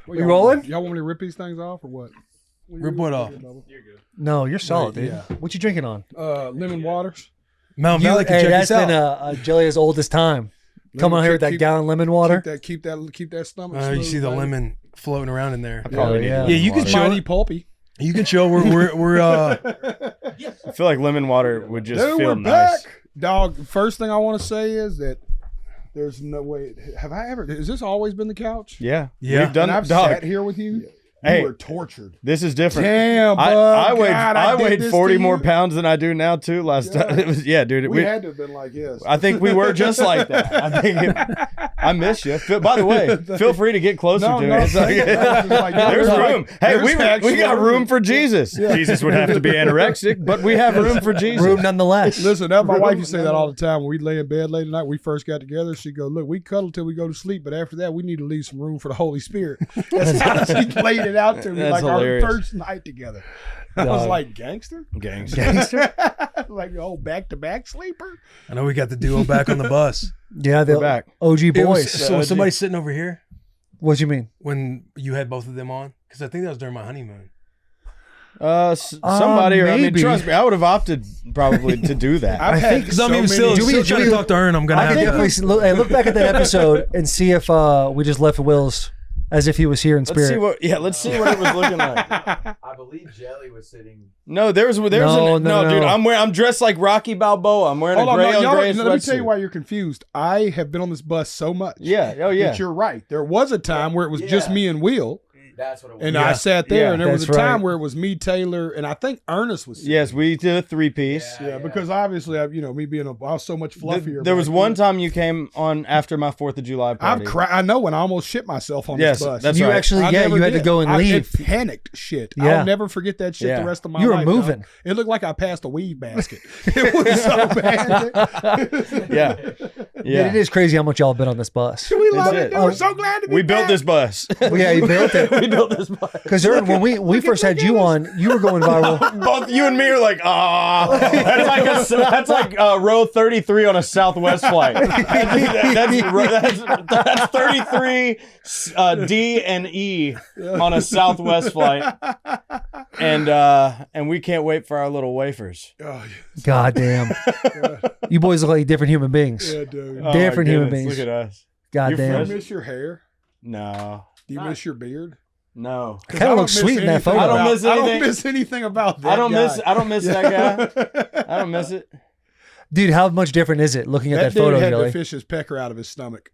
We rolling? Y'all want me to rip these things off or what? Rip what off? You're good. No, you're solid, dude. Yeah. What you drinking on? Lemon waters. Mount Valley can Hey, check that's this out. been Jelly as old as time. Come on here with that gallon lemon water. Keep that stomach. You smooth, see the baby. lemon floating around in there. I probably need yeah. lemon Yeah, you can water. show Mighty it. pulpy. You can show we're I feel like lemon water would just Dude, feel we're nice. back. Dog, first thing I want to say is that there's no way. Has this always been the couch? Yeah. Yeah. We've done And I've dog. sat here with you. Hey. You were tortured. This is different. Damn, I bud. weighed God, I did weighed this 40 to more you. pounds than I do now too. Last time it was dude. We had to have been like, yes. I think we were just like that. I think I miss you. By the way, feel free to get closer to me. It's like, there's room. Hey, we got room for Jesus. Jesus would have to be anorexic, but we have room for Jesus. Room nonetheless. Listen, that my wife used to say that all the time. When we'd lay in bed late at night, we first got together, she'd go, look, we cuddle till we go to sleep, but after that, we need to leave some room for the Holy Spirit. That's how she laid it out to me, That's like hilarious. our first night together. I was like, gangster? Gangster. Like, oh, back-to-back sleeper? I know we got the duo back on the bus. Yeah, the We're back. OG It was- boys. so was somebody sitting over here What you mean? when you had both of them on? Because I think that was during my honeymoon. Somebody, or I mean, maybe. trust me, I would have opted probably to do that. I've had Because I'm so even many- still trying to talk to her, and I'm gonna I have think to. if we look back at that episode and see if we just left Will's as if he was here in Let's spirit. see what. Yeah, let's see what it was looking like. I believe Jelly was sitting. No, there's No, dude. no. I'm dressed like Rocky Balboa. I'm wearing Hold a on, gray no, on y'all, gray let me tell you sweatsuit. why you're confused. I have been on this bus so much. Yeah. Oh yeah. That you're right. There was a time where it was just me and Will, That's what it was. and Yeah. I sat there, Yeah, and there was a that's time right. where it was me, Taylor, and I think Ernest was. Yes, we did a 3-piece. Yeah, because obviously, me being I was so much fluffier. There was back one then. time you came on after my 4th of July party. I know when I almost shit myself on Yes, this bus. that's you right. actually, I yeah, never you had to did. go and leave. It panicked shit. Yeah. I'll never forget that shit Yeah. the rest of my You were life. moving. dog. It looked like I passed a weed basket. It was so bad. Yeah. Yeah, it is crazy how much y'all have been on this bus. We love it. it. Dude. We're so glad to be We back. built this bus. Yeah, you built it. We built this bus. Because when we first had you on, you were going viral. Both you and me are like, that's like row 33 on a Southwest flight. That's 33 D and E on a Southwest flight, and we can't wait for our little wafers. Oh, God damn. You boys look like different human beings. yeah, dude. Oh, my Different human goodness, beings. Look at us. God You're Do damn. you fresh. miss your hair? No, Do you miss your beard? no. Kind of looks sweet in that photo. I don't miss I anything. don't miss anything about that. I don't miss. guy. I don't miss that guy. I don't miss it. Dude, how much different is it looking at That that dude photo, had Jelly? to fish his pecker out of his stomach.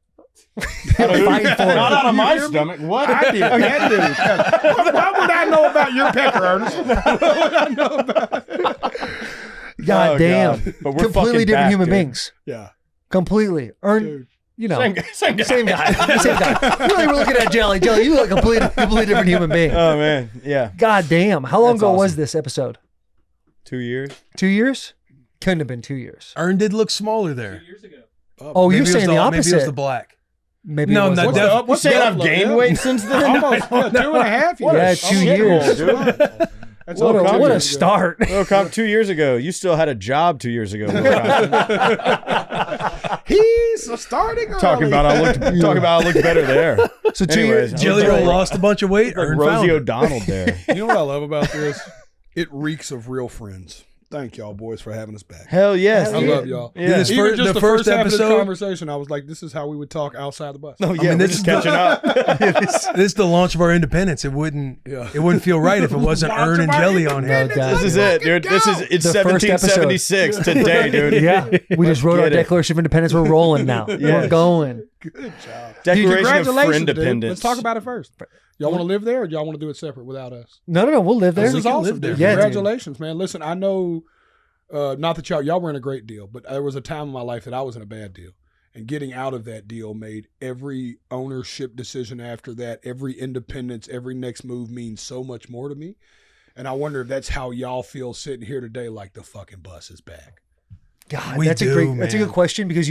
Fighting for it. Not out of You my hear me? stomach. What? I did. That dude. Why would I know about your pecker, Ernest? What would I know about it? God Oh, damn. God. But we're Completely fucking different back, human dude. beings. Yeah. Completely. Dude. You know. Same guy. Same guy. Same guy. Really, we're looking at Jelly. Jelly, you look like a completely different human being. Oh man, yeah. God damn. How long That's ago was awesome. this episode? 2 years. 2 years? Couldn't have been 2 years. Ern did look smaller there. 2 years ago. Oh, Maybe you're it was saying the Maybe it was opposite. the black. Maybe No, it was no, the def- black. You saying I've upload, gained yeah? weight since then? Almost 2.5 years. Yeah, Oh, 2 shit years. hole, dude. That's What all a, Compton what a ago. start. Will Compton, 2 years ago, you still had a job 2 years ago. Will Compton. He's starting early. Talking about I looked better there. So 2 Anyways, years. Jelly Roll Jelly- lost a bunch of weight. Like Ern Rosie found it. O'Donnell there. You know what I love about this? It reeks of real friends. Thank y'all boys for having us back. Hell yes. I dude. love y'all. Yeah. This Even fir- just the the first first half of this episode- conversation, I was like, this is how we would talk outside the bus. Oh yeah, mean, we're this just is catching up. this is the launch of our independence. It wouldn't feel right if it wasn't Launch Ern of and our Jelly on here. No doubt. This is it, dude. It's The first episode. 1776 today, dude. Yeah. We just wrote our get it. Declaration of Independence. We're rolling now. We're Yes. going. Good job. Declaration of Congratulations, dude. Independence. Let's talk about it first. Y'all want to live there or y'all want to do it separate without us? No, we'll live there. This is can awesome, live there. dude. Yeah, dude. Congratulations, man. Listen, I know, not that y'all were in a great deal, but there was a time in my life that I was in a bad deal. And getting out of that deal made every ownership decision after that, every independence, every next move means so much more to me. And I wonder if that's how y'all feel sitting here today, like the fucking bus is back. God, We that's do, a great. That's a man. good question because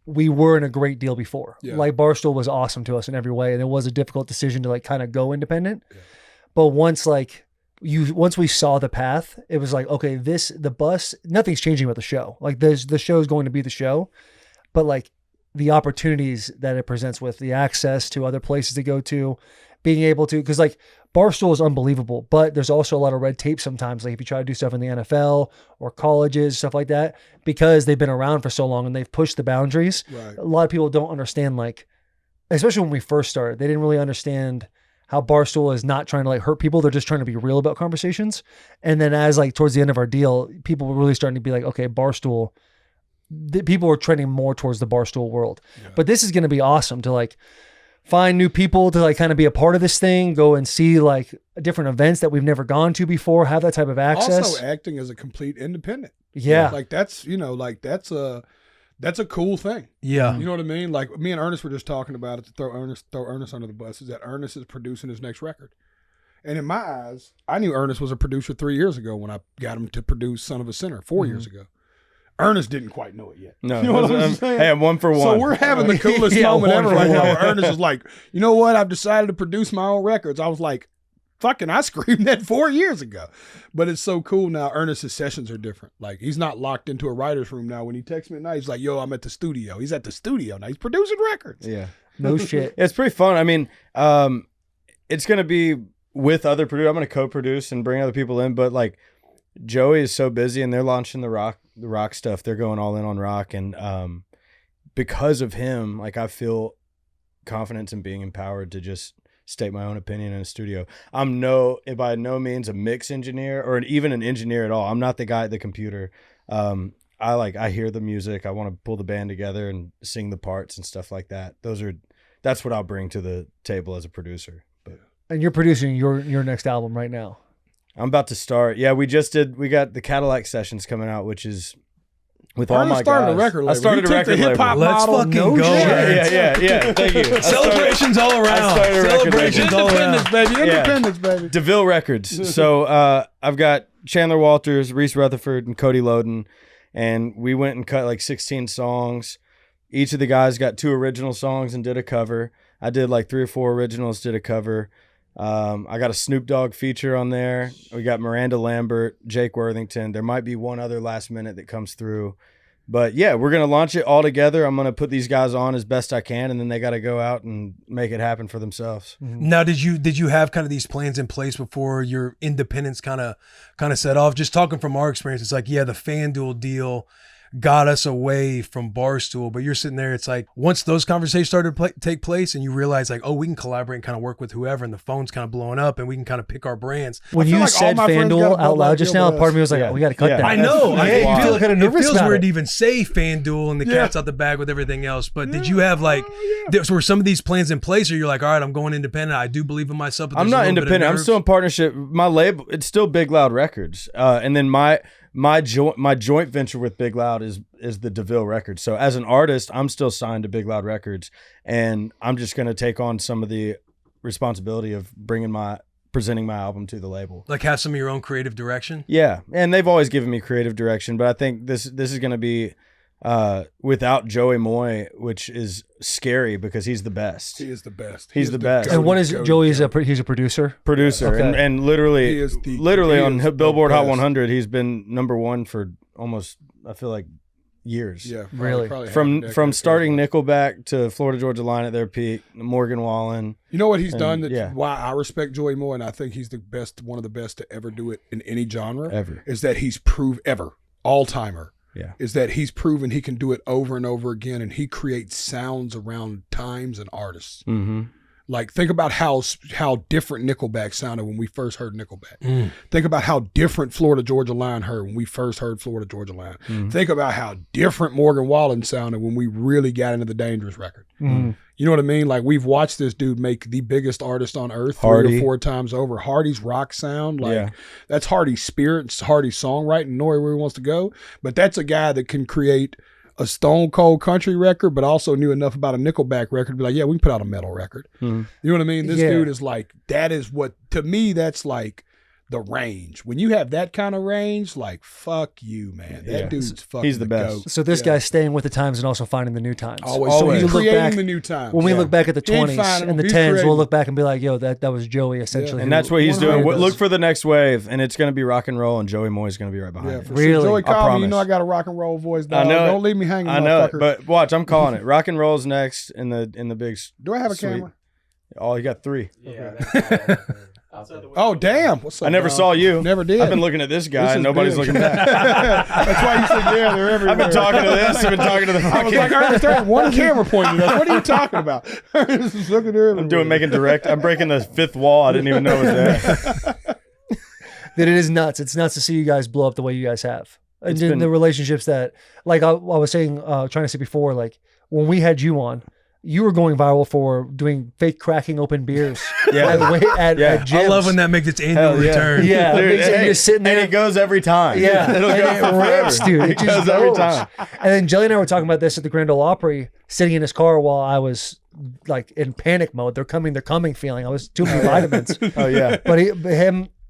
we were in a great deal before. Yeah. Like Barstool was awesome to us in every way, and it was a difficult decision to like kind of go independent. Yeah. But once we saw the path, it was like, okay, the bus, nothing's changing about the show. Like the show is going to be the show, but like the opportunities that it presents with the access to other places to go to, being able to, because like Barstool is unbelievable, but there's also a lot of red tape sometimes. Like if you try to do stuff in the NFL or colleges, stuff like that, because they've been around for so long and they've pushed the boundaries. Right. A lot of people don't understand, like, especially when we first started, they didn't really understand how Barstool is not trying to like hurt people. They're just trying to be real about conversations. And then as like towards the end of our deal, people were really starting to be like, okay, Barstool, people were trending more towards the Barstool world. Yeah. But this is going to be awesome to like find new people to like kind of be a part of this thing, go and see like different events that we've never gone to before, have that type of access. Also acting as a complete independent. Yeah. Like that's, you know, like that's a cool thing. Yeah. You know what I mean? Like me and Ernest were just talking about it, to throw Ernest under the bus, is that Ernest is producing his next record. And in my eyes, I knew Ernest was a producer 3 years ago when I got him to produce Son of a Sinner 4 years ago. Ernest didn't quite know it yet. No, you know what I'm saying? Hey, I'm 1 for 1. So we're having the coolest moment ever right now where Ernest is like, you know what? I've decided to produce my own records. I was like, fucking, I screamed that 4 years ago. But it's so cool now. Ernest's sessions are different. Like he's not locked into a writer's room now. When he texts me at night, he's like, yo, I'm at the studio. He's at the studio now. He's producing records. Yeah. No shit. It's pretty fun. I mean, it's going to be with other producers. I'm going to co-produce and bring other people in, but like Joey is so busy and they're launching the rock stuff. They're going all in on rock. And because of him, like I feel confidence in being empowered to just state my own opinion in a studio. I'm by no means a mix engineer or even an engineer at all. I'm not the guy at the computer. I hear the music. I want to pull the band together and sing the parts and stuff like that. That's what I'll bring to the table as a producer. But and you're producing your next album right now. I'm about to start. Yeah, we got the Cadillac Sessions coming out, which is with all my guys. A record label. I started a record label. Let's fucking go. Yeah. Thank you. Celebrations all around. Celebrations all around. Independence, baby. DeVille Records. So I've got Chandler Walters, Reese Rutherford, and Cody Loden, and we went and cut like 16 songs. Each of the guys got 2 original songs and did a cover. I did like 3 or 4 originals, did a cover. I got a Snoop Dogg feature on there. We got Miranda Lambert, Jake Worthington. There might be one other last minute that comes through. But yeah, we're going to launch it all together. I'm going to put these guys on as best I can, and then they got to go out and make it happen for themselves. Now, did you have kind of these plans in place before your independence kind of set off? Just talking from our experience, it's like, yeah, the FanDuel deal got us away from Barstool, but you're sitting there, it's like once those conversations started to take place and you realize like, oh, we can collaborate and kind of work with whoever, and the phone's kind of blowing up and we can kind of pick our brands. When you said FanDuel out loud just now, part of me was like, oh, we got to cut that. I know. You feel kind of nervous. It feels about weird to even say FanDuel and the cat's out the bag with everything else. But did you have like, were some of these plans in place, or you're like, all right, I'm going independent. I do believe in myself. But I'm not independent. I'm still in partnership. My label, it's still Big Loud Records. And then my joint venture with Big Loud is the DeVille Records. So as an artist, I'm still signed to Big Loud Records, and I'm just going to take on some of the responsibility of presenting my album to the label. Like have some of your own creative direction? Yeah, and they've always given me creative direction, but I think this is going to be without Joey Moy, which is scary because he's the best. He is the best. He's the best. And what is Joey's he's a producer? Okay. and literally on Billboard Hot best. 100, he's been #1 for almost, I feel like, years. Yeah, really. From starting Nickelback to Florida Georgia Line at their peak, Morgan Wallen. You know what he's done? Why I respect Joey Moore, and I think he's the best, one of the best to ever do it in any genre ever. Is that he's proved all timer. Yeah. Is that he's proven he can do it over and over again, and he creates sounds around times and artists. Mm-hmm. Like, think about how different Nickelback sounded when we first heard Nickelback. Think about how different Florida Georgia Line heard when we first heard Florida Georgia Line. Think about how different Morgan Wallen sounded when we really got into the Dangerous record. You know what I mean? Like, we've watched this dude make the biggest artist on earth Hardy. 3 or 4 times over. Hardy's rock sound, that's Hardy's spirit, it's Hardy's songwriting, know where he wants to go. But that's a guy that can create a Stone Cold country record, but also knew enough about a Nickelback record to be like, yeah, we can put out a metal record. You know what I mean? This dude is like, that is what, to me, that's like the range. When you have that kind of range, like, fuck you, man. That dude's fucking He's the best. GOAT. So this guy's staying with the times and also finding the new times. Always. So So when he's you look creating back, the new times. when we look back at the He ain't 20s finding and the them. He's 10s, creating. we'll look back and be like, yo, that was Joey essentially. And that's what he's doing. 100%. Look for the next wave, and it's going to be rock and roll, and Joey Moy's going to be right behind it. For Really? sure. Joey, I call me. You promise. know I got a rock and roll voice, dog. I know. Don't leave me hanging, I know it, motherfucker. but watch, I'm calling it. Rock and roll's next in the big. Do I have a suite. camera? Oh, you got 3. Yeah. That's Oh, damn. What's up, I never dog? saw you. Never did. I've been looking at this guy, This and is nobody's big. looking back. That's why you said, yeah, they're everywhere. I've been talking to this. I've been talking to the. I was like, Ernest, there ain't one camera pointing at us. What are you talking about? Ernest is looking there. I'm making direct. I'm breaking the 5th wall. I didn't even know it was there. That it is nuts. It's nuts to see you guys blow up the way you guys have. And It's then been- the relationships that, like I was saying, trying to say before, like when we had you on, you were going viral for doing fake cracking open beers Yeah. at gyms. I love when that makes its annual Hell yeah. return. Yeah, Dude, you're hey, just sitting there. and it goes every time. Yeah, it'll and go it for forever. rips, dude. It It just goes every goes. time. And then Jelly and I were talking about this at the Grand Ole Opry, sitting in his car while I was like in panic mode. They're coming feeling. I was too many vitamins. Oh yeah. But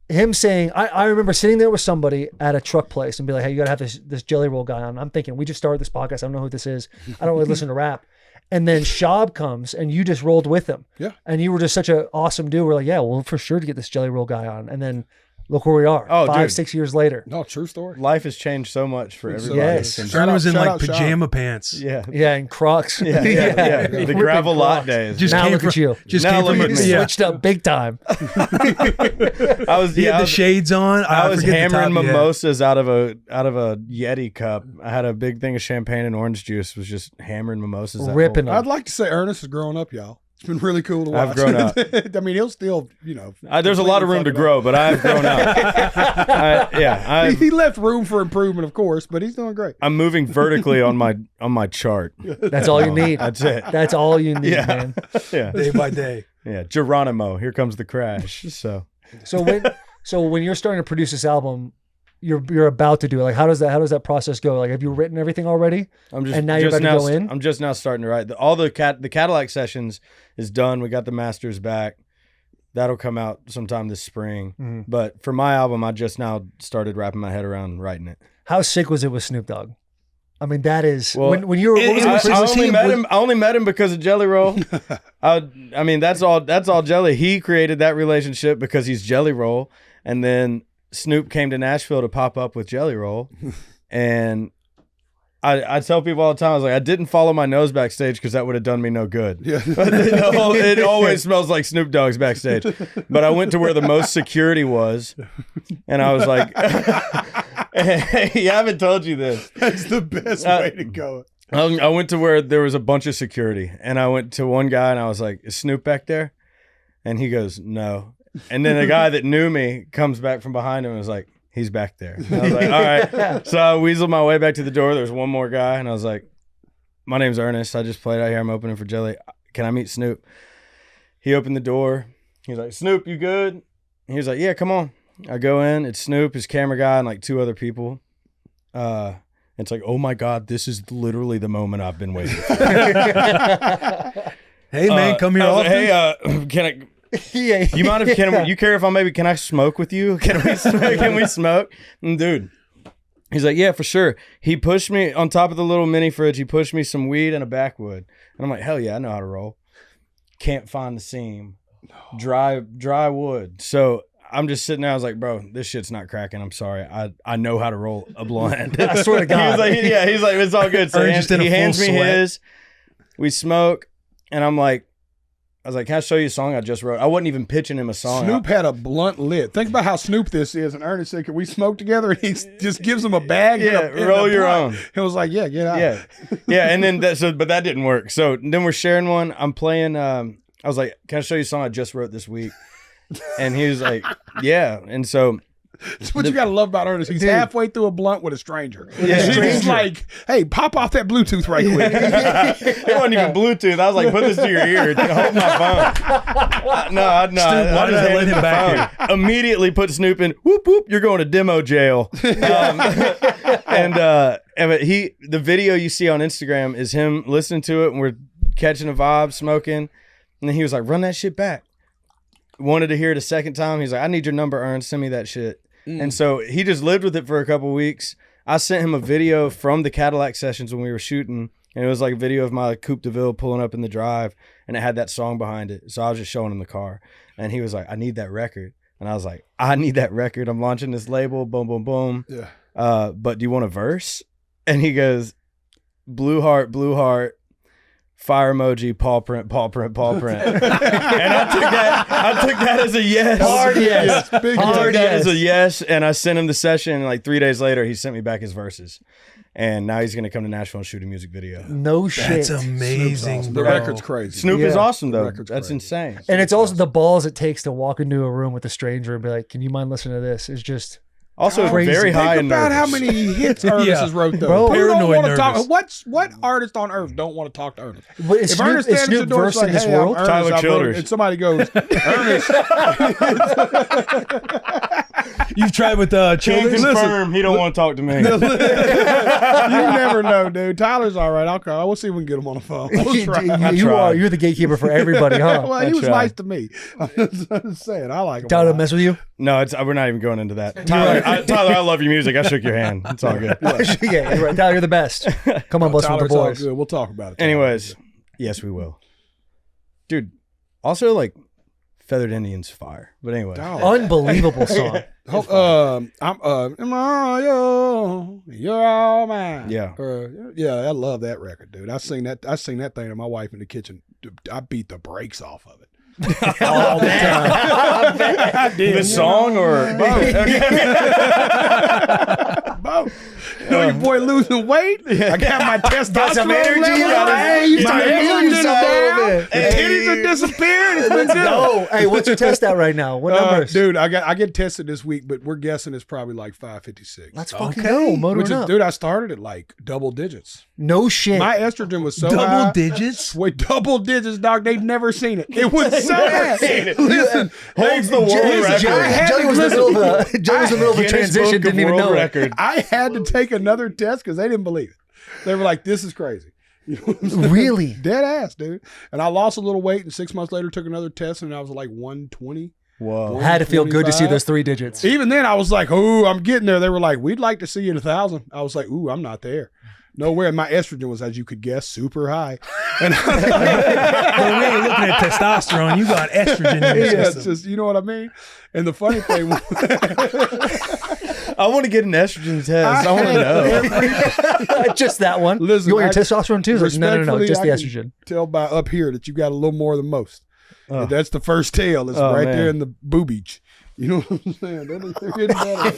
him saying, I remember sitting there with somebody at a truck place and be like, hey, you gotta have this Jelly Roll guy on. I'm thinking, we just started this podcast. I don't know who this is. I don't really listen to rap. And then Shab comes and you just rolled with him. Yeah. And you were just such an awesome dude. We're like, yeah, well, for sure to get this Jelly Roll guy on. And then look where we are. Oh, 5-6 years later. No, true story. Life has changed so much for everybody. Yes. Since- Ern was in Shout like out, shout out. pajama pants. Yeah. Yeah, and Crocs. Yeah. The Ripping gravel lot Crocs. days. Just Now came look from, at you. Just Now came look from at me. yeah. Switched up big time. I was He had the shades on. I was forget the hammering top he had. mimosas out of a Yeti cup. I had a big thing of champagne and orange juice. Was just hammering mimosas. that Ripping whole- I'd like to say Ernest is growing up, y'all. It's been really cool to watch. I've grown up. I mean, he'll still, There's a lot of room to grow, but I've grown up. He left room for improvement, of course, but he's doing great. I'm moving vertically on my chart. That's all you need. That's it. That's all you need, Yeah. man. Yeah, Day by day. yeah. Geronimo, here comes the crash. So So when you're starting to produce this album, you're about to do it. Like how does that process go? Like have you written everything already? I'm just And now you're about to now go in? I'm just now starting to write. All the Cadillac sessions is done. We got the masters back. That'll come out sometime this spring. Mm-hmm. But for my album, I just now started wrapping my head around writing it. How sick was it with Snoop Dogg? I mean, that is Well, when you were. What was it? I only met him because of Jelly Roll. I mean, that's all Jelly. He created that relationship because he's Jelly Roll, and then Snoop came to Nashville to pop up with Jelly Roll, and I tell people all the time, I was like, I didn't follow my nose backstage because that would have done me no good. Yeah. It always smells like Snoop Dogg's backstage. But I went to where the most security was, and I was like, hey, I haven't told you this. That's the best way to go. I went to where there was a bunch of security, and I went to one guy, and I was like, is Snoop back there? And he goes, no. And then a guy that knew me comes back from behind him and was like, he's back there. And I was like, all right. So I weaseled my way back to the door. There's one more guy, and I was like, my name's Ernest. I just played out here. I'm opening for Jelly. Can I meet Snoop? He opened the door. He's like, Snoop, you good? He was like, yeah, come on. I go in. It's Snoop, his camera guy, and like 2 other people. It's like, oh my God, this is literally the moment I've been waiting for. Hey man, come here I was often. like, hey, can I? Yeah. You mind if you care if can I smoke with you? Can we smoke? And dude, he's like, yeah, for sure. He pushed me on top of the little mini fridge. He pushed me some weed and a backwood. And I'm like, hell yeah, I know how to roll. Can't find the seam. Dry wood. So I'm just sitting there. I was like, bro, this shit's not cracking. I'm sorry. I know how to roll a blunt. I swear to God. He's like, it's all good. So Ernest just in a he full hands me sweat. his. We smoke, and I was like, can I show you a song I just wrote? I wasn't even pitching him a song. Snoop had a blunt lit. Think about how Snoop this is. And Ernest said, can we smoke together? And he just gives him a bag. Yeah, and a roll your blunt. own. It was like, yeah, get out. Yeah. And then but that didn't work. So then we're sharing one. I'm playing. I was like, can I show you a song I just wrote this week? And he was like, yeah. And so That's what you got to love about Ernest. He's halfway through a blunt with a stranger. Yeah. And he's like, hey, pop off that Bluetooth right quick. it wasn't even Bluetooth. I was like, put this to your ear. Hold my phone. No. why I did just I let handed him the back phone. Immediately put Snoop in. Whoop whoop. You're going to demo jail. And the video you see on Instagram is him listening to it, and we're catching a vibe, smoking. And then he was like, run that shit back. Wanted to hear it a second time. He's like, I need your number, Ernst. Send me that shit. And so he just lived with it for a couple of weeks. I sent him a video from the Cadillac sessions when we were shooting, and it was like a video of my Coupe de Ville pulling up in the drive, and it had that song behind it. So I was just showing him the car, and he was like, I need that record. And I was like, I need that record. I'm launching this label, boom, boom, boom. Yeah. But do you want a verse? And he goes, blue heart, fire emoji, paw print, paw print, paw print. And I took that as a yes. Hard yes. Big I took Hard that yes. as a yes, and I sent him the session, and like 3 days later, he sent me back his verses. And now he's going to come to Nashville and shoot a music video. No shit. That's amazing, The bro. record's crazy. Snoop is Yeah. awesome, though. Record's That's crazy. insane. And it's also the balls it takes to walk into a room with a stranger and be like, "Can you mind listening to this?" It's just Also, Crazy. very high Think and about nervous. how many hits Ernest Yeah. has wrote though. Bro. Who don't Paranoid want to talk? nervous. What artist on earth don't want to talk to Ernest? But is If Snoop, Ernest is stands at the Snoop door, versed it's in this hey, world? I'm Ernest, Tyler I wrote it, Childers. and somebody goes, Ernest. You've tried with Can children? confirm he don't want to talk to me. You never know, dude. Tyler's all right. I'll call. We'll see if we can get him on the phone. We'll try. You're the gatekeeper for everybody, huh? Well, he was tried. nice to me. I'm just saying, I like him. a Tyler lot. mess with you? No, we're not even going into that. Tyler, I love your music. I shook your hand. It's all good. Yeah, you're right. Tyler, you're the best. Come on, Bussin' With Tyler's The all Boys. good. We'll talk about it. Tyler. Anyways, yes, we will. Dude, also like Feathered Indians fire. But anyway. Dog. Unbelievable song. I'm you're all mine. Yeah. Yeah, I love that record, dude. I sing that thing to my wife in the kitchen. I beat the brakes off of it. All the time. I did. The song or Both. You know your boy losing weight? I got my testosterone Got some energy. level. Hey, you My started feeling estrogen's yourself a little down. bit. The titties are disappearing. It's been good. No. Hey, what's your test at right now? What numbers? Dude, I get tested this week, but we're guessing it's probably like 556. Let's fucking Okay. go. Motoring Which is, up. dude, I started at like double digits. No shit. My estrogen was so Double high. digits? Wait, double digits, dog. They've never seen it. It was so bad. Listen, holds the world record. Jelly was in the middle of a Guinness transition, Book of didn't even World know Record. I had to take another test because they didn't believe it. They were like, "This is crazy." You know what I'm saying? Really? Dead ass, dude. And I lost a little weight, and 6 months later took another test, and I was like 120. Whoa. Had to feel good to see 125. those 3 digits. Even then, I was like, "Oh, I'm getting there." They were like, "We'd like to see you at 1,000." I was like, "Ooh, I'm not there." Nowhere. My estrogen was, as you could guess, super high. And But we ain't looking at testosterone. You got estrogen in your yeah, it's system. just, you know what I mean? And the funny thing was, I want to get an estrogen test. I want to know. Just that one. Listen, you want your I- testosterone too? It's like, no, respectfully, just the I can estrogen. tell by up here that you got a little more than most. Oh. That's the first tail. It's Oh, right man. there in the boobage. You know what I'm saying? They're getting better.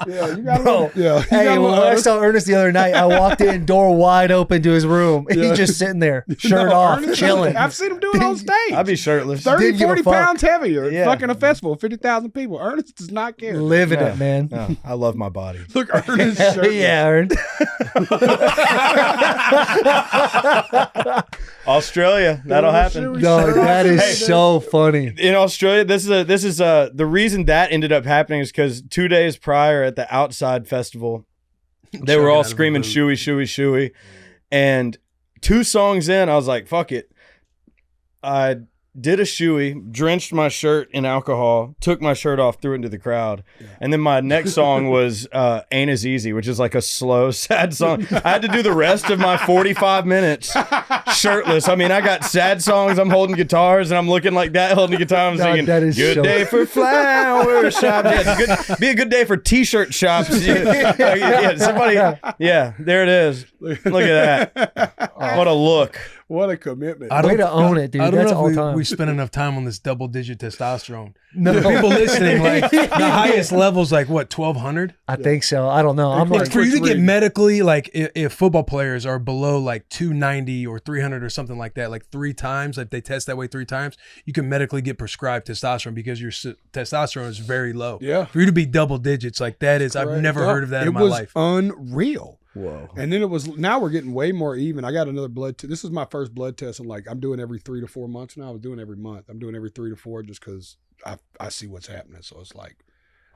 Yeah, you got a Bro, little, yeah. You Hey, got a when little I saw Ernest the other night, I walked in, door wide open to his room. Yeah. He's just sitting there, shirt No, off, Ernest, chilling. I've seen him do it on stage. I'd be shirtless. 30, Didn't give a 40 fuck. pounds heavier. Yeah. Fucking a festival, 50,000 people. Ernest does not care. Living Yeah. it, man. No, I love my body. Look, Ernest Hell shirt. yeah, Ernest. Australia, that'll happen. No, that is Hey. so funny. In Australia, this is the reason that ended up happening is because 2 days prior at the Outside Festival, they were Chugging all out of a screaming boot. "shooey, shooey, shooey," and 2 songs in, I was like, "Fuck it." I did a shooey, drenched my shirt in alcohol, took my shirt off, threw it into the crowd, and then my next song was "Ain't As Easy," which is like a slow, sad song. I had to do the rest of my 45 minutes shirtless. I mean, I got sad songs. I'm holding guitars and I'm looking like that, holding a guitar. I'm God, singing, that is "Good so- day for flower shops." Yeah, be a good day for T-shirt shops. Yeah, somebody. Yeah, there it is. Look at that. What a look. What a commitment. Way to own it, dude. I don't That's know all if time. we spend enough time on this double-digit testosterone. No. The people listening, like the highest level's like what, 1,200? I think so. I don't know. I'm course, like, For you to Quick get read. medically, like if football players are below like 290 or 300 or something like that, like 3 times, like they test that way 3 times, you can medically get prescribed testosterone because your testosterone is very low. Yeah. For you to be double digits, like that is, I've Correct. never Yeah. heard of that it in my was life. unreal. Whoa. And then it was, now we're getting way more even. I got another blood test. This is my first blood test. And like, I'm doing every 3 to 4 months now. I was doing every month. I'm doing every 3 to 4 just because I see what's happening. So it's like,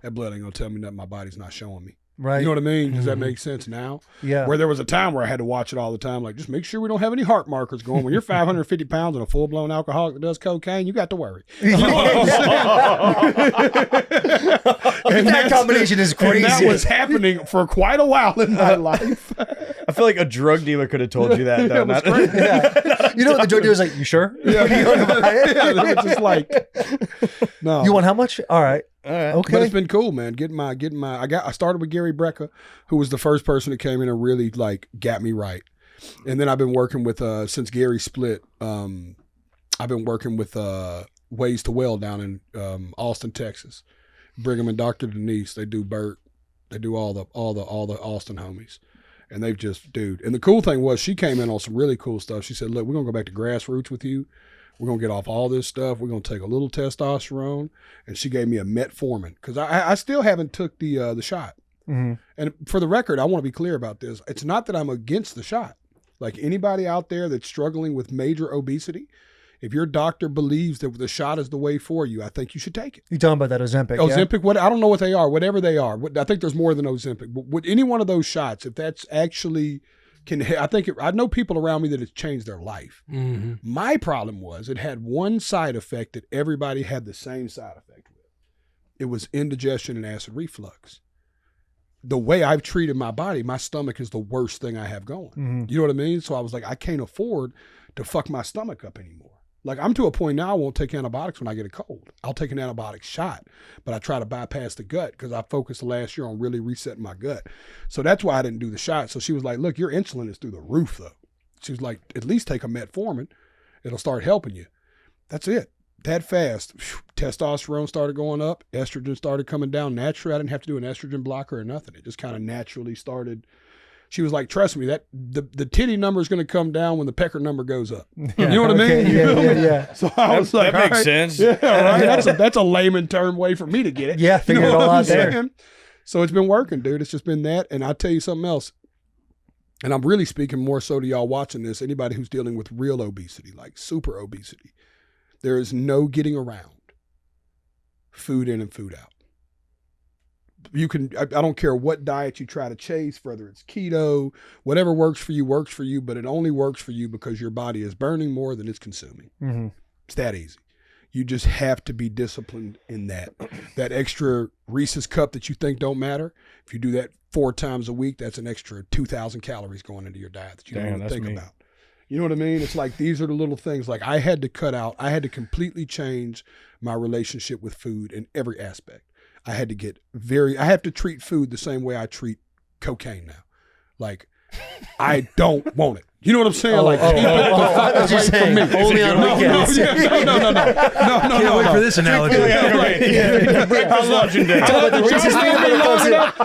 that blood ain't going to tell me that my body's not showing me. right. You know what I mean? Does that make sense now? Yeah. Where there was a time where I had to watch it all the time. Like, just make sure we don't have any heart markers going. When you're 550 pounds and a full-blown alcoholic that does cocaine, you got to worry. You know what I'm saying? And That that's- combination is crazy. And that was happening for quite a while in my life. I feel like a drug dealer could have told you that, though. It was Not- great. Yeah. You know what the drug dealer's like? You sure? Yeah, You want to buy it? yeah, they were just like, no. You want how much? All right. All right. But Okay. it's been cool, man. I started with Gary Brecka, who was the first person that came in and really like got me right. And then I've been working with, since Gary split, I've been working with Ways to Well down in Austin, Texas. Brigham and Dr. Denise, they do Burt. They do all the Austin homies. And they've just, dude. And the cool thing was she came in on some really cool stuff. She said, look, we're going to go back to grassroots with you. We're going to get off all this stuff. We're going to take a little testosterone. And she gave me a metformin because I still haven't took the shot. Mm-hmm. And for the record, I want to be clear about this. It's not that I'm against the shot. Like anybody out there that's struggling with major obesity, if your doctor believes that the shot is the way for you, I think you should take it. You talking about that Ozempic? Ozempic, what I don't know what they are, whatever they are. I think there's more than Ozempic. But with any one of those shots, if that's actually I know people around me that it's changed their life. Mm-hmm. My problem was it had one side effect that everybody had the same side effect with. It was indigestion and acid reflux. The way I've treated my body, my stomach is the worst thing I have going. Mm-hmm. You know what I mean? So I was like, I can't afford to fuck my stomach up anymore. Like I'm to a point now I won't take antibiotics when I get a cold. I'll take an antibiotic shot, but I try to bypass the gut because I focused last year on really resetting my gut. So that's why I didn't do the shot. So she was like, look, your insulin is through the roof though. She was like, at least take a metformin. It'll start helping you. That's it. That fast, testosterone started going up. Estrogen started coming down naturally. I didn't have to do an estrogen blocker or nothing. It just kind of naturally started. She was like, trust me, that the titty number is going to come down when the pecker number goes up. You know what I mean? Yeah. So I was like, that makes sense. Yeah, right. That's a layman term way for me to get it. Yeah, figure it all out there. Saying? So it's been working, dude. It's just been that. And I'll tell you something else. And I'm really speaking more so to y'all watching this, anybody who's dealing with real obesity, like super obesity. There is no getting around food in and food out. You can, I don't care what diet you try to chase, whether it's keto, whatever works for you, but it only works for you because your body is burning more than it's consuming. Mm-hmm. It's that easy. You just have to be disciplined in that. That extra Reese's cup that you think don't matter, if you do that 4 times a week, that's an extra 2,000 calories going into your diet that you don't even think about. You know what I mean? It's like these are the little things. Like I had to completely change my relationship with food in every aspect. I have to treat food the same way I treat cocaine now. Like, I don't want it. You know what I'm saying? Keep it the fuck away from me. Only on weekends. No. Can't wait for this analogy. Breakfast, lunch, and dinner.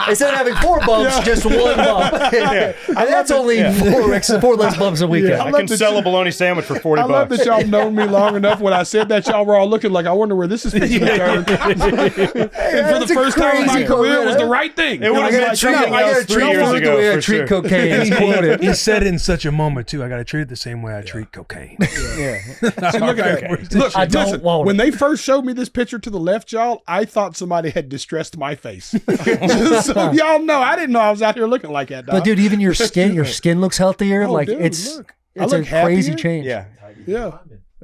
Instead of having 4 bumps, just 1 bump. And that's only 4 less bumps a weekend. I can sell a bologna sandwich for $40. I love that y'all known me long enough. When I said that, y'all were all looking like, I wonder where this is fixing to turn. And for the first time in my career, it was the right thing. It would have been something else 3 years ago. Treat cocaine. He said it in such a moment too. I got to treat it the same way I treat cocaine. See, look at that. Look, I don't listen, want when they first showed me this picture to the left, y'all, I thought somebody had distressed my face. So y'all know, I didn't know I was out here looking like that, dog. But dude, even your skin looks healthier. Oh, like dude, it's look. a look crazy happier. change. Yeah.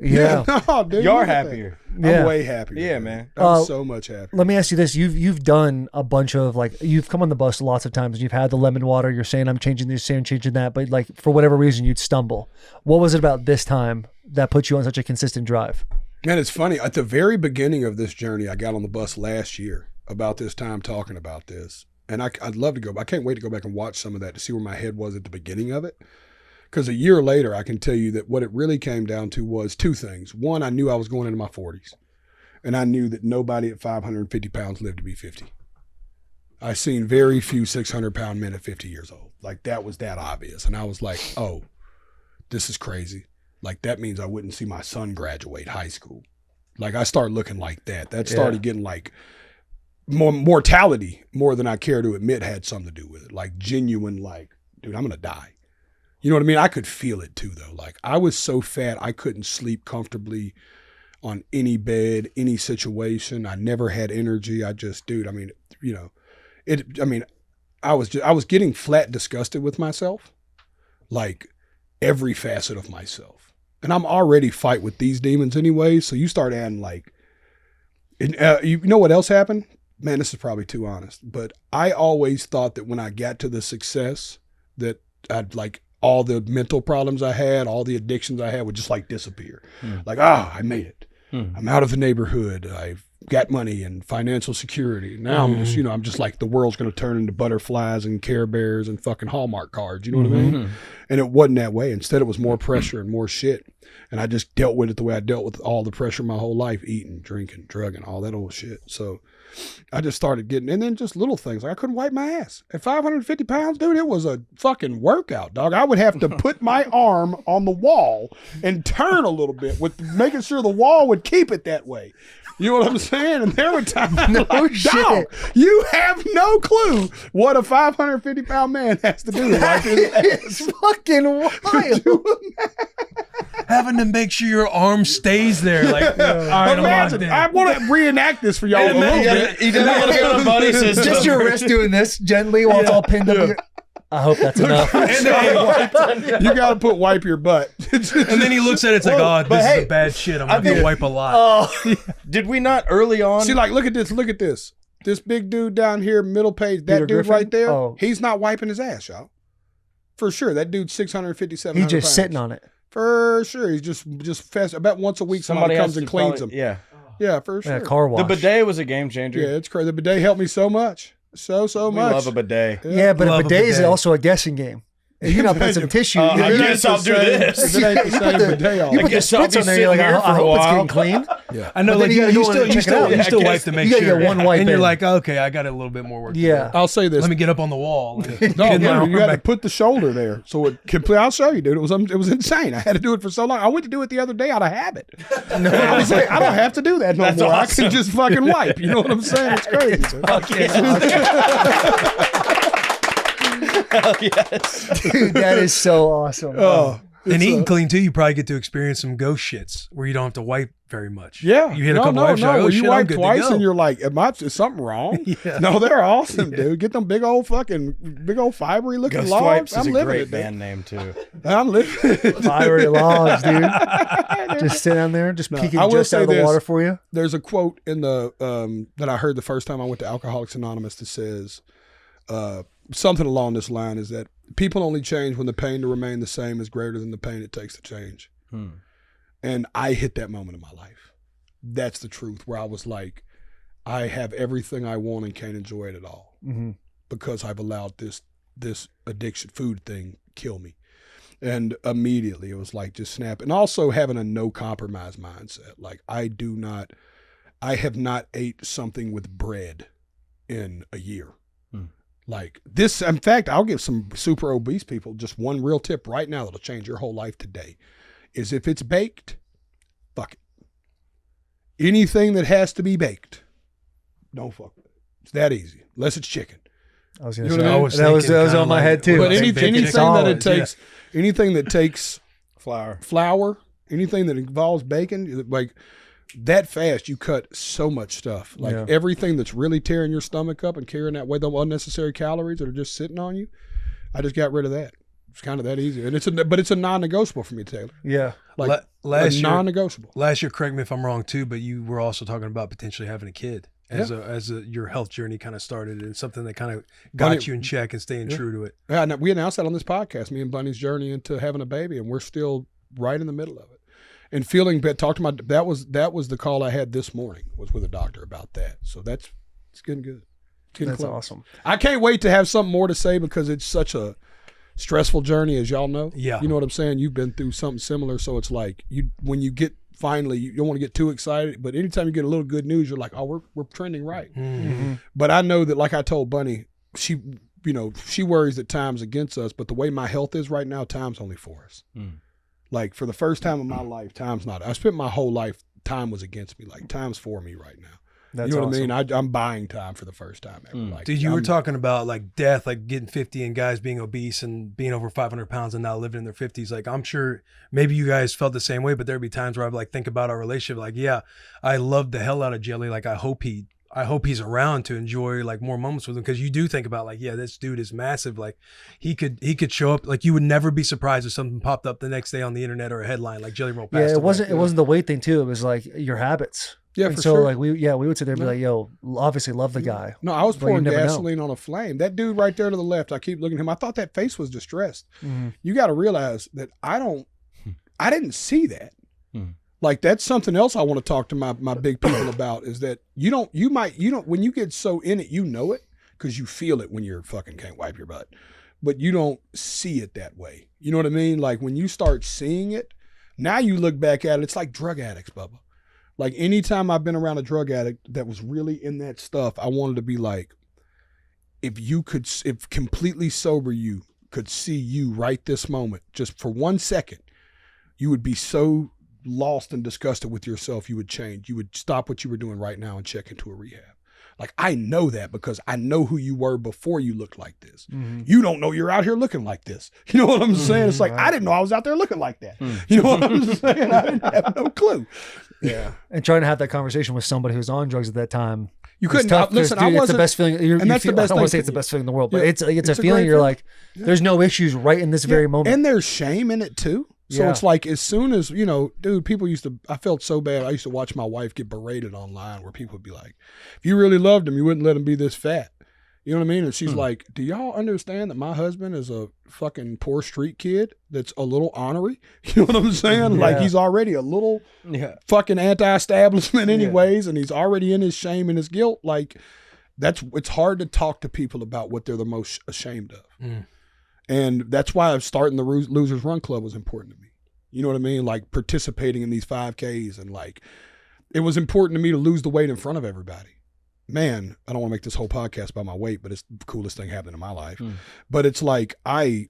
Yeah. No, dude, You're look at happier. that. Yeah. I'm way happier. Yeah, man. I'm so much happier. Let me ask you this: you've done a bunch of you've come on the bus lots of times. You've had the lemon water. You're saying I'm changing this, saying changing that, but for whatever reason you'd stumble. What was it about this time that put you on such a consistent drive? Man, it's funny. At the very beginning of this journey, I got on the bus last year about this time talking about this, and I'd love to go. I can't wait to go back and watch some of that to see where my head was at the beginning of it. Because a year later, I can tell you that what it really came down to was 2 things. One, I knew I was going into my 40s. And I knew that nobody at 550 pounds lived to be 50. I seen very few 600-pound men at 50 years old. Like, that was that obvious. And I was like, oh, this is crazy. Like, that means I wouldn't see my son graduate high school. Like, I started looking like that. That started getting like mortality, more than I care to admit, had something to do with it. Like, genuine, like, dude, I'm going to die. You know what I mean? I could feel it too, though. Like, I was so fat, I couldn't sleep comfortably on any bed, any situation. I never had energy. I just, dude, I mean, you know, I was getting flat disgusted with myself, like every facet of myself. And I'm already fight with these demons anyway. So you start adding you know what else happened? Man, this is probably too honest, but I always thought that when I got to the success that I'd all the mental problems I had, all the addictions I had would just disappear. Like, I made it. I'm out of the neighborhood. I've got money and financial security. Now I'm just, I'm just like, the world's going to turn into butterflies and Care Bears and fucking Hallmark cards. You know what I mean? And it wasn't that way. Instead, it was more pressure and more shit. And I just dealt with it the way I dealt with all the pressure my whole life, eating, drinking, drugging, all that old shit. So I just started getting, and then just little things. Like I couldn't wipe my ass. At 550 pounds, dude, it was a fucking workout, dog. I would have to put my arm on the wall and turn a little bit with making sure the wall would keep it that way. You know what I'm saying? And there were times like, dog, you have no clue what a 550-pound man has to do to wipe his ass. It's fucking wild. Having to make sure your arm stays there. Like, all right, imagine, I want to reenact this for y'all a little bit. He did not look at a buddy system. Just your wrist doing this gently while it's all pinned up. I hope that's enough. You got to put wipe your butt. And then he looks at it, it's like, oh, this is a bad shit. I'm going to wipe a lot. Did we not early on? See, like, look at this. Look at this. This big dude down here, middle page, that Peter dude Griffin? right there, Oh. he's not wiping his ass, y'all. For sure. That dude's 657 He's just pounds. sitting on it. For sure. He's just fast. About once a week, somebody comes and cleans him. Yeah. Yeah, for sure. Yeah, car wash. The bidet was a game changer. Yeah, it's crazy. The bidet helped me so much. So we much. love a bidet. Yeah, but a Love a bidet is bidet. also a guessing game. If you not put some tissue, I you guess I'll do this. If it ain't the same bidet, I'll put the guess I'll spritz be on there. You're like, sitting here I for a hope it's while. getting clean. Yeah. I know, But like then you gotta go in and check it out. you still Yeah, I wipe to make you gotta sure. get one wipe and you're in. like, okay, I got a little bit more work. to Yeah. do. I'll say this. Let me get up on the wall. No, Get my dude, arm you got to back. put the shoulder there. So it complete. I'll show you, dude. It was insane. I had to do it for so long. I went to do it the other day out of habit. No, I was like, I don't have to do that no more. I awesome. can just fucking wipe. You know what I'm saying? It's crazy. Hell yes. Dude, that is so awesome. Oh, And eating clean too, you probably get to experience some ghost shits where you don't have to wipe very much. yeah. You hit a couple wipes, you're like, oh When shit, you I'm wipe good to twice go. and you're like, is something wrong? Yeah. No, they're awesome, dude. Get them big old fibery looking Ghost logs. Wipes is I'm a living great it, dude. band name too. I'm living it. Fiery logs, dude. Just sit down there, just peeking I will just out say of the this. water for you. There's a quote in the that I heard the first time I went to Alcoholics Anonymous that says something along this line, is that people only change when the pain to remain the same is greater than the pain it takes to change. And I hit that moment in my life. That's the truth, where I was like, I have everything I want and can't enjoy it at all because I've allowed this addiction food thing kill me. And immediately it was like just snap. And also having a no compromise mindset. Like I have not ate something with bread in a year. Like this, in fact, I'll give some super obese people just one real tip right now that'll change your whole life today, is if it's baked, fuck it. Anything that has to be baked, don't fuck with it. It's that easy, unless it's chicken. I was going You to know what say, I mean? that was on my head too. But Like anything bacon that it solids, takes, anything that takes Flour. anything that involves bacon, like that fast, you cut so much stuff. Like Yeah. everything that's really tearing your stomach up and carrying that way, the unnecessary calories that are just sitting on you, I just got rid of that. It's kind of that easy, and it's a non-negotiable for me, Taylor. Yeah. Like last year, non-negotiable. last year, correct me if I'm wrong too, but you were also talking about potentially having a kid as your health journey kind of started, and something that kind of got Bunny- you in check and staying true to it. Yeah, and we announced that on this podcast, me and Bunny's journey into having a baby, and we're still right in the middle of it. And feeling bad. Talked to my that was the call I had this morning, was with a doctor about that. So it's getting good. It's getting That's close. awesome. I can't wait to have something more to say because it's such a stressful journey, as y'all know. Yeah. You know what I'm saying? You've been through something similar, so it's like when you get finally, you don't want to get too excited, but anytime you get a little good news, you're like, oh, we're trending right. But I know that, like I told Bunny, she worries that time's against us, but the way my health is right now, time's only for us. Like for the first time in my life, time's not. I spent my whole life, time was against me. Like time's for me right now. That's you know awesome. what I mean? I'm buying time for the first time ever. Like, Dude, you were I'm- talking about like death, like getting 50 and guys being obese and being over 500 pounds and now living in their 50s. Like, I'm sure maybe you guys felt the same way, but there'd be times where I'd like think about our relationship. Like, yeah, I love the hell out of Jelly. Like, I hope he's around to enjoy like more moments with him. Cause you do think about like, yeah, this dude is massive. Like he could show up. Like you would never be surprised if something popped up the next day on the internet or a headline like Jelly Roll passed Yeah, it away. wasn't the weight thing too. It was like your habits. Yeah, And for so sure. like we would sit there and be like, yo, obviously love the guy. No, I was But you pouring never know. gasoline on a flame. That dude right there to the left, I keep looking at him. I thought that face was distressed. Mhm. You got to realize that I didn't see that. Like that's something else I want to talk to my big people about is that you don't when you get so in it, you know it because you feel it when you're fucking can't wipe your butt, but you don't see it that way. You know what I mean? Like when you start seeing it, now you look back at it, it's like drug addicts, Bubba. Like anytime I've been around a drug addict that was really in that stuff, I wanted to be like, if completely sober you could see you right this moment, just for 1 second, you would be so lost and disgusted with yourself, you would change. You would stop what you were doing right now and check into a rehab. Like I know that because I know who you were before you looked like this. Mm-hmm. You don't know you're out here looking like this. You know what I'm saying? It's like, right. I didn't know I was out there looking like that. You know what I'm saying? I didn't have no clue. Yeah. And trying to have that conversation with somebody who's on drugs at that time. You couldn't listen. I wasn't. It's the best feeling. And that's the best. I don't want to say it's the best feeling in the world, but it's a feeling. You're like, there's no issues right in this very moment. And there's shame in it too. So it's like as soon as, dude, people I felt so bad. I used to watch my wife get berated online where people would be like, if you really loved him, you wouldn't let him be this fat. You know what I mean? And she's like, do y'all understand that my husband is a fucking poor street kid that's a little ornery? You know what I'm saying? Like he's already a little fucking anti-establishment anyways, and he's already in his shame and his guilt. Like it's hard to talk to people about what they're the most ashamed of. Mm. And that's why starting the Losers Run Club was important to me. You know what I mean? Like participating in these 5Ks and like, it was important to me to lose the weight in front of everybody. Man, I don't want to make this whole podcast about my weight, but it's the coolest thing happening in my life. Mm. But it's like, I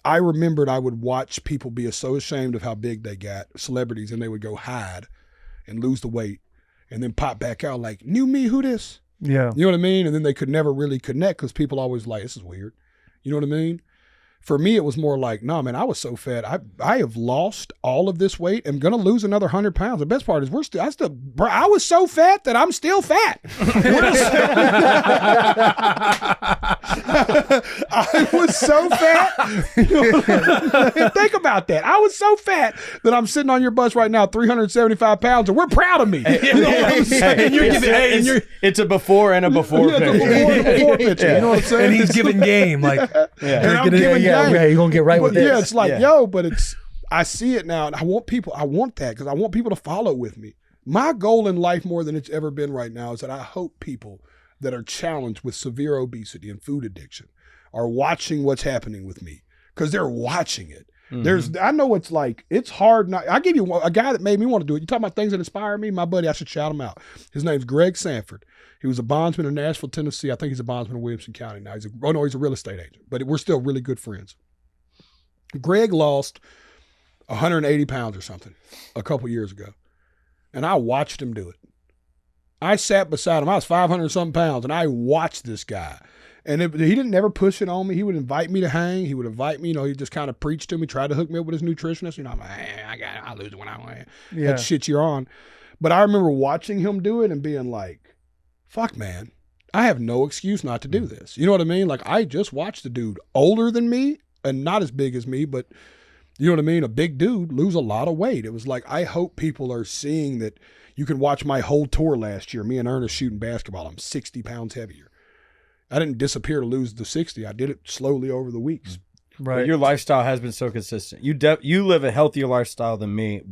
remembered I would watch people be so ashamed of how big they got, celebrities, and they would go hide and lose the weight and then pop back out like, new me, who this? Yeah. You know what I mean? And then they could never really connect because people always like, this is weird. You know what I mean? For me, it was more like, no, man, I was so fat. I have lost all of this weight. I'm going to lose another 100 pounds. The best part is I was so fat that I'm still fat. I was so fat. Think about that. I was so fat that I'm sitting on your bus right now, 375 pounds, and we're proud of me. You know what I'm saying? It's a before and a before picture. It's a before and a before picture. You know what I'm saying? And he's giving game. Like, and I'm giving game. Yeah, you're going to get right with this. Yeah, it's like, but I see it now, and I want that because I want people to follow with me. My goal in life more than it's ever been right now is that I hope people that are challenged with severe obesity and food addiction are watching what's happening with me because they're watching it. Mm-hmm. I know it's like, it's hard. I give you a guy that made me want to do it. You talking about things that inspire me? My buddy, I should shout him out. His name's Greg Sanford. He was a bondsman in Nashville, Tennessee. I think he's a bondsman in Williamson County now. He's a real estate agent, but we're still really good friends. Greg lost 180 pounds or something a couple years ago, and I watched him do it. I sat beside him. I was 500 something pounds, and I watched this guy. And he didn't never push it on me. He would invite me to hang. He would invite me, he just kind of preached to me, tried to hook me up with his nutritionist. I'm like, I'll lose it when I want. Yeah. That shit you're on. But I remember watching him do it and being like, fuck, man, I have no excuse not to do this. You know what I mean? Like, I just watched a dude older than me and not as big as me, but you know what I mean? A big dude lose a lot of weight. It was like, I hope people are seeing that. You can watch my whole tour last year, me and Ernest shooting basketball. I'm 60 pounds heavier. I didn't disappear to lose the 60. I did it slowly over the weeks. Right. But your lifestyle has been so consistent. You live a healthier lifestyle than me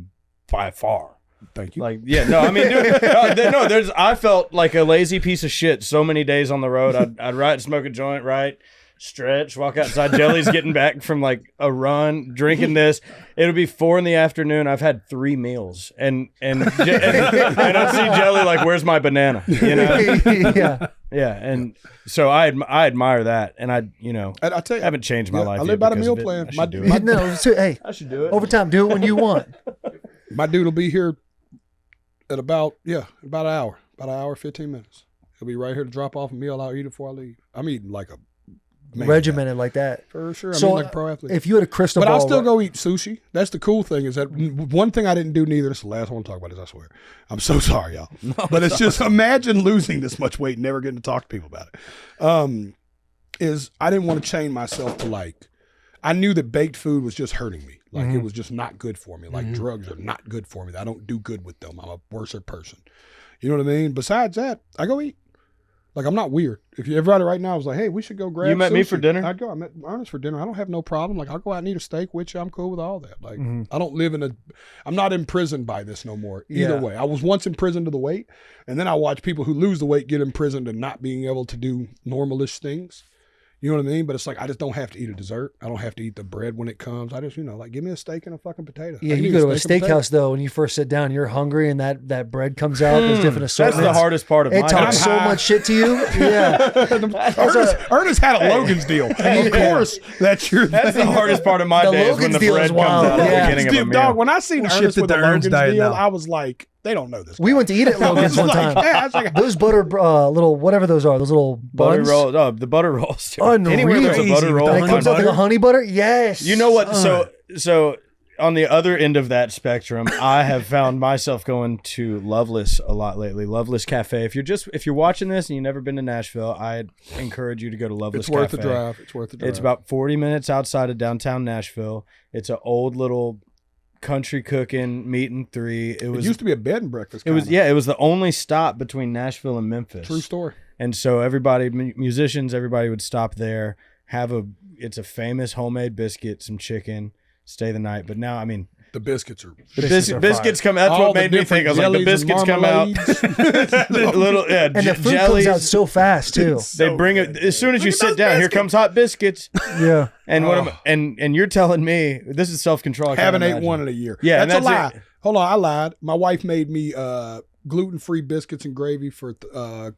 by far. Thank you. Like, yeah, no, I mean, dude, I felt like a lazy piece of shit so many days on the road. I'd ride, smoke a joint, right? Stretch, walk outside. Jelly's getting back from like a run, drinking this. It'll be 4 PM. I've had 3 meals, and I see Jelly like, "Where's my banana?" You know? Yeah. And so I admire that, and I tell you, haven't changed my life. I live by the meal plan. Hey, I should do it overtime. Do it when you want. My dude will be here at about an hour, 15 minutes. He'll be right here to drop off a meal. I'll eat it before I leave. I'm eating like a regimented like that for sure. So like a pro athlete. If you had a crystal ball, I'll still go eat sushi. That's the cool thing is that one thing I didn't do neither. This is the last one to talk about this. I swear. I'm so sorry, y'all. But it's just imagine losing this much weight and never getting to talk to people about it. Is I didn't want to chain myself to like. I knew that baked food was just hurting me. Like it was just not good for me. Like drugs are not good for me. I don't do good with them. I'm a worser person. You know what I mean? Besides that, I go eat. Like, I'm not weird. If everybody right now was like, hey, we should go grab You met me sushi, for dinner? I'd go. I met Ernest for dinner. I don't have no problem. Like, I'll go out and eat a steak with you. I'm cool with all that. Like, I don't live I'm not imprisoned by this no more. Either way. I was once imprisoned to the weight, and then I watch people who lose the weight get imprisoned and not being able to do normalish things. You know what I mean? But it's like, I just don't have to eat a dessert. I don't have to eat the bread when it comes. I just, like, give me a steak and a fucking potato. Yeah, you go to a steakhouse, though, and you first sit down, you're hungry, and that bread comes out. There's different assortments. That's the hardest part of my It talks so much shit to you. Yeah. Ernest had a Logan's deal. Of course, that's the hardest part of my The day is when Logan's the deal bread is comes wild. out at the Yeah. beginning of a meal. Dog, when I seen Ernest shifted with the to Ern's Logan's diet deal, now. I was like, they don't know this. We went to eat at Logan's one time. Yeah, I was like, Those butter, little, whatever those are, those little Butter buns. roll, the butter rolls. Too. Unreal. Anywhere there's a butter roll, And it comes out like a honey butter? Yes. You know what? So on the other end of that spectrum, I have found myself going to Loveless a lot lately. Loveless Cafe. If you're watching this and you've never been to Nashville, I encourage you to go to Loveless it's worth Cafe. the drive. It's worth the drive. It's about 40 minutes outside of downtown Nashville. It's an old little country cooking meat and three. It used to be a bed and breakfast. It was the only stop between Nashville and Memphis. True story. And so everybody, musicians, everybody would stop there, it's a famous homemade biscuit, some chicken, stay the night. But now, I mean, the biscuits are biscuits come. That's all what made me think. I was like, the biscuits come out. And the food jellies. comes out so fast too. They bring it as soon as you sit down. Here comes hot biscuits. Yeah. And and you're telling me this is self-control. Haven't ate one in a year. Yeah, that's a lie. It. Hold on, I lied. My wife made me gluten-free biscuits and gravy for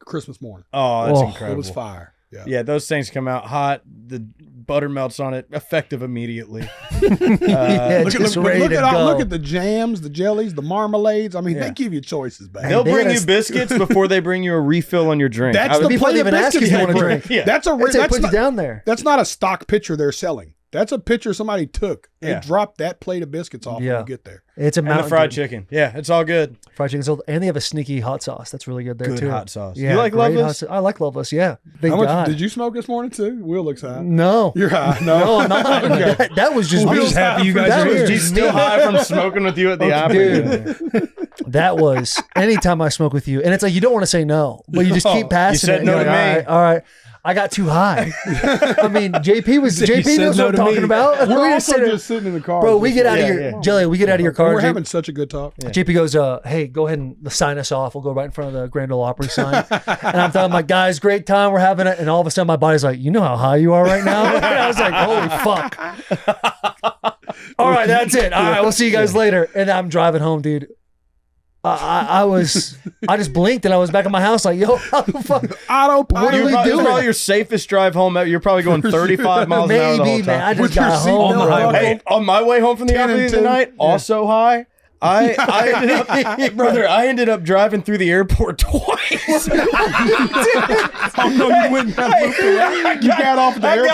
Christmas morning. Oh, that's incredible. It was fire. Yeah, those things come out hot. The butter melts on it, effective immediately. Look at the jams, the jellies, the marmalades. I mean, they give you choices, back. They'll bring you biscuits before they bring you a refill on your drink. That's the people plate even of ask if biscuits you want they to bring. drink. Yeah. That's Put you not down there. That's not a stock picture they're selling. That's a picture somebody took. They dropped that plate of biscuits off when you get there. It's a and mountain. the fried chicken. Yeah, it's all good. Fried chicken's old, and they have a sneaky hot sauce that's really good there Good too. hot sauce. Yeah, You like great Loveless? I like Loveless. Yeah. Thank How much God. did you smoke this morning too? Will looks high. No. You're high. No, I'm not. Okay. That was just I'm me. just happy you guys That are was here. just He's still high from smoking with you at the Opry. Dude. That was anytime I smoke with you, and it's like you don't want to say no, but you just keep passing said it. no You're to like, me. All right. I got too high. I mean, JP knows no what I'm to talking me. about. We're just also just sitting in the car. bro, we get out of Yeah, your yeah. Jelly. We get out of your car. We're having such a good talk. JP goes, hey, go ahead and sign us off. We'll go right in front of the Grand Ole Opry sign. And I'm telling my guys, great time. We're having it. And all of a sudden, my body's like, you know how high you are right now? And I was like, holy fuck. All right, that's it. All right, we'll see you guys later. And I'm driving home, dude. I just blinked and I was back at my house like, yo, how the fuck? What are we It's doing? probably your safest drive home ever. You're probably going 35 miles an hour the whole Maybe, time. man. I just With your got seatbelt home. on the highway. Hey, on my way home from the 10 and Opry 2. tonight, also high. I ended up driving through the airport twice. Oh no, you went and you got off at the airport.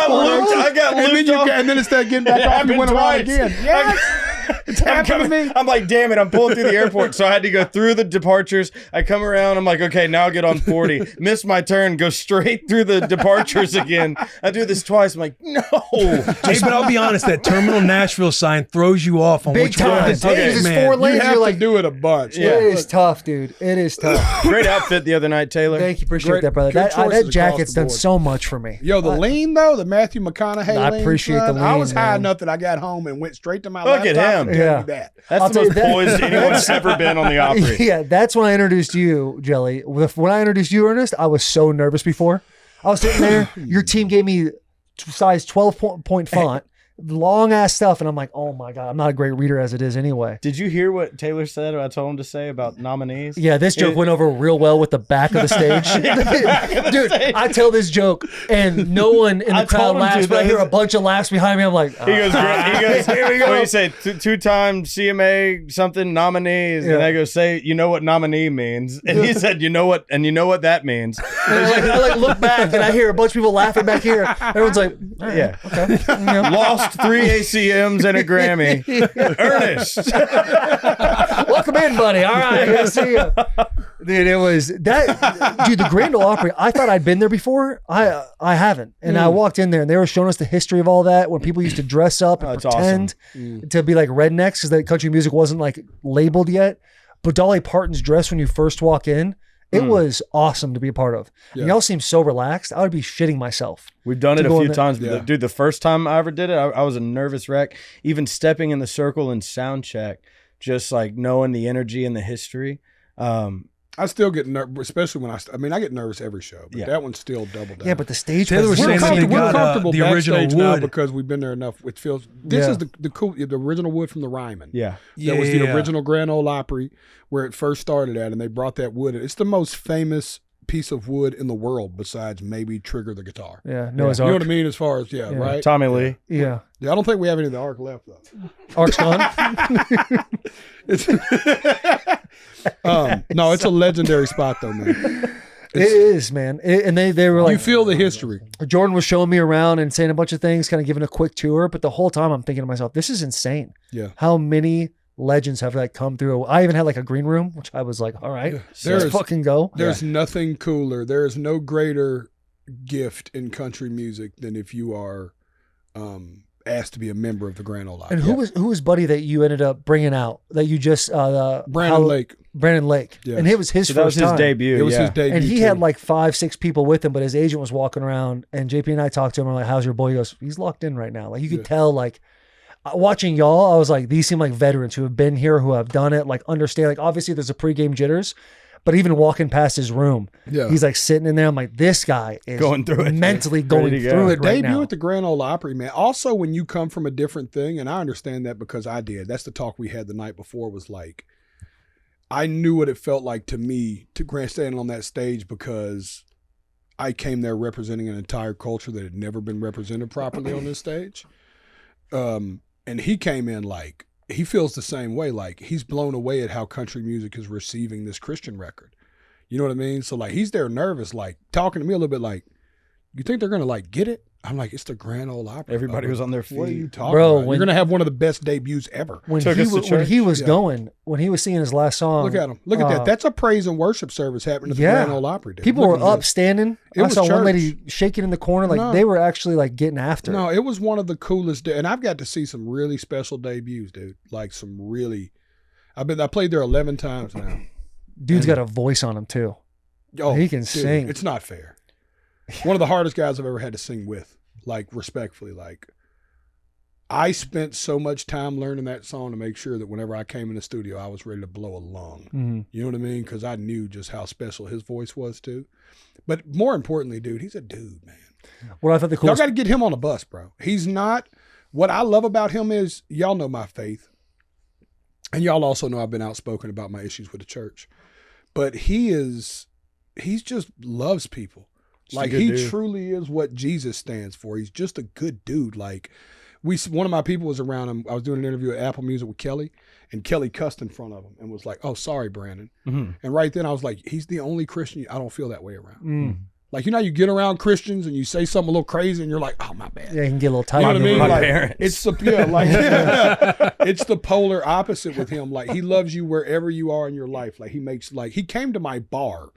I got looped off. And then instead of getting back It off, you happened went around twice. again. Yes. It's happened to me. I'm like, damn it, I'm pulling through the airport. So I had to go through the departures. I come around, I'm like, okay, now I'll get on 40. Miss my turn, go straight through the departures again. I do this twice. I'm like, no. Hey, but I'll be honest, that Terminal Nashville sign throws you off on Big which one time. to Okay. take, It's man. 4 lanes. You have You're to like, do it a bunch. Yeah. it is tough, dude. It is tough. Great outfit the other night, Taylor. Thank you. Appreciate Great- that, brother. good That choices jacket's across the done board. so much for me. Yo, the lean though, the Matthew McConaughey I lean. appreciate son, the I was lean, high man. enough that I got home and went straight to my Look at laptop him. and tell Yeah. you that. That's I'll the tell you most that- poised anyone's ever been on the Opry. Yeah, that's when I introduced you, Jelly. When I introduced you, Ernest, I was so nervous before. I was sitting there. Your team gave me size 12-point font, long ass stuff, and I'm like, oh my God, I'm not a great reader as it is anyway. Did you hear what Taylor said? What I told him to say about nominees? Yeah, this joke went over real well with the back of the stage. Dude, I tell this joke and no one in the I crowd told him laughs, to, but I though. hear a bunch of laughs behind me. I'm like, He goes, here we go. What do you say? Two-time CMA something nominees. Yeah. And I go, say, you know what nominee means? And he said, you know what that means. And I look back and I hear a bunch of people laughing back here. Everyone's like, all right, Yeah. okay. You know. Lost 3 ACMs and a Grammy. Ernest. Welcome in, buddy. All right, good to see you. Dude, it was that. Dude, the Grand Ole Opry. I thought I'd been there before. I haven't, and I walked in there, and they were showing us the history of all that when people used to dress up and Oh, it's pretend to be like rednecks because the country music wasn't like labeled yet. But Dolly Parton's dress when you first walk in, It was awesome to be a part of. Yeah. And y'all seem so relaxed. I would be shitting myself. We've done it To a go few in the- times. Yeah. Dude, the first time I ever did it, I was a nervous wreck. Even stepping in the circle and sound check, just like knowing the energy and the history. I still get nervous, especially when I get nervous every show, but Yeah. that one's still double down. Yeah, but the stage Taylor was presence- saying that they We're got comfortable the original backstage now wood. because we've been there enough. It feels this Yeah. is the original wood from the Ryman. Yeah. That was the original Grand Ole Opry where it first started at, and they brought that wood in. It's the most famous piece of wood in the world besides maybe Trigger the guitar. Yeah, Noah's You know Ark. what I mean? As far as right? Tommy Lee. Yeah. Yeah, I don't think we have any of the Ark left though. Ark's gone. It's no, it's a legendary spot though, man. It is, man. And they were like, You feel the history. Jordan was showing me around and saying a bunch of things, kind of giving a quick tour. But the whole time I'm thinking to myself, this is insane. Yeah. How many legends have like come through? I even had like a green room, which I was like, all right, There's- let's fucking go. There's nothing cooler. There is no greater gift in country music than if you are asked to be a member of the Grand Ole Opry. And who was Buddy that you ended up bringing out that you just Brandon Lake. Brandon Lake, Yes. and it was his So first that was his time. debut. It was yeah. his debut. And he too. had like 5-6 people with him, but his agent was walking around, and JP and I talked to him. We're like, "How's your boy?" He goes, "He's locked in right now." Like you could tell, like watching y'all, I was like, "These seem like veterans who have been here, who have done it, like understand." Like obviously, there's a pregame jitters, but even walking past his room, Yeah. he's like sitting in there. I'm like, "This guy is Going through it. mentally Ready going to go. through The it right debut now." at the Grand Ole Opry, man. Also, when you come from a different thing, and I understand that because I did. That's the talk we had the night before. Was like, I knew what it felt like to me to grandstand on that stage because I came there representing an entire culture that had never been represented properly on this stage. And he came in like he feels the same way. Like he's blown away at how country music is receiving this Christian record. You know what I mean? So like he's there nervous, like talking to me a little bit like, you think they're gonna like get it? I'm like, it's the Grand Ole Opry. Everybody bro. was on their What are you feet. talking Bro, about? when- You're gonna have one of the best debuts ever. when Took he us to was when he church. was Yeah. going, when he was singing his last song. Look at him. Look at that. That's a praise and worship service happening at the yeah. Grand Ole Opry. Dude. People Look were at up this. standing. It I was saw one church. lady shaking in the corner, like No. they were actually like getting after. No, it. it was one of the coolest, and I've got to see some really special debuts, dude. Like some really, I played there 11 times now. Dude's got a voice on him too. Oh, He can dude, sing. It's not fair. One of the hardest guys I've ever had to sing with, like respectfully. Like I spent so much time learning that song to make sure that whenever I came in the studio, I was ready to blow a lung. Mhm. You know what I mean? Because I knew just how special his voice was too. But more importantly, dude, he's a dude, man. What I thought the Y'all coolest. got to get him on a bus, bro. He's not. What I love about him is y'all know my faith, and y'all also know I've been outspoken about my issues with the church. But he just loves people. Just a Like good he dude. truly is what Jesus stands for. He's just a good dude. Like one of my people was around him. I was doing an interview at Apple Music with Kelly, and Kelly cussed in front of him and was like, "Oh, sorry, Brandon." Mhm. And right then I was like, "He's the only Christian I don't feel that way around." Mm. Like, you know, you get around Christians and you say something a little crazy and you're like, "Oh, my bad." Yeah, he can get a little tight. You know what I mean? My Like, parents. it's the it's the polar opposite with him. Like he loves you wherever you are in your life. Like he came to my bar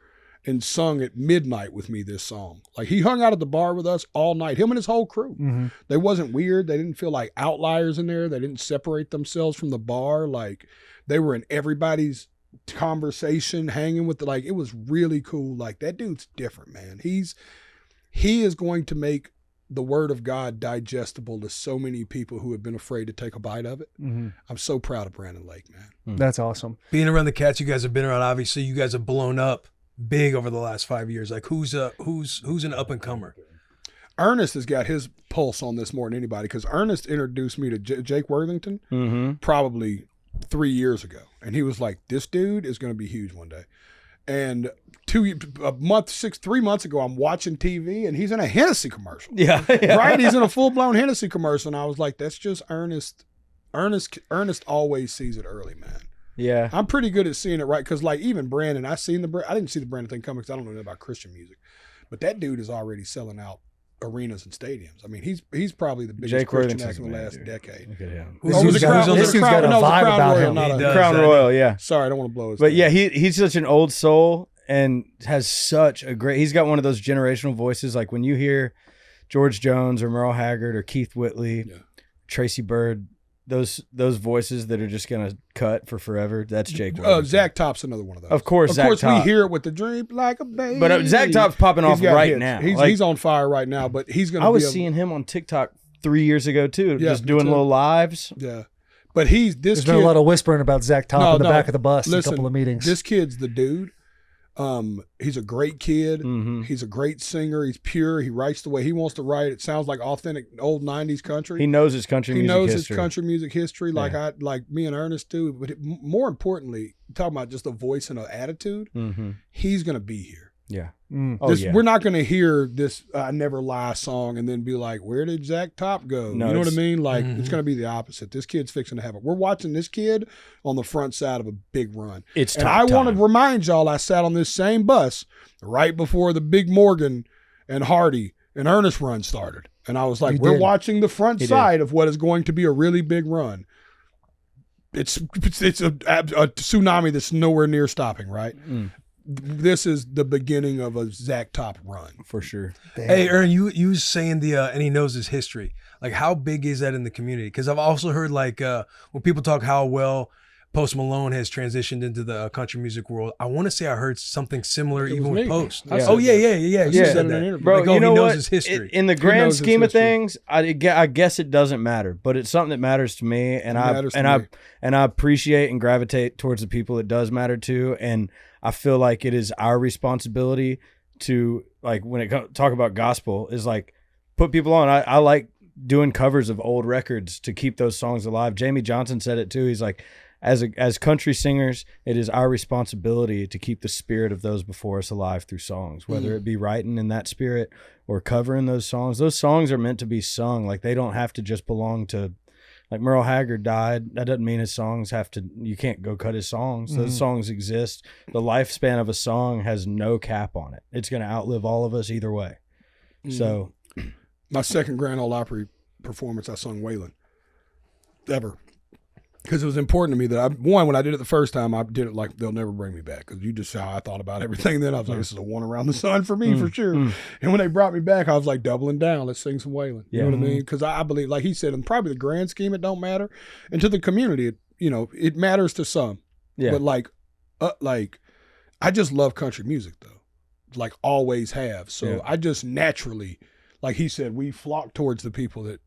and sung at midnight with me this song. Like he hung out at the bar with us all night. Him and his whole crew. Mm-hmm. They wasn't weird. They didn't feel like outliers in there. They didn't separate themselves from the bar. Like they were in everybody's conversation, hanging with like it was really cool. Like that dude's different, man. He is going to make the word of God digestible to so many people who have been afraid to take a bite of it. Mm-hmm. I'm so proud of Brandon Lake, man. That's awesome. Being around the cats you guys have been around, obviously you guys have blown up big over the last 5 years. Like who's an up and comer? Ernest has got his pulse on this more than anybody because Ernest introduced me to Jake Worthington Mm-hmm. probably 3 years ago. And he was like, this dude is going to be huge one day. And 3 months ago, I'm watching TV and he's in a Hennessy commercial. Yeah. Right? He's in a full-blown Hennessy commercial. And I was like, that's just Ernest. Ernest always sees it early, man. Yeah. I'm pretty good at seeing it right because, like, even Brandon, I didn't see the Brandon thing coming because I don't know anything about Christian music. But that dude is already selling out arenas and stadiums. I mean, he's probably the biggest Jake Christian Worthington's act in the a man, last dude. decade. Look at him. Who's- Oh, it was who's a on Crown, the- it was this a dude's Crown, got a no, it was a vibe Crown about Royal, him. not He a- does. Crown I know. Royal, yeah. Sorry, I don't want to blow his But name. yeah, he's such an old soul and has such a great. He's got one of those generational voices. Like when you hear George Jones or Merle Haggard or Keith Whitley, Yeah. Tracy Byrd, those voices that are just gonna cut for forever. That's Jake Williams. Zach Top's another one of those. Of course, we Top. hear it with the dream like a baby. But Zach Top's popping off right hits. now. He's on fire right now. But he's gonna. I was seeing him on TikTok 3 years ago too, just doing little lives. Yeah, but there's been a lot of whispering about Zach Top in the back of the bus in a couple of meetings. This kid's the dude. He's a great kid. Mm-hmm. He's a great singer. He's pure. He writes the way he wants to write. It sounds like authentic old 90s country. He knows his country music history. His country music history like me and Ernest do. But more importantly, talking about just a voice and an attitude, he's going to be here. Yeah. We're not going to hear this I Never Lie song and then be like, where did Zach Top go? No, you know what I mean? Like, it's going to be the opposite. This kid's fixing to have it. We're watching this kid on the front side of a big run. And I want to remind y'all, I sat on this same bus right before the Big Morgan and Hardy and Ernest run started. And I was like, we're watching the front side of what is going to be a really big run. It's a tsunami that's nowhere near stopping, right? This is the beginning of a Zach Top run for sure. Damn. Hey, Aaron, you was saying and he knows his history. Like, how big is that in the community? Because I've also heard when people talk how well Post Malone has transitioned into the country music world. I want to say I heard something similar even with Post. Yeah. Yeah. You said that, bro. Like, you know he knows what? His history. In the grand scheme of things, I guess it doesn't matter, but it's something that matters to me, and I appreciate and gravitate towards the people it does matter to, and I feel like it is our responsibility to, like, when it talk about gospel, is like put people on. I like doing covers of old records to keep those songs alive. Jamie Johnson said it too. He's like, as country singers, it is our responsibility to keep the spirit of those before us alive through songs, whether it be writing in that spirit or covering those songs. Those songs are meant to be sung. Like, they don't have to just belong to, like, Merle Haggard died. That doesn't mean his songs you can't go cut his songs. Those songs exist. The lifespan of a song has no cap on it. It's going to outlive all of us either way. So my second Grand Ole Opry performance, I sung Waylon ever. Because it was important to me that when I did it the first time, I did it like They'll Never Bring Me Back. Because you just saw how I thought about everything then. I was like, this is a one around the sun for me, for sure. And when they brought me back, I was like, doubling down. Let's sing some Waylon. You know what I mean? Because I believe, like he said, in probably the grand scheme, it don't matter. And to the community, it matters to some. Yeah. But I just love country music, though. Like, always have. So I just naturally, like he said, we flock towards the people that,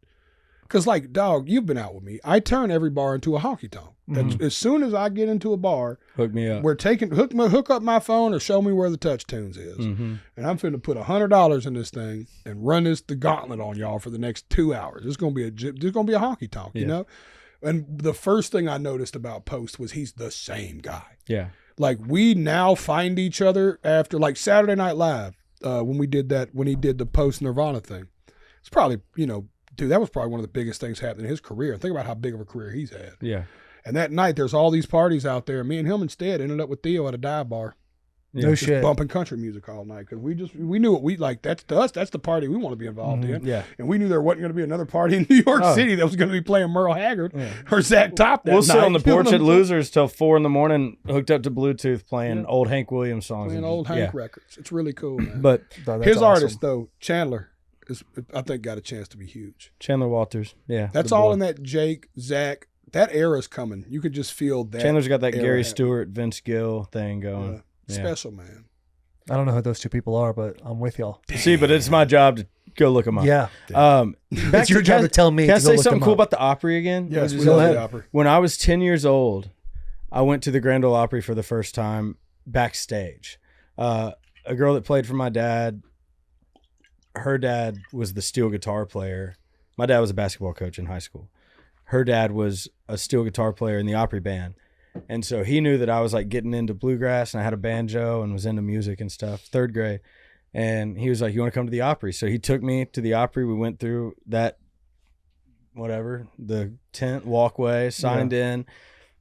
because, like, dog, you've been out with me. I turn every bar into a honky tonk. As soon as I get into a bar, hook me up. We're hook up my phone or show me where the touch tunes is. And I'm finna put $100 in this thing and run the gauntlet on y'all for the next 2 hours. It's gonna be a honky tonk, you know. And the first thing I noticed about Post was he's the same guy. Yeah. Like, we now find each other after, like, Saturday Night Live, when he did the Post Nirvana thing. It's probably, dude, that was probably one of the biggest things happening in his career. Think about how big of a career he's had. Yeah. And that night, there's all these parties out there. Me and him instead ended up with Theo at a dive bar. Yeah. No shit. Bumping country music all night because we knew what we like. That's to us. That's the party we want to be involved in. Yeah. And we knew there wasn't going to be another party in New York City that was going to be playing Merle Haggard or Zach Top. We'll sit on the porch at Losers till 4 a.m, hooked up to Bluetooth, playing old Hank Williams songs. Playing old Hank records. It's really cool, man. But his awesome artist though, Chandler, I think got a chance to be huge. Chandler Walters, that's all in that Jake, Zach. That era's coming. You could just feel that. Chandler's got that Gary Stewart, Vince Gill thing going. Special, man. I don't know who those two people are, but I'm with y'all. Damn. See, but it's my job to go look them up. Yeah. It's your job to tell me. Can I say something cool about the Opry again? Yes, we love the Opry. When I was 10 years old, I went to the Grand Ole Opry for the first time backstage. A girl that played for my dad, her dad was the steel guitar player. My dad was a basketball coach in high school. Her dad was a steel guitar player in the Opry band. And so he knew that I was like getting into bluegrass and I had a banjo and was into music and stuff, 3rd grade. And he was like, you want to come to the Opry? So he took me to the Opry. We went through that, the tent walkway, signed in,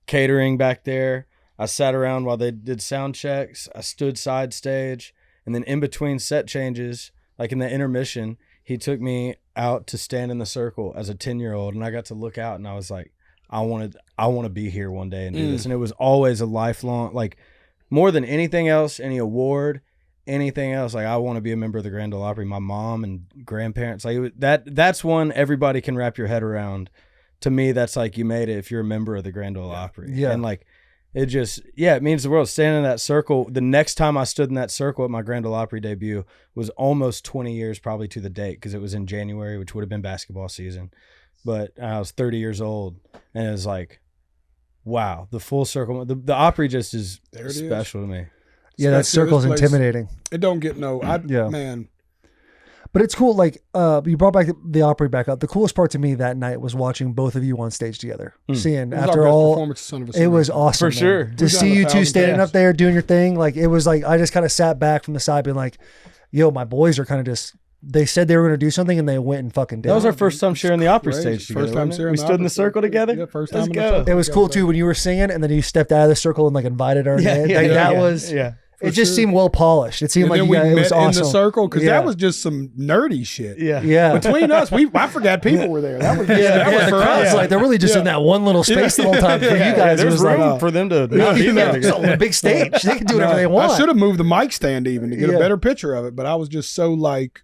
catering back there. I sat around while they did sound checks. I stood side stage. And then in between set changes, like in the intermission, he took me out to stand in the circle as a 10-year-old. And I got to look out and I was like, I want to be here one day and do this. And it was always a lifelong, like, more than anything else, any award, anything else, like, I want to be a member of the Grand Ole Opry. My mom and grandparents, like, that's one everybody can wrap your head around, to me, that's like you made it if you're a member of the Grand Ole Opry. Yeah. And like, it just, it means the world. Standing in that circle, the next time I stood in that circle at my Grand Ole Opry debut was almost 20 years probably to the date, because it was in January, which would have been basketball season. But I was 30 years old, and it was like, wow, the full circle. The Opry just is special to me. Yeah, that circle's intimidating. It don't get man. But it's cool. Like, you brought back the Opry back up. The coolest part to me that night was watching both of you on stage together. Seeing after all, it was awesome. For sure. To see you two standing up there doing your thing. Like, it was like, I just kind of sat back from the side being like, yo, my boys are kind of just, they said they were going to do something and they went and fucking did. That was our first time sharing the Opry stage together. First time sharing. We stood in the circle together. Yeah, first time. Let's go. It was cool too when you were singing and then you stepped out of the circle and like invited her. It just seemed well polished. It seemed like we met it was awesome. in the circle, because that was just some nerdy shit. Yeah. Between us, I forgot people were there. That was that was the for crowd's us. like they're really just in that one little space the whole time. For you guys, it There's was room like for them to not be there it's together. a big stage. They can do whatever they want. I should have moved the mic stand even to get a better picture of it, but I was just so like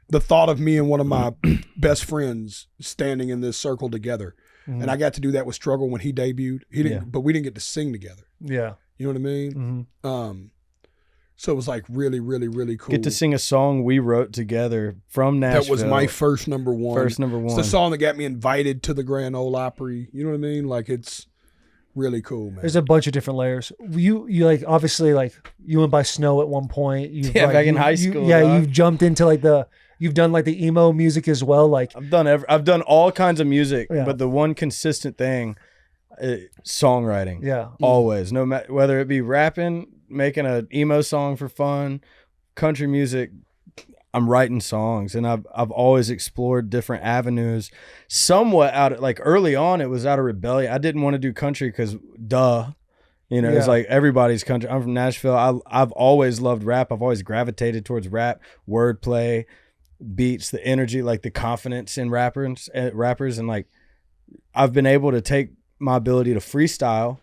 the thought of me and one of my best friends standing in this circle together, and I got to do that with Struggle when he debuted. He didn't, but we didn't get to sing together. Yeah, you know what I mean. So it was like really, really, really cool. Get to sing a song we wrote together from Nashville. That was my first number one. First number one. It's the song that got me invited to the Grand Ole Opry. You know what I mean? Like, it's really cool, man. There's a bunch of different layers. You like, obviously, like, you went by Snow at one point. Back in high school. You've jumped into like you've done like the emo music as well. Like, I've done all kinds of music, but the one consistent thing, songwriting. Yeah. Always. No matter whether it be rapping, making an emo song for fun, country music, I'm writing songs, and I've always explored different avenues. Somewhat like early on, it was out of rebellion. I didn't want to do country because it's like everybody's country. I'm from Nashville. I've always loved rap. I've always gravitated towards rap, wordplay, beats, the energy, like the confidence in rappers, and like I've been able to take my ability to freestyle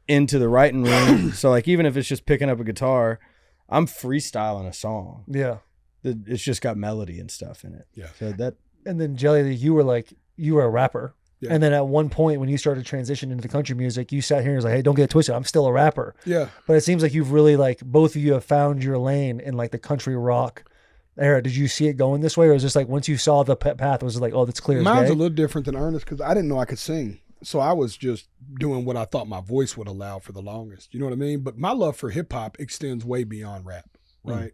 into the writing room. So like, even if it's just picking up a guitar, I'm freestyling a song. Yeah. It's just got melody and stuff in it. Yeah. So that. And then Jelly, you were a rapper. Yeah. And then at one point when you started transitioning into the country music, you sat here and was like, hey, don't get it twisted. I'm still a rapper. Yeah. But it seems like you've really, like, both of you have found your lane in like the country rock era. Did you see it going this way? Or was it just like, once you saw the path, was it like, oh, that's clear as day? Mine's a little different than Ernest because I didn't know I could sing. So I was just doing what I thought my voice would allow for the longest. You know what I mean? But my love for hip hop extends way beyond rap, right?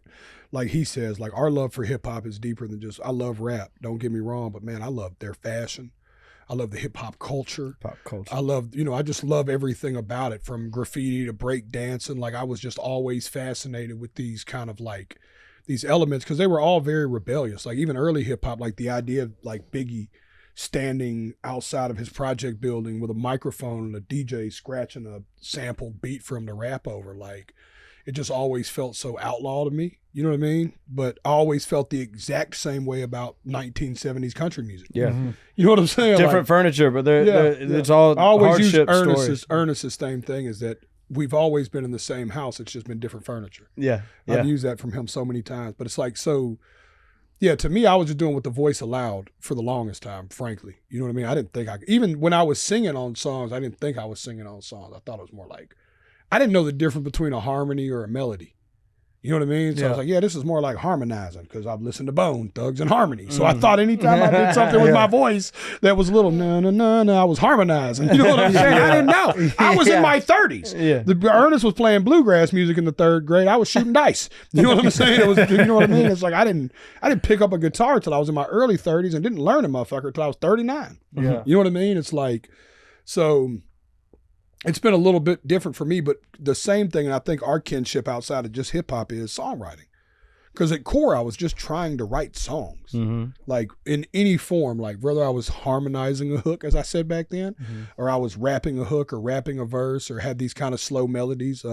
Like he says, like, our love for hip hop is deeper than just, I love rap. Don't get me wrong, but man, I love their fashion. I love the hip hop culture. I love, I just love everything about it, from graffiti to break dancing. Like, I was just always fascinated with these kind of like these elements because they were all very rebellious. Like even early hip hop, like the idea of like Biggie standing outside of his project building with a microphone and a DJ scratching a sampled beat for him to rap over. Like, it just always felt so outlaw to me. You know what I mean? But I always felt the exact same way about 1970s country music. Yeah. You know what I'm saying? Different like, furniture, but it's all I always use hardship Ernest's same thing is that we've always been in the same house. It's just been different furniture. Yeah. I've used that from him so many times. But it's like, so... Yeah, to me, I was just doing what the voice allowed for the longest time, frankly. You know what I mean? I didn't think even when I was singing on songs, I didn't think I was singing on songs. I thought it was more like, I didn't know the difference between a harmony or a melody. You know what I mean? So I was like, yeah, this is more like harmonizing because I've listened to Bone, Thugs, and Harmony. So I thought anytime I did something with my voice that was a little I was harmonizing. You know what I'm saying? I didn't know. I was in my 30s. Yeah. Ernest was playing bluegrass music in the 3rd grade. I was shooting dice. You know what I'm saying? It was, you know what I mean? It's like I didn't pick up a guitar till I was in my early 30s and didn't learn a motherfucker till I was 39. Yeah. You know what I mean? It's like, so it's been a little bit different for me, but the same thing, and I think our kinship outside of just hip hop is songwriting. Because at core, I was just trying to write songs, like in any form, like whether I was harmonizing a hook, as I said back then, or I was rapping a hook or rapping a verse or had these kind of slow melodies.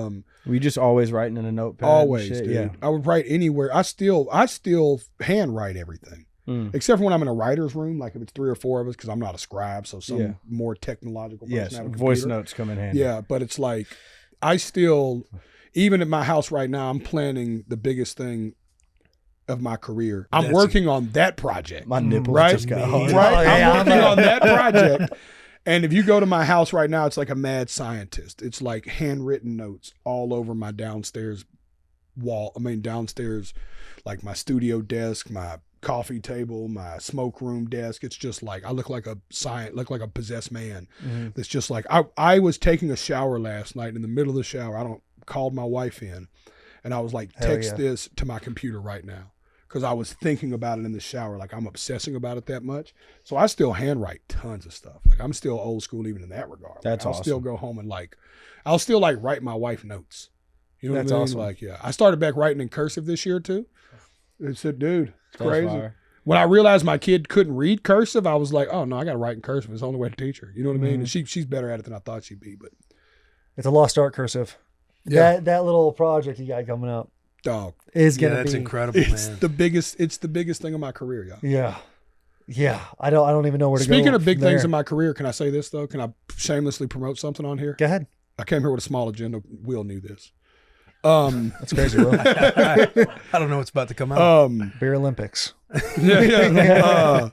We just always writing in a notepad. Always, and shit. dude. Yeah. I would write anywhere. I still hand write everything. Except for when I'm in a writer's room, like if it's 3 or 4 of us, because I'm not a scribe, so some more technological person. Yes, have a voice computer. notes come in handy. Yeah, but it's like, I still, even at my house right now, I'm planning the biggest thing of my career. I'm working on that project. My nipples right? just got hard. Right? I'm working on that project. And if you go to my house right now, it's like a mad scientist. It's like handwritten notes all over my downstairs downstairs, like my studio desk, my coffee table, my smoke room desk. It's just like I look like a possessed man. It's just like I was taking a shower last night. In the middle of the shower, called my wife in, and I was like, text this to my computer right now, because I was thinking about it in the shower. Like, I'm obsessing about it that much. So I still handwrite tons of stuff. Like, I'm still old school even in that regard. That's I'll awesome. still go home and I'll still write my wife notes. You know That's what I mean? awesome. Like, yeah. I started back writing in cursive this year too. It said, dude, it's That's crazy. fire. When I realized my kid couldn't read cursive, I was like, oh no, I got to write in cursive. It's the only way to teach her. You know what I mean? And she's better at it than I thought she'd be. But It's a lost art cursive. Yeah. That little project you got coming up dog, is gonna that's be incredible, it's man. the biggest thing of my career, y'all. Yeah. Yeah. I don't even know where to go. Speaking of big from things there. in my career, can I say this though? Can I shamelessly promote something on here? Go ahead. I came here with a small agenda. Will knew this. That's crazy, Will. I don't know what's about to come out. Beer Olympics. I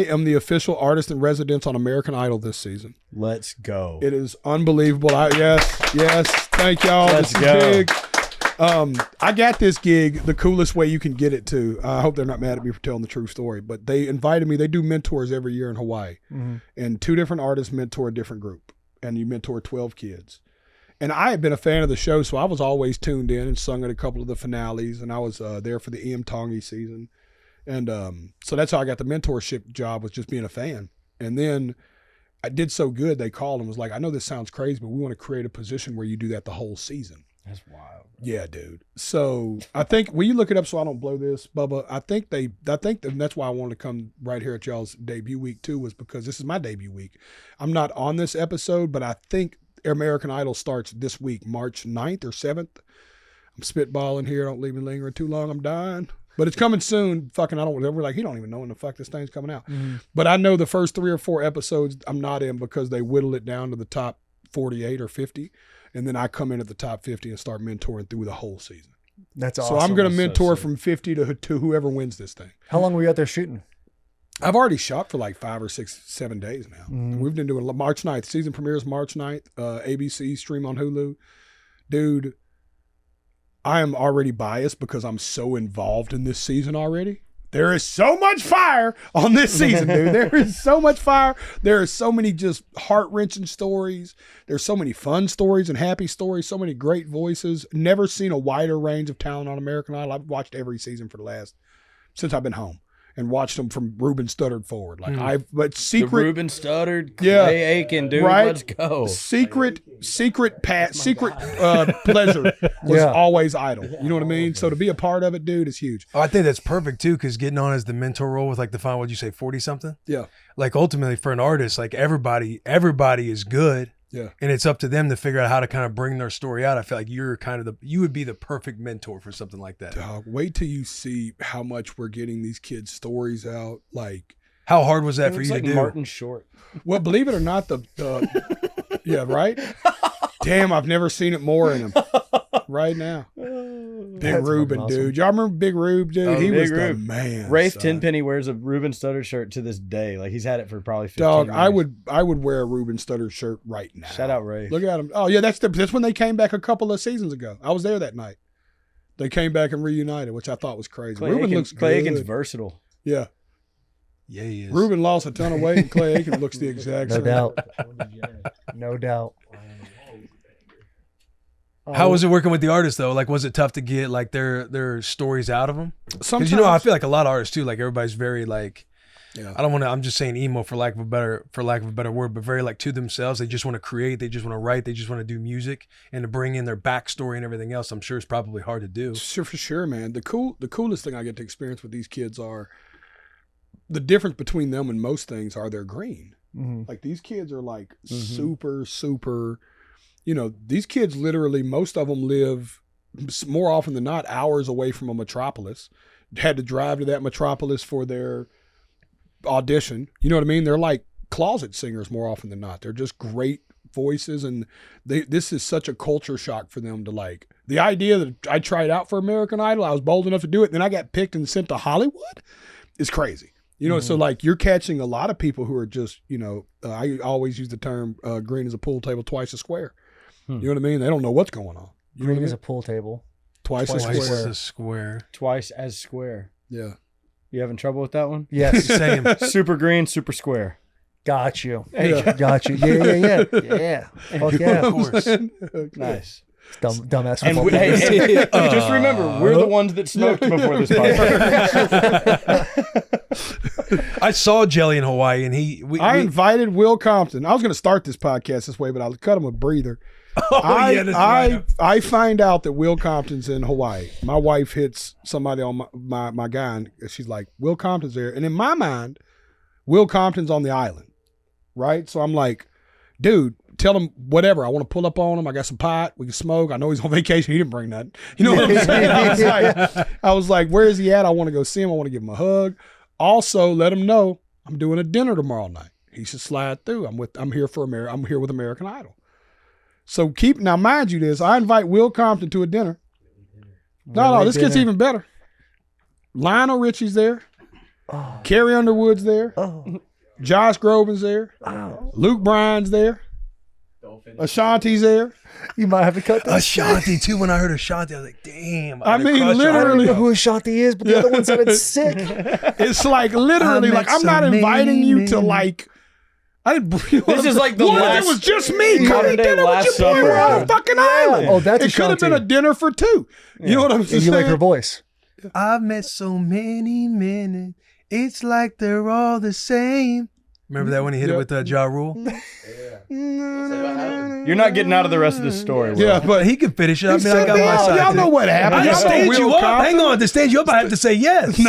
am the official artist in residence on American Idol this season. Let's go. It is unbelievable. Yes. Thank y'all. Let's This is go. big. I got this gig the coolest way you can get it too. I hope they're not mad at me for telling the true story, but they invited me. They do mentors every year in Hawaii, and 2 different artists mentor a different group, and you mentor 12 kids. And I had been a fan of the show, so I was always tuned in and sung at a couple of the finales, and I was there for the Tongi season. And so that's how I got the mentorship job, was just being a fan. And then I did so good, they called and was like, I know this sounds crazy, but we want to create a position where you do that the whole season. That's wild. Yeah, dude. So I think, will you look it up so I don't blow this, Bubba? I think and that's why I wanted to come right here at y'all's debut week too, was because this is my debut week. I'm not on this episode, but I think American Idol starts this week, March 9th or 7th. I'm spitballing here. Don't leave me lingering too long. I'm dying. But it's coming soon. We're like, he don't even know when the fuck this thing's coming out. But I know the first 3 or 4 episodes I'm not in because they whittle it down to the top 48 or 50. And then I come in at the top 50 and start mentoring through the whole season. That's So awesome. I'm going to That's so mentor sick. from 50 to whoever wins this thing. How long were you out there shooting? I've already shot for like 5 or 6, 7 days now. We've been doing March 9th. Season premiere is March 9th. ABC stream on Hulu. Dude, I am already biased because I'm so involved in this season already. There is so much fire on this season, dude. There is so much fire. There are so many just heart-wrenching stories. There's so many fun stories and happy stories, so many great voices. Never seen a wider range of talent on American Idol. I've watched every season since I've been home, and watched them from Ruben Studdard forward. But The secret, Ruben stuttered. Yeah. Clay Aiken, dude. Right? Let's go. secret pleasure was always Idol. You know what I mean? So to be a part of it, dude, is huge. I think that's perfect too, because getting on as the mentor role with like the final, what'd you say, 40 something? Yeah. Like ultimately for an artist, like everybody is good. Yeah. And it's up to them to figure out how to kind of bring their story out. I feel like you would be the perfect mentor for something like that. Dog, wait till you see how much we're getting these kids' stories out. Like, How hard was that for Looks you like to do? Martin Short. well, believe it or not, yeah, right? Damn, I've never seen it more in him. Right now. Big That's Ruben, awesome. dude. Y'all remember Big Rube, dude? Oh, He Big was the Rube. man. Rafe son. Tenpenny wears a Ruben Studdard shirt to this day. Like, he's had it for probably 15 Dog, years. I would wear a Ruben Studdard shirt right now. Shout out Rafe. Look at him. Oh yeah, that's when they came back a couple of seasons ago. I was there that night. They came back and reunited, which I thought was crazy. Clay Ruben Aiken, looks Clay good. Aiken's versatile. Yeah, Yeah, he is. Ruben lost a ton of weight, and Clay Aiken looks the exact No same. doubt. No doubt. How was it working with the artists though? Like, was it tough to get like their stories out of them? Sometimes, Because I feel like a lot of artists too. Like everybody's very like, yeah. I don't want to. I'm just saying emo for lack of a better word, but very like to themselves. They just want to create. They just want to write. They just want to do music, and to bring in their backstory and everything else. I'm sure it's probably hard to do. Sure, for sure, man. The coolest thing I get to experience with these kids are the difference between them and most things are they're green. Like these kids are like super. You know, these kids literally, most of them live more often than not hours away from a metropolis. Had to drive to that metropolis for their audition. You know what I mean? They're like closet singers more often than not. They're just great voices, and this is such a culture shock for them to like. The idea that I tried out for American Idol, I was bold enough to do it, and then I got picked and sent to Hollywood is crazy. You know, so like you're catching a lot of people who are just, you know, I always use the term green as a pool table, twice a square. You know what I mean? They don't know what's going on. You Green as a pool table. Twice a Twice square. a square. Twice as square. Yeah. You having trouble with that one? Yes. Same. Super green, super square. Got you. Yeah. Got you. Yeah. Fuck yeah. Of course. Nice. Dumbass. And football hey, players. just remember, we're the ones that smoked before this podcast. I saw Jelly in Hawaii, and I invited Will Compton. I was going to start this podcast this way, but I cut him a breather. that's right. I find out that Will Compton's in Hawaii. My wife hits somebody on my guy, and she's like, Will Compton's there. And in my mind, Will Compton's on the island, right? So I'm like, dude, tell him whatever. I want to pull up on him. I got some pot. We can smoke. I know he's on vacation. He didn't bring nothing. You know what I'm saying? I was like, where is he at? I want to go see him. I want to give him a hug. Also, let him know I'm doing a dinner tomorrow night. He should slide through. I'm here with American Idol. So now mind you this, I invite Will Compton to a dinner. No, this gets even better. Lionel Richie's there. Oh. Carrie Underwood's there. Oh. Josh Groban's there. Oh. Luke Bryan's there. Ashanti's there. You might have to cut that. Ashanti too. When I heard Ashanti, I was like, "Damn!" I mean, I don't literally, know who Ashanti is, but the other one sounded sick. it's like literally, I like met I'm not so inviting many you to men. like. I didn't. This is like the what last- if it was just me. Come modern to day dinner with Last your boy. We're Supper. on a fucking island. Oh, that's it could have been a Ashanti. dinner for two. You know what I'm And saying? you like her voice. I've met so many men, and it's like they're all the same. Remember that when he hit it with Ja Rule? You're not getting out of the rest of this story. Will. Yeah, but He can finish it. I mean, I got y'all, my side. y'all too. know what happened. I Y'all know stand Will you up. Compton. Hang on, to stand you up, I have to say yes.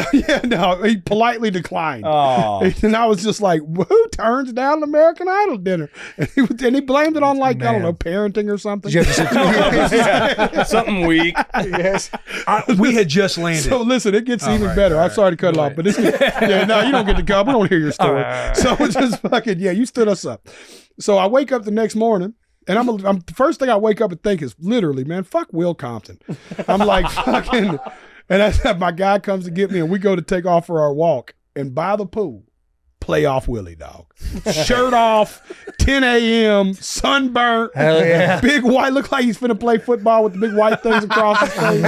No, he politely declined. Oh. And I was just like, who turns down the American Idol dinner? And he blamed it on like, I don't know, parenting or something. Did you ever see- Something weak. Yes. We had just landed. So listen, it gets even right, better. all I'm sorry to cut it off, but this no, you don't get to come. We don't hear your story. So it's just fucking, you stood us up. So I wake up the next morning, and I'm the first thing I wake up and think is literally, man, fuck Will Compton. I'm like fucking, and my guy comes to get me, and we go to take off for our walk, and by the pool, play off Willie, dog. Shirt off, 10 a.m., sunburnt, Hell yeah. big white, look like he's finna play football with the big white things across his face.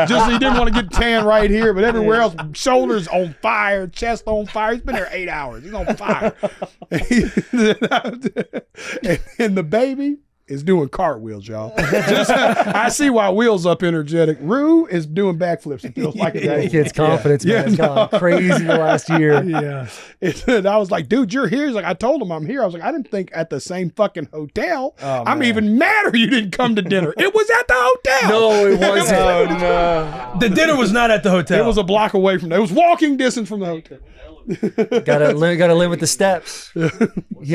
Just he didn't want to get tan right here, but everywhere else, shoulders on fire, chest on fire. He's been there 8 hours. He's on fire. And the baby is doing cartwheels, y'all. I see why Will's up energetic. Rue is doing backflips. It feels like That a kid's confidence, man. Yeah, It's gone crazy the last year. yeah. And I was like, dude, you're here. He's like, I told him I'm here. I was like, I didn't think at the same fucking hotel. Oh, I'm man. even madder you didn't come to dinner. It was at the hotel. No, it wasn't. Oh, no. The dinner was not at the hotel. It was a block away from there. It was walking distance from the hotel. gotta live with the steps. You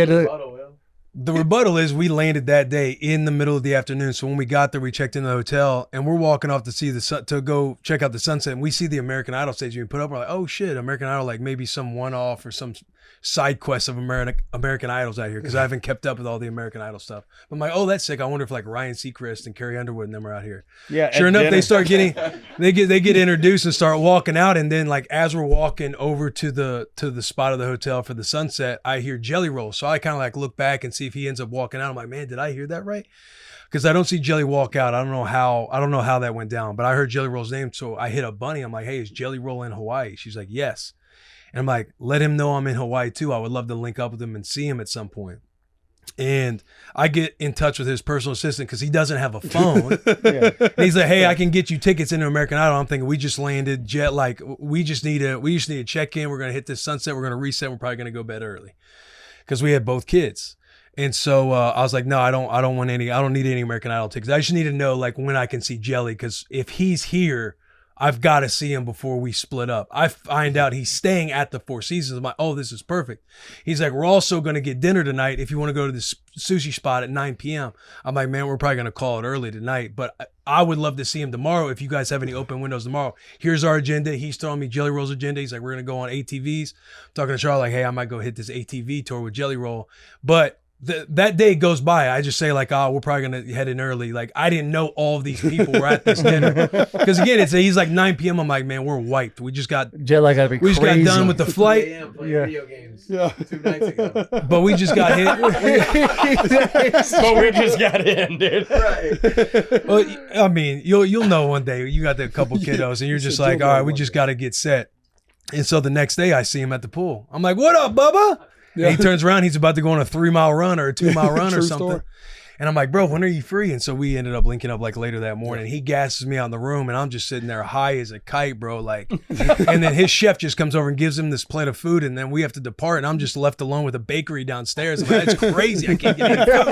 had to, The rebuttal is we landed that day in the middle of the afternoon. So when we got there, we checked into the hotel, and we're walking off to see the sun, to go check out the sunset. And we see the American Idol stage being put up. We're like, oh shit, American Idol, like maybe some one-off or some side quest of American Idols out here, because I haven't kept up with all the American Idol stuff. I'm like, oh, that's sick. I wonder if like Ryan Seacrest and Carrie Underwood and them are out here. Yeah. Sure at enough, dinner. they start getting they get introduced and start walking out, and then like as we're walking over to the spot of the hotel for the sunset, I hear Jelly Roll. So I kind of like look back and see if he ends up walking out. I'm like, man, did I hear that right? Because I don't see Jelly walk out. I don't know how that went down, but I heard Jelly Roll's name, so I hit up Bunny. I'm like, hey, is Jelly Roll in Hawaii? She's like, yes. And I'm like, let him know I'm in Hawaii too. I would love to link up with him and see him at some point. And I get in touch with his personal assistant because he doesn't have a phone. Yeah. And he's like, hey, I can get you tickets into American Idol. I'm thinking we just landed jet, like we just need to check in. We're gonna hit this sunset. We're gonna reset. We're probably gonna go bed early because we had both kids. And so I was like, no, I don't need any American Idol tickets. I just need to know like when I can see Jelly, because if he's here, I've got to see him before we split up. I find out he's staying at the Four Seasons. I'm like, oh, this is perfect. He's like, we're also going to get dinner tonight if you want to go to this sushi spot at 9 p.m. I'm like, man, we're probably going to call it early tonight, but I would love to see him tomorrow if you guys have any open windows tomorrow. Here's our agenda. He's throwing me Jelly Roll's agenda. He's like, we're going to go on ATVs. I'm talking to Charlie, like, hey, I might go hit this ATV tour with Jelly Roll. But that day goes by. I just say like, oh, we're probably gonna head in early. Like I didn't know all of these people were at this dinner because again, he's like 9 p.m. I'm like, man, we're wiped. We just got jet lag gotta be we just crazy. got done with the flight, Yeah. Video games. Yeah. 2 nights ago. but we just got hit. But we just got in, dude. Right. Well, I mean, you'll know one day. You got the couple kiddos, and you're just like, all right, we just got to get set. And so the next day, I see him at the pool. I'm like, what up, Bubba? Yeah. And he turns around. He's about to go on a 3-mile run or a 2-mile run or True something. story. And I'm like, bro, when are you free? And so we ended up linking up like later that morning. He gasses me out in the room, and I'm just sitting there high as a kite, bro. Like, and then his chef just comes over and gives him this plate of food, and then we have to depart, and I'm just left alone with a bakery downstairs. I'm like, that's crazy. I can't get any food.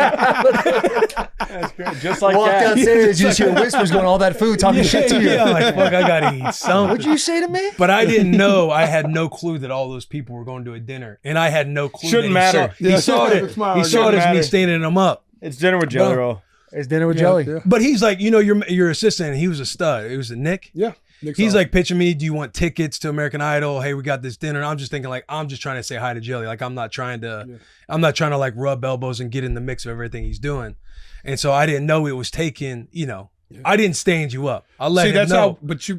That's great. Just like Walk that. downstairs, you just hear whispers going, all that food, talking shit to you. Yeah, I'm like, fuck, I gotta eat something. What'd you say to me? But I didn't know. I had no clue that all those people were going to a dinner, and I had no clue. Shouldn't that matter. He saw it. Smile. He saw it as me matter. standing him up. It's dinner with Jelly Roll. It's dinner with Jelly. Yeah. But he's like, your assistant. And he was a stud. It was a Nick. Yeah. Nick's He's awesome. like pitching me. Do you want tickets to American Idol? Hey, we got this dinner. And I'm just thinking like, I'm just trying to say hi to Jelly. Like I'm not trying to like rub elbows and get in the mix of everything he's doing. And so I didn't know it was taking. I didn't stand you up. I let him that's know.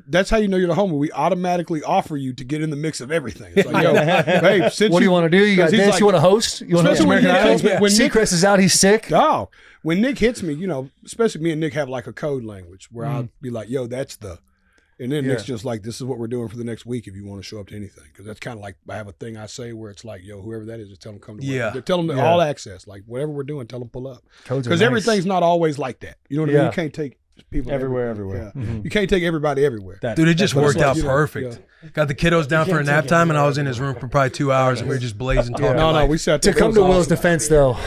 that's how you know you're the homie. We automatically offer you to get in the mix of everything. It's like, yo, babe, since What do you want to do? You got 'cause he's this? like- You want to host? You want to host Especially when American Nick hits Idol? me- when Nick- Seacrest is out. He's sick. Dog, when Nick hits me, especially me and Nick have like a code language where I'll be like, yo, that's the, and then Nick's just like, this is what we're doing for the next week if you want to show up to anything. Because that's kind of like, I have a thing I say where it's like, yo, whoever that is, just tell them come to work. Yeah. Tell them all access. Like whatever we're doing, tell them pull up. Codes are Because nice. everything's not always like that. You know what I mean? Yeah. You can't take people Everywhere. Yeah. You can't take everybody everywhere. Dude, it just But it's worked like, out you know, perfect. Got the kiddos down for a nap time, and I was in his room for probably 2 hours, and we were just blazing talking. No, like, we sat To there. come It to was Will's awesome. defense, though,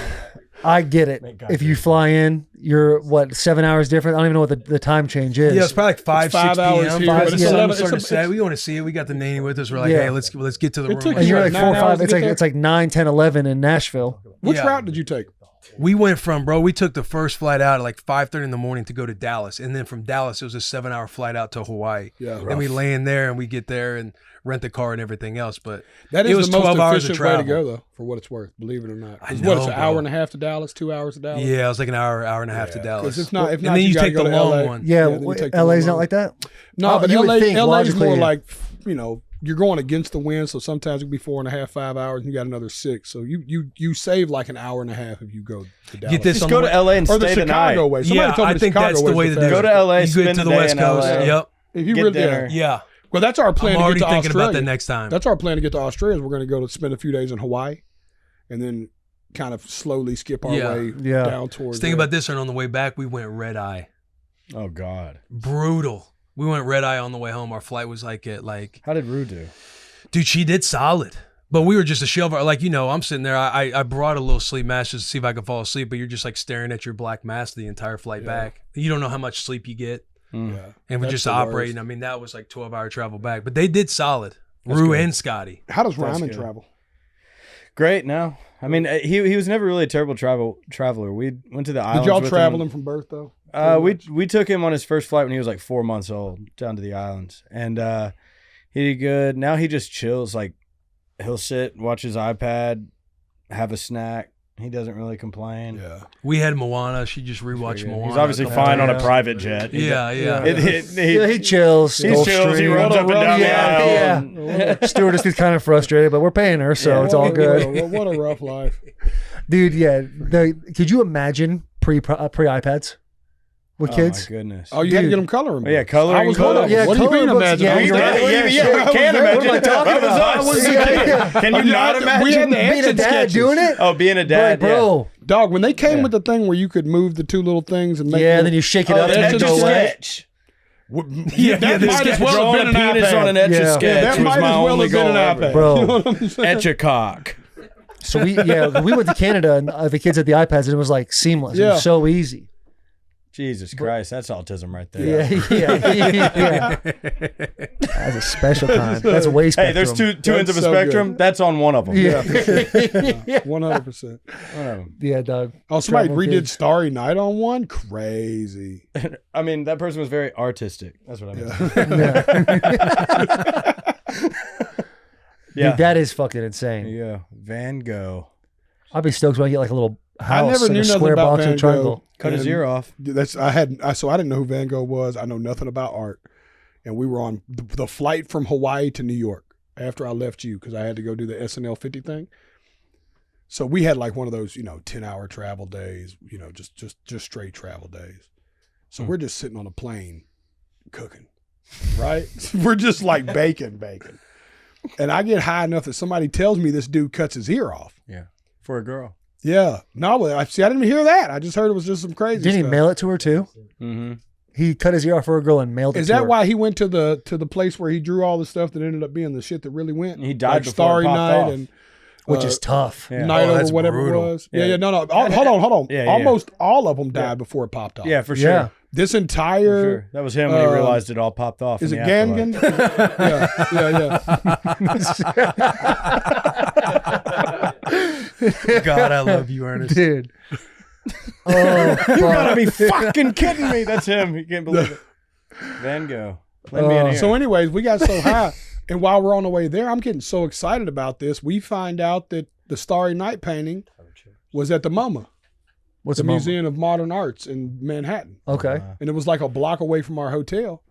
I get it. If you fly in, you're 7 hours different. I don't even know what the time change is. Yeah, it's probably like 5, 6 5 hours p.m. here, but it's Some 11 sort of it's a- set. We want to see it. We got the nanny with us. We're like, Yeah. hey, let's get to the room. took and you you're what, like 9 4 or 5. hours to It's get like there? 9, 10, 11 in Nashville. Which Yeah. route did you take? We went from, bro, we took the first flight out at like 5:30 in the morning to go to Dallas. And then from Dallas, it was a 7-hour flight out to Hawaii. Yeah, Then we land there and we get there and rent the car and everything else. But That it is was the most 12 hours of efficient way to travel. go, though, for what it's worth. Believe it or not. I It's know, what, it's an bro. hour and a half to Dallas, 2 hours to Dallas. Yeah, it was like an hour and a half to Because Dallas. if not, and then you gotta take go the to long LA. one. Yeah, then you take the LA's long not one. like that. No, but you would LA, think, LA's more logically. like, you're going against the wind, so sometimes it can be 4.5, 5 hours, and you got another 6. So you save like an hour and a half if you go to Dallas. Get this Just on go the to LA and or the stay the Chicago night. way. Somebody Yeah, told me I the think Chicago that's the way's way to do fastest. Go to LA, You spend get to the day West in Coast. LA. Yep. If you Get really, dinner. Yeah. Well, that's our plan I'm to already get to thinking Australia. about that next time. That's our plan to get to Australia. Is we're going to go to spend a few days in Hawaii, and then kind of slowly skip our way down towards. Think about this, and on the way back, we went red eye. Oh God. Brutal. We went red eye on the way home. Our flight was like at like, How did Rue do? dude, she did solid. But we were just a shell of our, like, I'm sitting there. I brought a little sleep mask just to see if I could fall asleep, but you're just like staring at your black mask the entire flight back. You don't know how much sleep you get. Yeah. And we're That's just the operating. worst. I mean, that was like 12-hour travel back. But they did solid. Rue and Scotty. How does That's Ryman good. travel? Great. No, I mean he was never really a terrible traveler. We went to the islands. Did y'all with travel him from birth though? We took him on his first flight when he was like 4 months old down to the islands, and he did good. Now he just chills. Like he'll sit, watch his iPad, have a snack. He doesn't really complain. Yeah. We had Moana. She just rewatched Moana. He's obviously a couple fine on a times. private jet. Yeah. He chills. He chills. He runs up and down the aisle. Yeah. Stewardess gets kind of frustrated, but we're paying her, so it's all good. What a rough life. Dude, yeah. Could you imagine pre-iPads with kids? Oh my goodness. Oh, you had to Dude. get them coloring. Oh, yeah, coloring I was books. one of them. Yeah, What do you coloring mean books. imagine? Yeah, I was you're there. right. Yeah, can't What am I imagine. talking That was about? us. I was- Can you not imagine? We had the Being a action dad sketches. doing it? Oh, being a dad, Like, bro. Dog, when they came with the thing where you could move the two little things and make Yeah, them- then you shake it Oh, up and that's it just go a away. sketch. that might as well Drawing have been a an penis iPad. on an etch a Yeah. sketch That was might my as well only have been goal an ever. iPad. Bro. You know what I'm saying? Etch a cock. So we went to Canada and the kids had the iPads and it was like seamless. It Yeah. was so easy. Jesus Christ, that's autism right there. Yeah. That's a special kind. That's way spectrum. Hey, there's two ends of a so spectrum. That's on one of them. Yeah. 100%. One of them. Yeah, Doug. Oh, somebody Travel redid kids. Starry Night on one? Crazy. I mean, that person was very artistic. That's what I mean. Dude, that is fucking insane. Yeah, Van Gogh. I'd be stoked when I get like a little house, I never like knew a nothing square about box Van and a triangle. Gogh. Cut his And ear off. So I didn't know who Van Gogh was. I know nothing about art. And we were on the flight from Hawaii to New York after I left you because I had to go do the SNL 50 thing. So we had like one of those, 10-hour travel days, just straight travel days. So we're just sitting on a plane cooking, right? We're just like baking. And I get high enough that somebody tells me this dude cuts his ear off. Yeah. For a girl. Yeah. No, I didn't even hear that. I just heard it was just some crazy Didn't he stuff. mail it to her too? Mm-hmm. He cut his ear off for a girl and mailed it Is to her. that why he went to the place where he drew all the stuff that ended up being the shit that really went? He died like before Starry it popped Night off. and Which is tough. Yeah. Night Oh, Over, that's whatever brutal. it was. Yeah. Yeah. No. Hold on. Yeah, Almost all of them died before it popped off. Yeah, for sure. Yeah. This For entire sure. That was him when he realized it all popped off. is in it the Gangan? Yeah. God, I love you, Ernest. Dude. Oh, You gotta be fucking kidding me. That's him. He can't believe it. Van Gogh. Lend me an ear. So, anyways, we got so high, and while we're on the way there, I'm getting so excited about this. We find out that the Starry Night painting was at the MoMA, What's the a moment? Museum of Modern Arts in Manhattan. Okay. And it was like a block away from our hotel.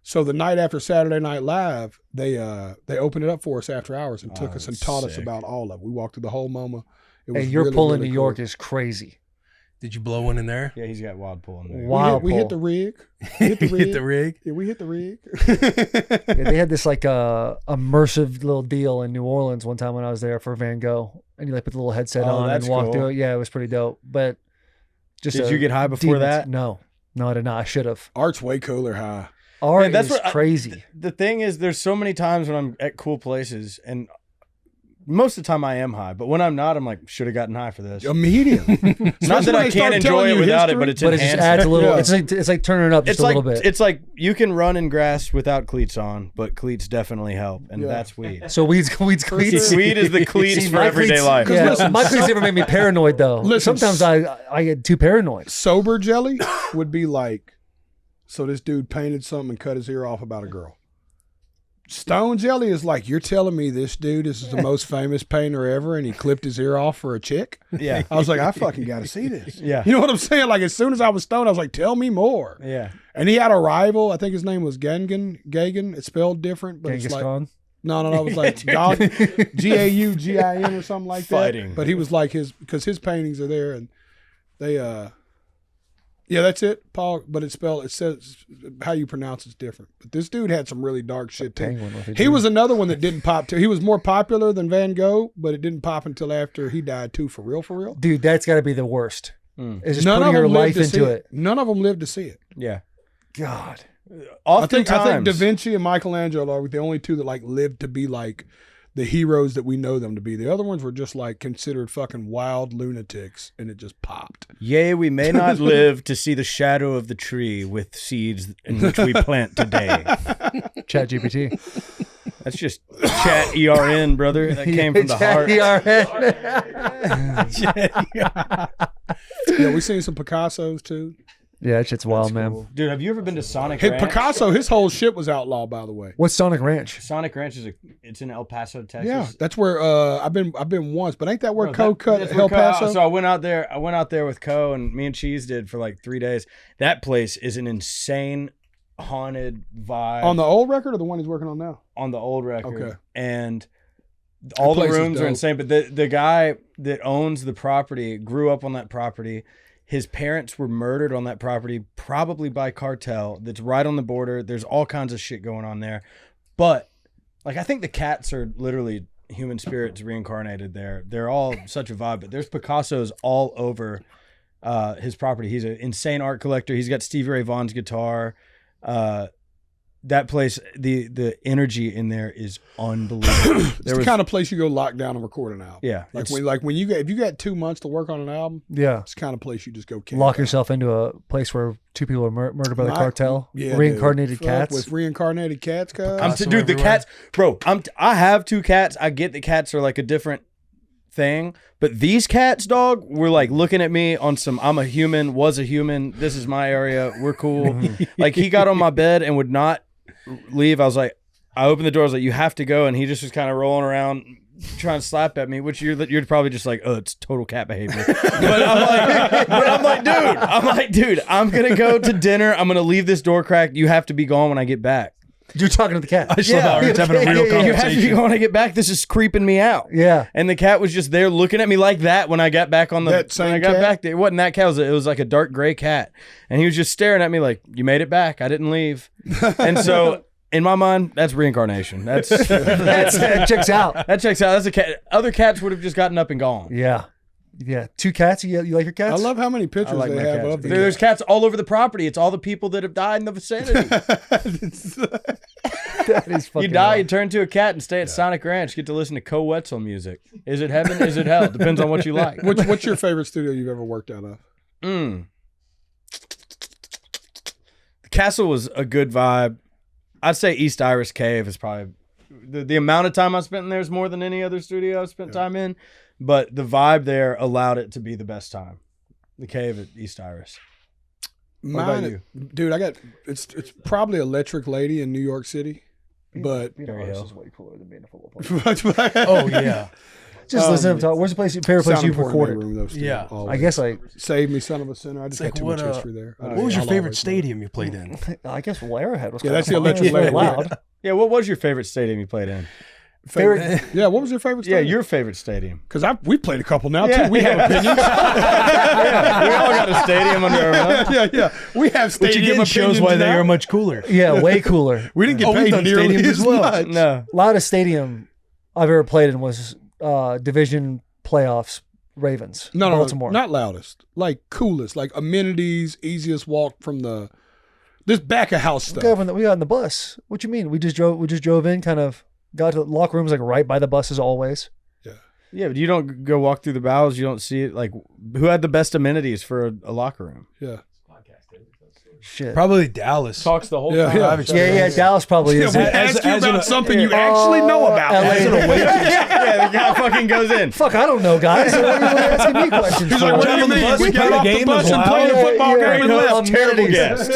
So the night after Saturday Night Live, they opened it up for us after hours and took us and taught us sick. about all of it. We walked through the whole MoMA. It Hey, was your really, pull in really New cool. York is crazy. Did you blow one in there? Yeah, he's got wild pull in there. Wild We hit pull. the rig. Hit the rig. Hit the rig. Yeah, we hit the rig. Yeah, they had this like immersive little deal in New Orleans one time when I was there for Van Gogh, and you like put the little headset Oh, on and that's walk cool. through it. Yeah, it was pretty dope. But just Did you get high before demons- that? No, I did not. I should have. Art's way cooler high. Art Yeah, that's is what I- crazy. The thing is, there's so many times when I'm at cool places, and most of the time I am high, but when I'm not, I'm like, should have gotten high for this. Immediate. Not that I can't enjoy it without it, but it's But it just enhancing. adds a little. Yeah. It's like turning it up just It's a like little bit. it's like you can run in grass without cleats on, but cleats definitely help, and Yeah. that's weed. So weeds. Weed is the cleats See, for my everyday cleats- life. Yeah, listen, my cleats never made me paranoid though. Listen, Sometimes I get too paranoid. Sober Jelly would be like, so this dude painted something and cut his ear off about a girl. Stone Jelly is like, you're telling me this dude is the most famous painter ever and he clipped his ear off for a chick? Yeah, I was like, I fucking got to see this. yeah, You know what I'm saying? Like, as soon as I was stoned, I was like, tell me more. yeah. And he had a rival. I think his name was Gagan. It's spelled different, but Genghis it's like, Khan. no, it was like God, Gaugin or something like that. Fighting. But he was like because his paintings are there and they, yeah, that's it, Paul. But it says how you pronounce it's different. But this dude had some really dark shit too. Penguin with a He G. was another one that didn't pop. He was more popular than Van Gogh, but it didn't pop until after he died too. For real. Dude, that's got to be the worst. Mm. Is just None putting of your them lived life to see into it. it. None of them lived to see it. Yeah. God. I think Oftentimes, Da Vinci and Michelangelo are the only two that like lived to be like the heroes that we know them to be. The other ones were just like considered fucking wild lunatics, and it just popped. yea, we may not live to see the shadow of the tree with seeds in which we plant today. Chat GPT. That's just chat ERN, brother. That came from the heart. Yeah, we seen some Picassos too. Yeah, that shit's wild, man. Dude, have you ever been to Sonic Hey, Ranch? Picasso, his whole shit was outlawed, by the way. What's Sonic Ranch? Sonic Ranch it's in El Paso, Texas. Yeah, that's where I've been once, but ain't that where No, Co cut that's where El Co- Paso? So I went out there with Co, and me and Cheese did for like 3 days. That place is an insane haunted vibe On the old record or the one he's working on now? on the old record. Okay. And all the place is rooms are dope. insane. But the guy that owns the property grew up on that property. His parents were murdered on that property, probably by cartel. That's right on the border. There's all kinds of shit going on there. But like, I think the cats are literally human spirits reincarnated there. They're all such a vibe. But there's Picassos all over his property. He's an insane art collector. He's got Stevie Ray Vaughan's guitar. That place, the energy in there is unbelievable. It's the kind of place you go lock down and record an album. Yeah, Like it's- when if you got 2 months to work on an album, Yeah. it's the kind of place you just go camp Lock out. yourself into a place where 2 people are murdered by the Right. cartel. Yeah, Reincarnated dude. cats. With reincarnated cats, cuz. Dude, the everywhere. cats, bro. I have 2 cats. I get the cats are like a different thing, but these cats, dog, were like looking at me on some. I'm a human. Was a human. This is my area. We're cool. Like he got on my bed and would not leave. I was like, I opened the door. I was like, you have to go, and he just was kind of rolling around, trying to slap at me, which you're probably just like, oh, it's total cat behavior. but I'm like, dude, I'm gonna go to dinner. I'm gonna leave this door cracked. You have to be gone when I get back. You're talking to the cat. I just love how it's having a real conversation. You have to be gone when I get back. This is creeping me out. Yeah. And the cat was just there looking at me like that when I got back on the. That same when I got cat? back there, it wasn't that cat. It was like a dark gray cat, and he was just staring at me like, "You made it back. I didn't leave." And so, in my mind, that's reincarnation. That checks out. That checks out. That's a cat. Other cats would have just gotten up and gone. Yeah. Yeah. 2 cats. You like your cats? I love how many pictures I like they my have cats. of the There's cats all over the property. It's all the people that have died in the vicinity. That is fucking You die, wild. you turn to a cat and stay at Sonic Ranch. Get to listen to Co Wetzel music. Is it heaven? Is it hell? Depends on what you like. What's your favorite studio you've ever worked out of? The Castle was a good vibe. I'd say East Iris Cave is probably the amount of time I spent in there is more than any other studio I've spent time in. But the vibe there allowed it to be the best time. The cave at East Iris. What about you? Dude, it's probably Electric Lady in New York City, but This is way cooler than being a football player. Oh yeah. Just listen to him talk. Where's the favorite place you've recorded? Room, though, still, Yeah. always. I guess like Save Me, Son of a Sinner. I just got too much history there. What was your favorite stadium you played in? I guess Arrowhead was. Yeah, kinda that's the fun. Electric It was very Lady. loud. Yeah, what was your favorite stadium you played in? Favorite? Yeah, what was your favorite? Yeah, stadium? your favorite stadium. Because we played a couple now Yeah, too. We have opinions. Yeah, we all got a stadium under our belt. yeah. We have Which stadium again shows why opinions they now. are much cooler. Yeah, way cooler. We didn't get we've paid done nearly stadiums as as well. much. No. Loudest stadium I've ever played in was division playoffs. Ravens. No, Baltimore. not loudest. Like coolest. Like amenities, easiest walk from this back of house stuff. We got in the bus. What you mean? We just drove in, kind of got to the locker rooms like right by the bus as always. Yeah, but you don't go walk through the bowels. You don't see it. Like, who had the best amenities for a locker room? Yeah. Shit. Probably Dallas. Talks the whole Yeah, time. yeah. Yeah, Dallas probably is. We it. asked you as about an- something you actually know about. LA. Yeah, the guy fucking goes in. Fuck, I don't know, guys. What are you asking me questions He's for? like, what do you on the mean? bus, We we got played off a the game, bus was and played a loud. football Yeah, game and yeah. left. Terrible guest.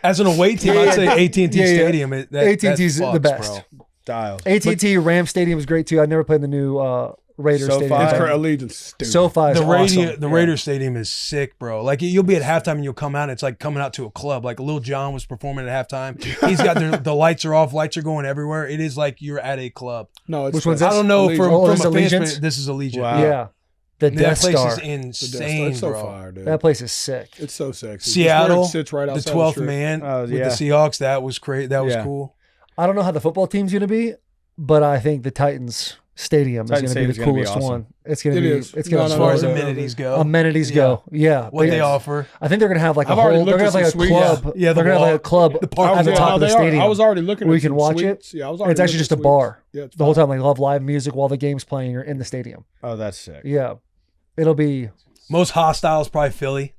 As an away team, I'd say AT&T Stadium. AT&T's the best. Dial. AT&T Ram Stadium is great too. I never played in the new Raiders SoFi. Stadium. It's for Allegiance. Stupid. SoFi is awesome. The Raiders Stadium is sick, bro. Like you'll be at halftime and you'll come out. And it's like coming out to a club. Like Lil Jon was performing at halftime. He's got the lights are off. Lights are going everywhere. It is like you're at a club. No, it's Which one's I this? don't know Allegiance. from Oh, a this is fan Allegiance? perspective, this is Allegiant. Wow. Yeah. The That Death place Star. is The insane, it's so bro. fire, dude. That place is sick. It's so sexy. It's Seattle, where it sits right the outside 12th strip. man Oh, with yeah. the Seahawks. That was great. That was Yeah. cool. I don't know how the football team's going to be, but I think the Titans Stadium is going to be the Stadium's gonna be coolest awesome. one. It's going to It be. is. It's going No, to As no, far as no, amenities go. amenities go. Yeah. What they But offer. I think they're going to have like a I've already whole. They're looked going to at have like some a suites. club. Yeah, the they're going to have wall- like a club the park- at the Yeah, top no, of the they are. stadium. I was already looking where at you can some watch suites. it. Yeah, I was And already it's actually looking just a at suites. bar. Yeah, it's The whole fine. time, like, love live music while the game's playing. You're in the stadium. Oh, that's sick. Yeah, it'll be. Most hostile is probably Philly.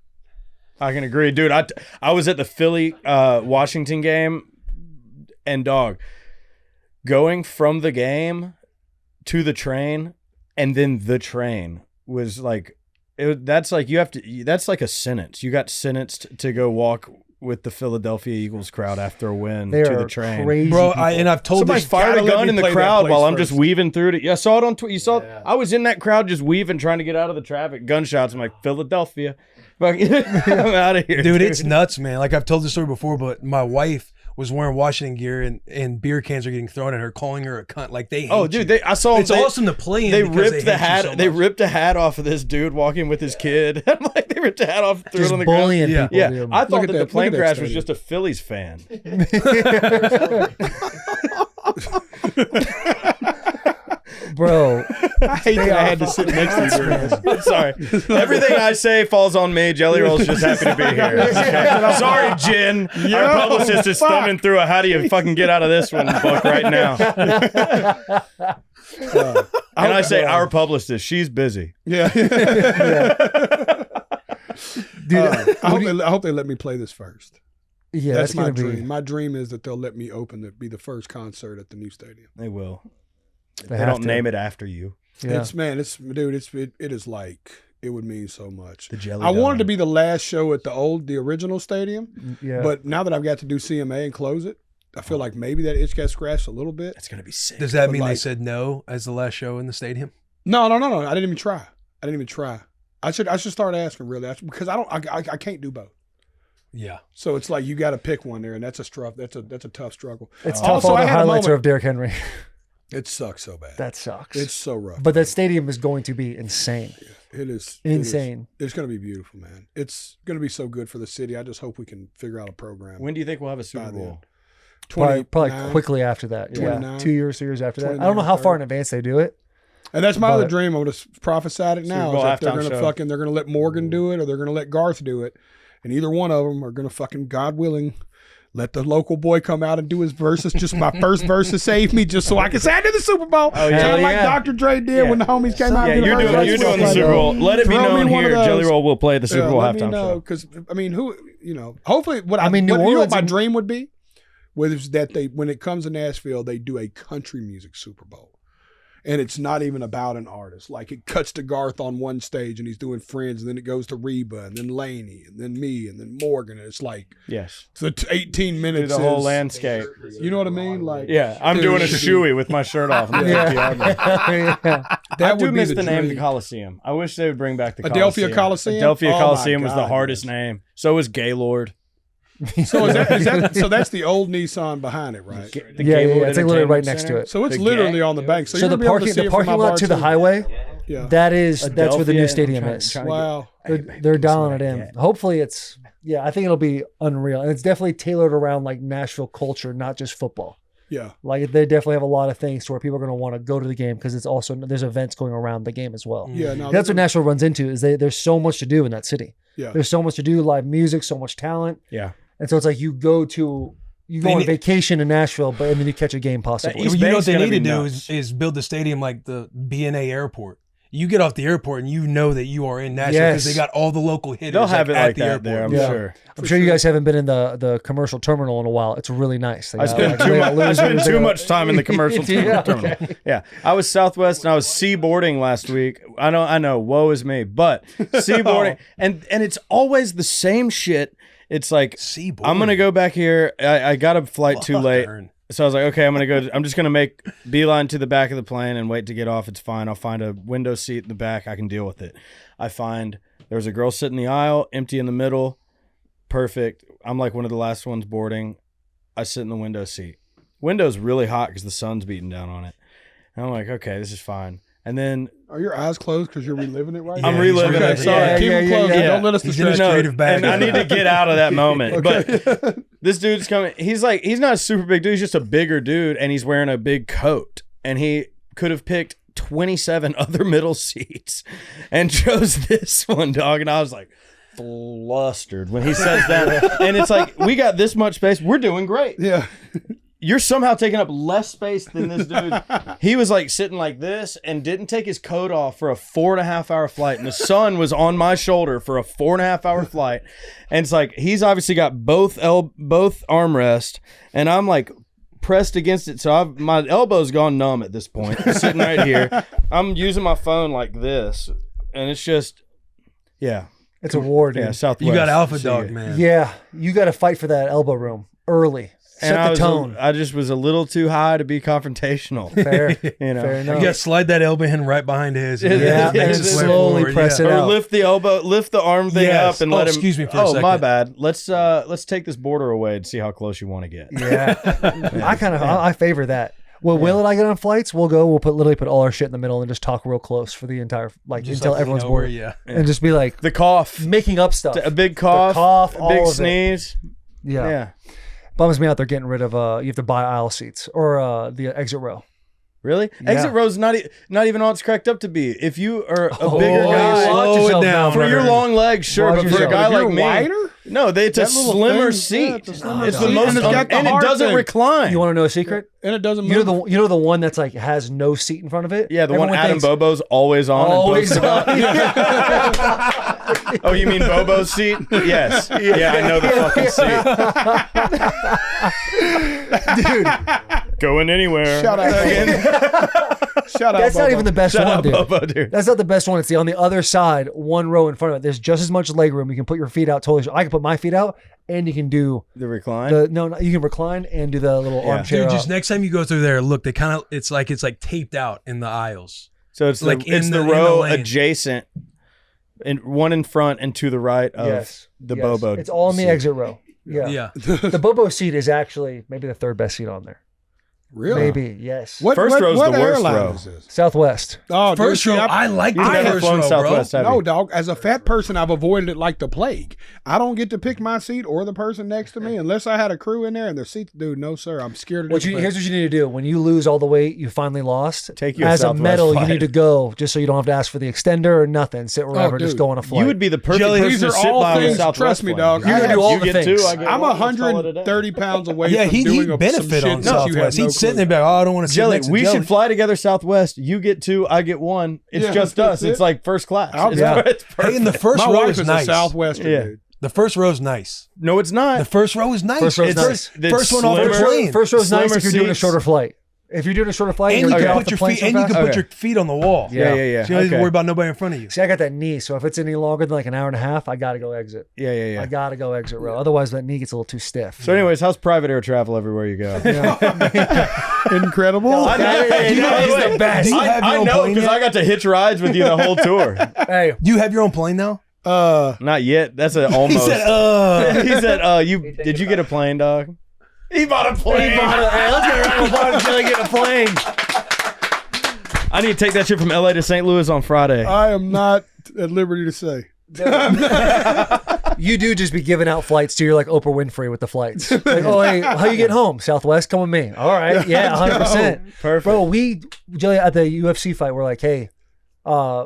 I can agree, dude. I was at the Philly Washington game, and dog, going from the game to the train, and then the train was like, that's like that's like a sentence. You got sentenced to go walk with the Philadelphia Eagles crowd after a win They to are the train. crazy. Bro, people. and I've told Somebody this. fired a gotta let gun me in the play that crowd place while I'm first. just weaving through it. Yeah, I saw it on Twitter. You saw I was in that crowd just weaving, trying to get out of the traffic. Gunshots. I'm like, Philadelphia. I'm out of here. Dude, it's nuts, man. Like I've told this story before, but my wife was wearing Washington gear and beer cans are getting thrown at her, calling her a cunt. Like they hate Oh, dude, you. I saw them. It's awesome to play in. They because ripped hate the you hat. so They much. ripped a hat off of this dude walking with his kid. I'm like, they ripped the hat off, threw just it on the ground. bullying Yeah. people. Yeah, dude. I thought at that that- the plane look at that crash was stadium. just a Phillies fan. Bro, I hate that I had to sit next to you during this. Sorry, everything I say falls on me. Jelly Roll's just happy to be here. Okay. Sorry, Jen. Our publicist is thumbing through a how do you fucking get out of this one book right now. And I say our publicist, she's busy. Yeah. dude, I hope they let me play this first. yeah, That's that's my gonna dream. be. My dream is that they'll let me be the first concert at the new stadium. They will. They They have don't to. name it after you. Yeah. It is like it would mean so much. The Jelly I wanted to Dome. be the last show at the original stadium, Yeah. but now that I've got to do CMA and close it, I feel like maybe that itch got scratched a little bit. It's gonna be sick. Does that But mean they like- said no as the last show in the stadium? No. I didn't even try. I should start asking really because I can't do both. Yeah. So it's like you got to pick one there, and that's a tough struggle. It's Also, tough. All I the had a highlights are moment- of Derrick Henry. It sucks so bad. That sucks. It's so rough. But that stadium is going to be insane. It is Insane. It's going to be beautiful, man. It's going to be so good for the city. I just hope we can figure out a program. When do you think we'll have a Super By Bowl? Probably 29. quickly after that. Yeah. 29. 2 years, 3 years after that. I 29, don't know how far 30. in advance they do it. And that's my other But- dream. I'm going to prophesy it now. Bowl Is that they're halftime going to show. they're going to let Morgan do it, or they're going to let Garth do it, and either one of them are going to fucking, God willing, let the local boy come out and do his verses. Just my first verse to save me, just so I can say I did the Super Bowl. Oh, yeah. Kind of Yeah, like yeah. Dr. Dre did when the homies came out. Yeah, and did a you're verse. doing the That's Super what Bowl. I Let it be Throw me known one of here. those. Jelly Roll will play at the Super Bowl let me halftime know, show. because I mean, hopefully, what New you know what Orleans my and- dream would be, was that when it comes to Nashville, they do a country music Super Bowl. And it's not even about an artist. Like it cuts to Garth on one stage and he's doing Friends, and then it goes to Reba, and then Laney, and then me, and then Morgan. And it's like Yes. the 18 Do minutes. the whole is- landscape. You know what I mean? Like Yeah, I'm doing a shoey with my shirt off. Yeah. that I would do be miss the name, dream. the Coliseum. I wish they would bring back the Adelphia Coliseum? Adelphia Oh, my Coliseum was the God, hardest yes. name. So was Gaylord. So so that's the old Nissan behind it, right? The Yeah, Gaylord it's like literally right Entertainment next to Center. it. So it's The literally gang- on the bank. So, So you're the gonna be able to see parking it from my lot bar, to the too. highway, Yeah. that's where the Adelphia, new I'm stadium trying- is. trying to Wow. They're dialing it in. Hopefully it's I think it'll be unreal. And it's definitely tailored around like Nashville culture, not just football. Yeah. Like they definitely have a lot of things to where people are going to want to go to the game because it's also there's events going around the game as well. Yeah. No, That's what Nashville runs into is there's so much to do in that city. Yeah. There's so much to do, live music, so much talent. Yeah. And so it's like you go on vacation in Nashville, and then you catch a game possibly. East You know Bank's what they gonna need to be do nuts. is build the stadium like the BNA airport. You get off the airport and you know that you are in Nashville because Yes. they got all the local hitters. They'll have it at like the that airport. there, I'm Yeah. sure. I'm sure you guys haven't been in the commercial terminal in a while. It's really nice. They I got, spent like, too Losers, much. I spent they too got- much time in the commercial Yeah, terminal. okay. Yeah, I was Southwest and I was seaboarding last week. I know. Woe is me, but seaboarding and it's always the same shit. It's like Seaboarding. I'm gonna go back here. I got a flight too Fuck, late, Ern. so I was like, okay, I'm just gonna make beeline to the back of the plane and wait to get off. It's fine. I'll find a window seat in the back. I can deal with it. I find there was a girl sitting in the aisle, empty in the middle. Perfect. I'm like one of the last ones boarding. I sit in the window seat. Window's really hot because the sun's beating down on it. And I'm like, okay, this is fine. And then Are your eyes closed because you're reliving it right I'm now? reliving Okay, it. sorry. Yeah, Keep them yeah, closed. yeah. Don't let us He's in his distract you. creative bag. and I need to get out of that moment. Okay. But this dude's coming. He's not a super big dude. He's just a bigger dude, and he's wearing a big coat. And he could have picked 27 other middle seats and chose this one, dog. And I was like flustered when he says that. And it's like, we got this much space. We're doing great. Yeah. You're somehow taking up less space than this dude. He was like sitting like this and didn't take his coat off for a 4.5 hour flight. And the sun was on my shoulder for a 4.5 hour flight. And it's like, he's obviously got both armrests, and I'm like pressed against it. So my elbow's gone numb at this point. Sitting right here. I'm using my phone like this. And it's just, yeah. It's a war, dude. Yeah, Southwest. You got Alpha See Dog, ya. man. Yeah, you got to fight for that elbow room early. Set And the tone. I just was a little too high to be confrontational. Fair, You know. fair You enough. got to slide that elbow in right behind his. Yeah, Yeah, and and just slowly forward, press yeah. it Or out. lift the arm thing Yes. up and Oh, let him. excuse me for a Oh, my second. bad. Let's take this border away and see how close you want to get. Yeah, I favor that. Well, Will and I get on flights, we'll literally put all our shit in the middle and just talk real close for the entire Just until like everyone's lean over, bored, Yeah. and just be like The cough, making up stuff. a big cough, cough, a all big of it. sneeze. Yeah. Yeah. Bums me out. They're getting rid of you have to buy aisle seats or the exit row. Really? Yeah. Exit row's not even all it's cracked up to be. If you are a Oh, bigger guy, watch slow yourself it down, now. for your brother. long legs, sure, Watch but for a yourself. guy If you're like me, wider? no, it's a That little slimmer thing, seat. yeah, it's a slimmer It's the seat. most, And it's got the and it hard doesn't thing. recline. You want to know a secret? And it doesn't move. You know the one that's like has no seat in front of it. Yeah, the one Everyone Adam thinks, Bobo's always on. Always and posts on. about. Oh, you mean Bobo's seat? Yes. Yeah, I know the fucking seat. Dude, Going anywhere. Shout out. Shout out. That's not even the best Shout one, out dude. Bobo, dude. That's not the best one. It's on the other side, one row in front of it. There's just as much leg room. You can put your feet out totally. I can put my feet out, and you can do The recline. you can recline and do the little armchair. Dude, just up. next time you go through there, look, they kind of it's like taped out in the aisles. So it's like like in it's the the- in the row lane. adjacent, and one in front and to the right of Yes, the yes. Bobo. It's all in the seat. exit row. Yeah. Yeah. The Bobo seat is actually maybe the third best seat on there. Really? Maybe, yes. What, First row's what the worst airline row. is this? Southwest. Oh, dude, First see, row, I I like the You've never first flown row, bro. Southwest, have No, you? dog. As a fat person, I've avoided it like the plague. I don't get to pick my seat or the person next to me unless I had a crew in there and their seats. Dude, no, sir. I'm scared of this. Here's what you need to do. When you lose all the weight you finally lost, Take you a as a Southwest medal, flight. you need to go just so you don't have to ask for the extender or nothing. Sit wherever, just dude. go on a flight. You would be the perfect Jelly, person these to are sit all by on a things, Southwest trust me, plane. dog. You're gonna do all you the get things. two, I get I'm one. Let's call it a day. 130 pounds away Yeah, from he'd doing benefit some on shit that you have Southwest. no He'd sit clue. there and be like, oh, I don't want to sit Jelly, next to we Jelly. should fly together Southwest. You get two, I get one. It's Yeah, just that's us. It's it. like first class. I'll- It's, Yeah. it's Hey, and the perfect. first My row wife is is nice. a Southwestern, Yeah. dude. The first row's nice. No, it's not. The first row is nice. First row's It's nice. the first one off the Slimmer. plane. First row's nice Slimmer if you're doing a seats. shorter flight. If you're doing a shorter flight, And you're you getting can off put the your plane feet so and you fast. can put Okay. your feet on the wall. Yeah. yeah. So you don't have to Okay. worry about nobody in front of you. See, I got that knee, so if it's any longer than like an hour and a half, I gotta go exit. Yeah. I gotta go exit row. Otherwise, that knee gets a little too stiff. So, anyways, how's private air travel everywhere you go? Incredible. I know, He's the best. Do you have your I own know plane because yet? I got to hitch rides with you the whole tour. Hey, Do you have your own plane now? Not yet. That's an He almost. said, He said, did you get a plane, dog? He bought a plane. hey, let's get a round of applause until I get a plane. I need to take that shit from LA to St. Louis on Friday. I am not at liberty to say. You do just be giving out flights to your like Oprah Winfrey with the flights. Like, oh, hey, how you getting home? Southwest, come with me. All right, yeah, 100%. Perfect. Bro, Jelly at the UFC fight, we're like, hey,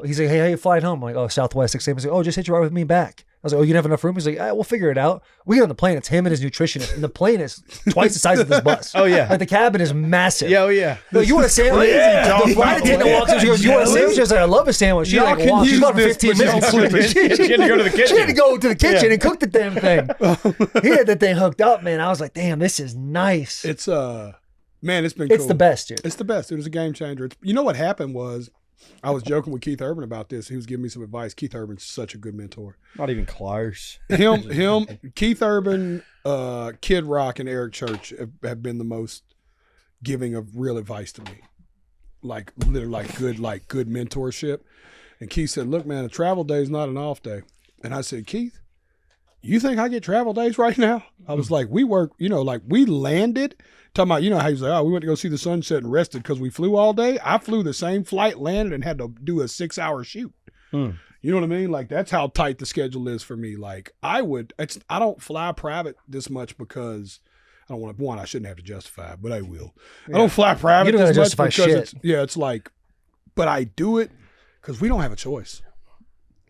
he's like, hey, how you flying home? I'm like, oh, Southwest 6 a.m. He's like, oh, just hitch a ride with me back. I was like, oh, you don't have enough room? He's like, we'll figure it out. We get on the plane. It's him and his nutritionist, and the plane is twice the size of this bus. Oh, yeah. Like the cabin is massive. Yeah, oh, yeah. No, you want a sandwich? The flight attendant walks in. She goes, "You want a sandwich?" I was like, "I love a sandwich." She Y'all like can walks. She's use gone for this, 15 but minutes. don't flip it. She had to go to the kitchen. She had to go to the kitchen and cook the damn thing. He had that thing hooked up, man. I was like, "Damn, this is nice." It's man, it's been It's cool. the best, dude. It's the best. It was a game changer. You know what happened was, I was joking with Keith Urban about this. He was giving me some advice. Keith Urban's such a good mentor. Not even close. Him, Keith Urban, Kid Rock, and Eric Church have been the most giving of real advice to me. Like literally, like good mentorship. And Keith said, "Look, man, a travel day is not an off day." And I said, "Keith, you think I get travel days right now?" I was like, "We work, like we landed." Talking about, how he's like, "Oh, we went to go see the sunset and rested because we flew all day." I flew the same flight, landed, and had to do a 6-hour shoot. You know what I mean? Like that's how tight the schedule is for me. Like I don't fly private this much because I don't want to. One, I shouldn't have to justify it, but I will. I don't fly private You don't this gotta much justify because shit. it's like, but I do it because we don't have a choice.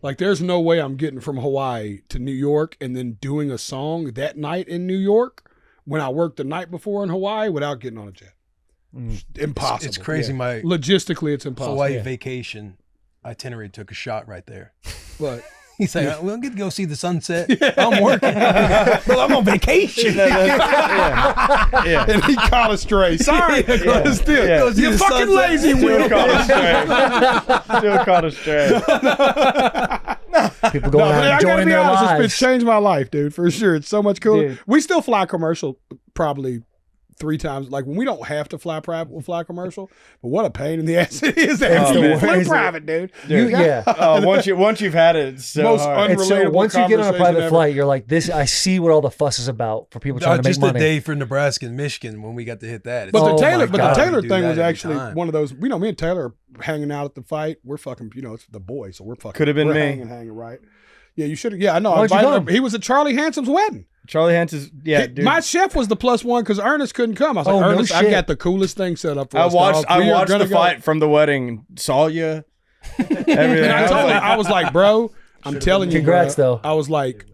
Like there's no way I'm getting from Hawaii to New York and then doing a song that night in New York when I worked the night before in Hawaii without getting on a jet. Impossible. It's crazy. Yeah. My Logistically, it's impossible. Hawaii vacation itinerary took a shot right there. But He's like, we don't get to go see the sunset. I'm working. Well, I'm on vacation. Yeah. and he caught a stray. Sorry, but still, Yeah. Go see you're the fucking sunset. lazy, Still Will. caught a stray. Still caught a stray. People going No, out but I gotta enjoying be their honest, lives. it's changed my life, dude, for sure. It's so much cooler. Dude. We still fly commercial probably 3 times. Like when we don't have to fly private, we'll fly commercial. But what a pain in the ass it is to have Oh, to man. fly private, dude. Yeah. Once you've had it, it's so Most hard. And so Unrelatable once you get on a conversation private ever. flight, you're like, this. I see what all the fuss is about for people trying to make Just the money. day for Nebraska and Michigan when we got to hit that. But Oh the Taylor, my but the God. Taylor Do thing that was every actually time. one of those. Me and Taylor are hanging out at the fight. We're fucking, it's the boys, so we're fucking. Could have been we're me. hanging, right? Yeah, you should have. Yeah, I know. Why don't you invited come? him. He was at Charlie Hansom's wedding. Charlie Hanson's, dude. My chef was the +1 because Ernest couldn't come. I was like, Oh, no Ernest, I shit. got the coolest thing set up for I us. watched dog. We are gonna the go." fight from the wedding. Saw you. Everything. And I I was told him, like, I was like, bro, I'm telling you, Congrats, bro, though. I was like,